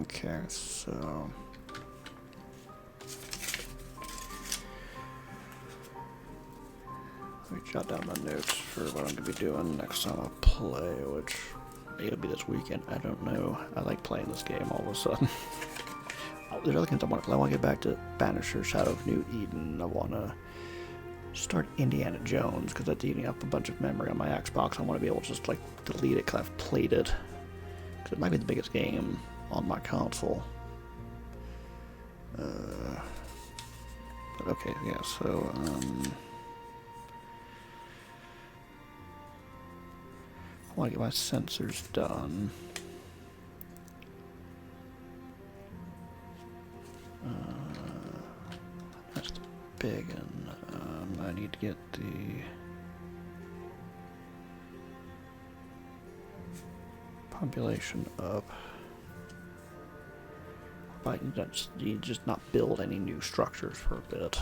Okay, so let me jot down my notes for what I'm going to be doing next time I play, which it'll be this weekend. I don't know. I like playing this game all of a sudden. There's other games I want to play. I want to get back to Banisher, Shadow of New Eden. I want to start Indiana Jones because that's eating up a bunch of memory on my Xbox. I want to be able to just like delete it because I've played it. Because it might be the biggest game on my console. But okay, yeah, so, I want to get my sensors done. That's big, and I need to get the population up. But you just not build any new structures for a bit.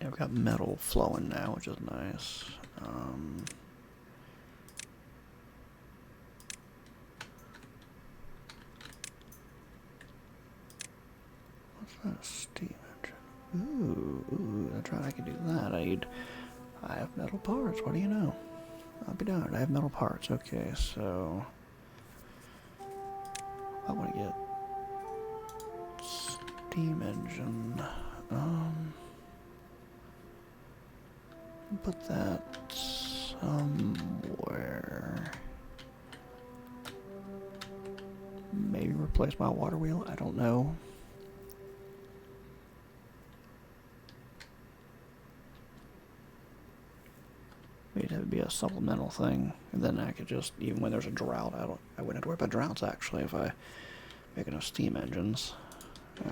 Yeah, we've got metal flowing now, which is nice. What's that? Steam engine. Ooh, that's right, I can do that. I have metal parts, what do you know? I'll be darned, I have metal parts. Okay, so I want to get steam engine. Put that somewhere. Maybe replace my water wheel, I don't know. Maybe that would be a supplemental thing, and then I could just, even when there's a drought, I wouldn't have to worry about droughts actually if I make enough steam engines.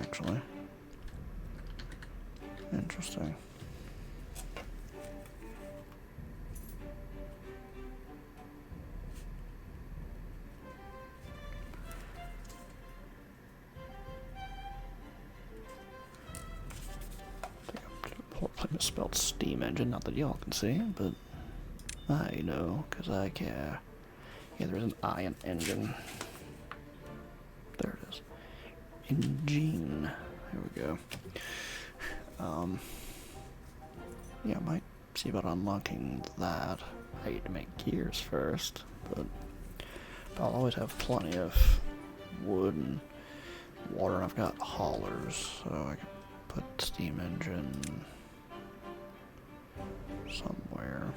Actually, interesting. I misspelled steam engine, not that y'all can see, but I know, because I care. Yeah, there's an I in engine. There it is. Engine. There we go. Yeah, I might see about unlocking that. I need to make gears first, but I'll always have plenty of wood and water, and I've got haulers, so I can put steam engine somewhere.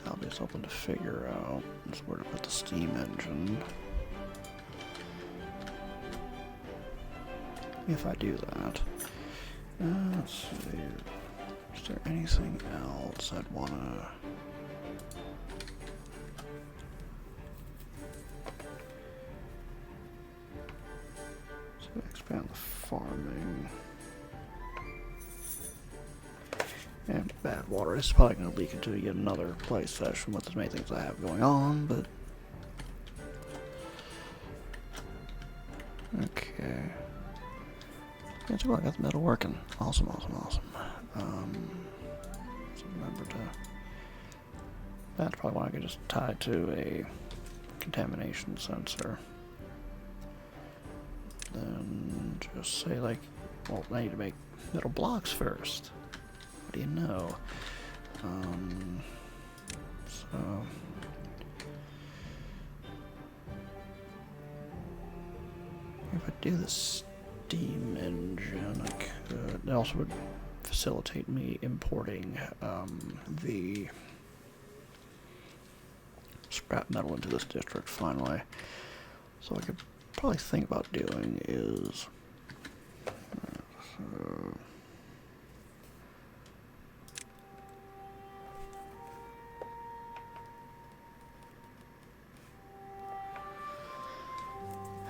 I'll be something to figure out is where to put the steam engine. If I do that. Let's see. Is there anything else I'd want to... farming. And bad water is probably going to leak into yet another place session with as many things I have going on, but... Okay. Yeah, so I got the metal working. Awesome, awesome, awesome. So remember to... That's probably why I could just tie it to a contamination sensor. Then just say like, well, I need to make metal blocks first. What do you know? So if I do the steam engine, I could. It also would facilitate me importing the scrap metal into this district finally. So I could probably think about doing is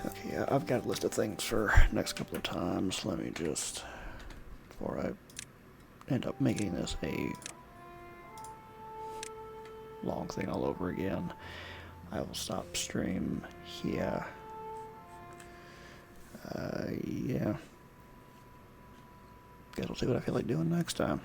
okay, I've got a list of things for next couple of times. Let me just, before I end up making this a long thing all over again, I will stop stream here. Yeah. Guess we'll see what I feel like doing next time.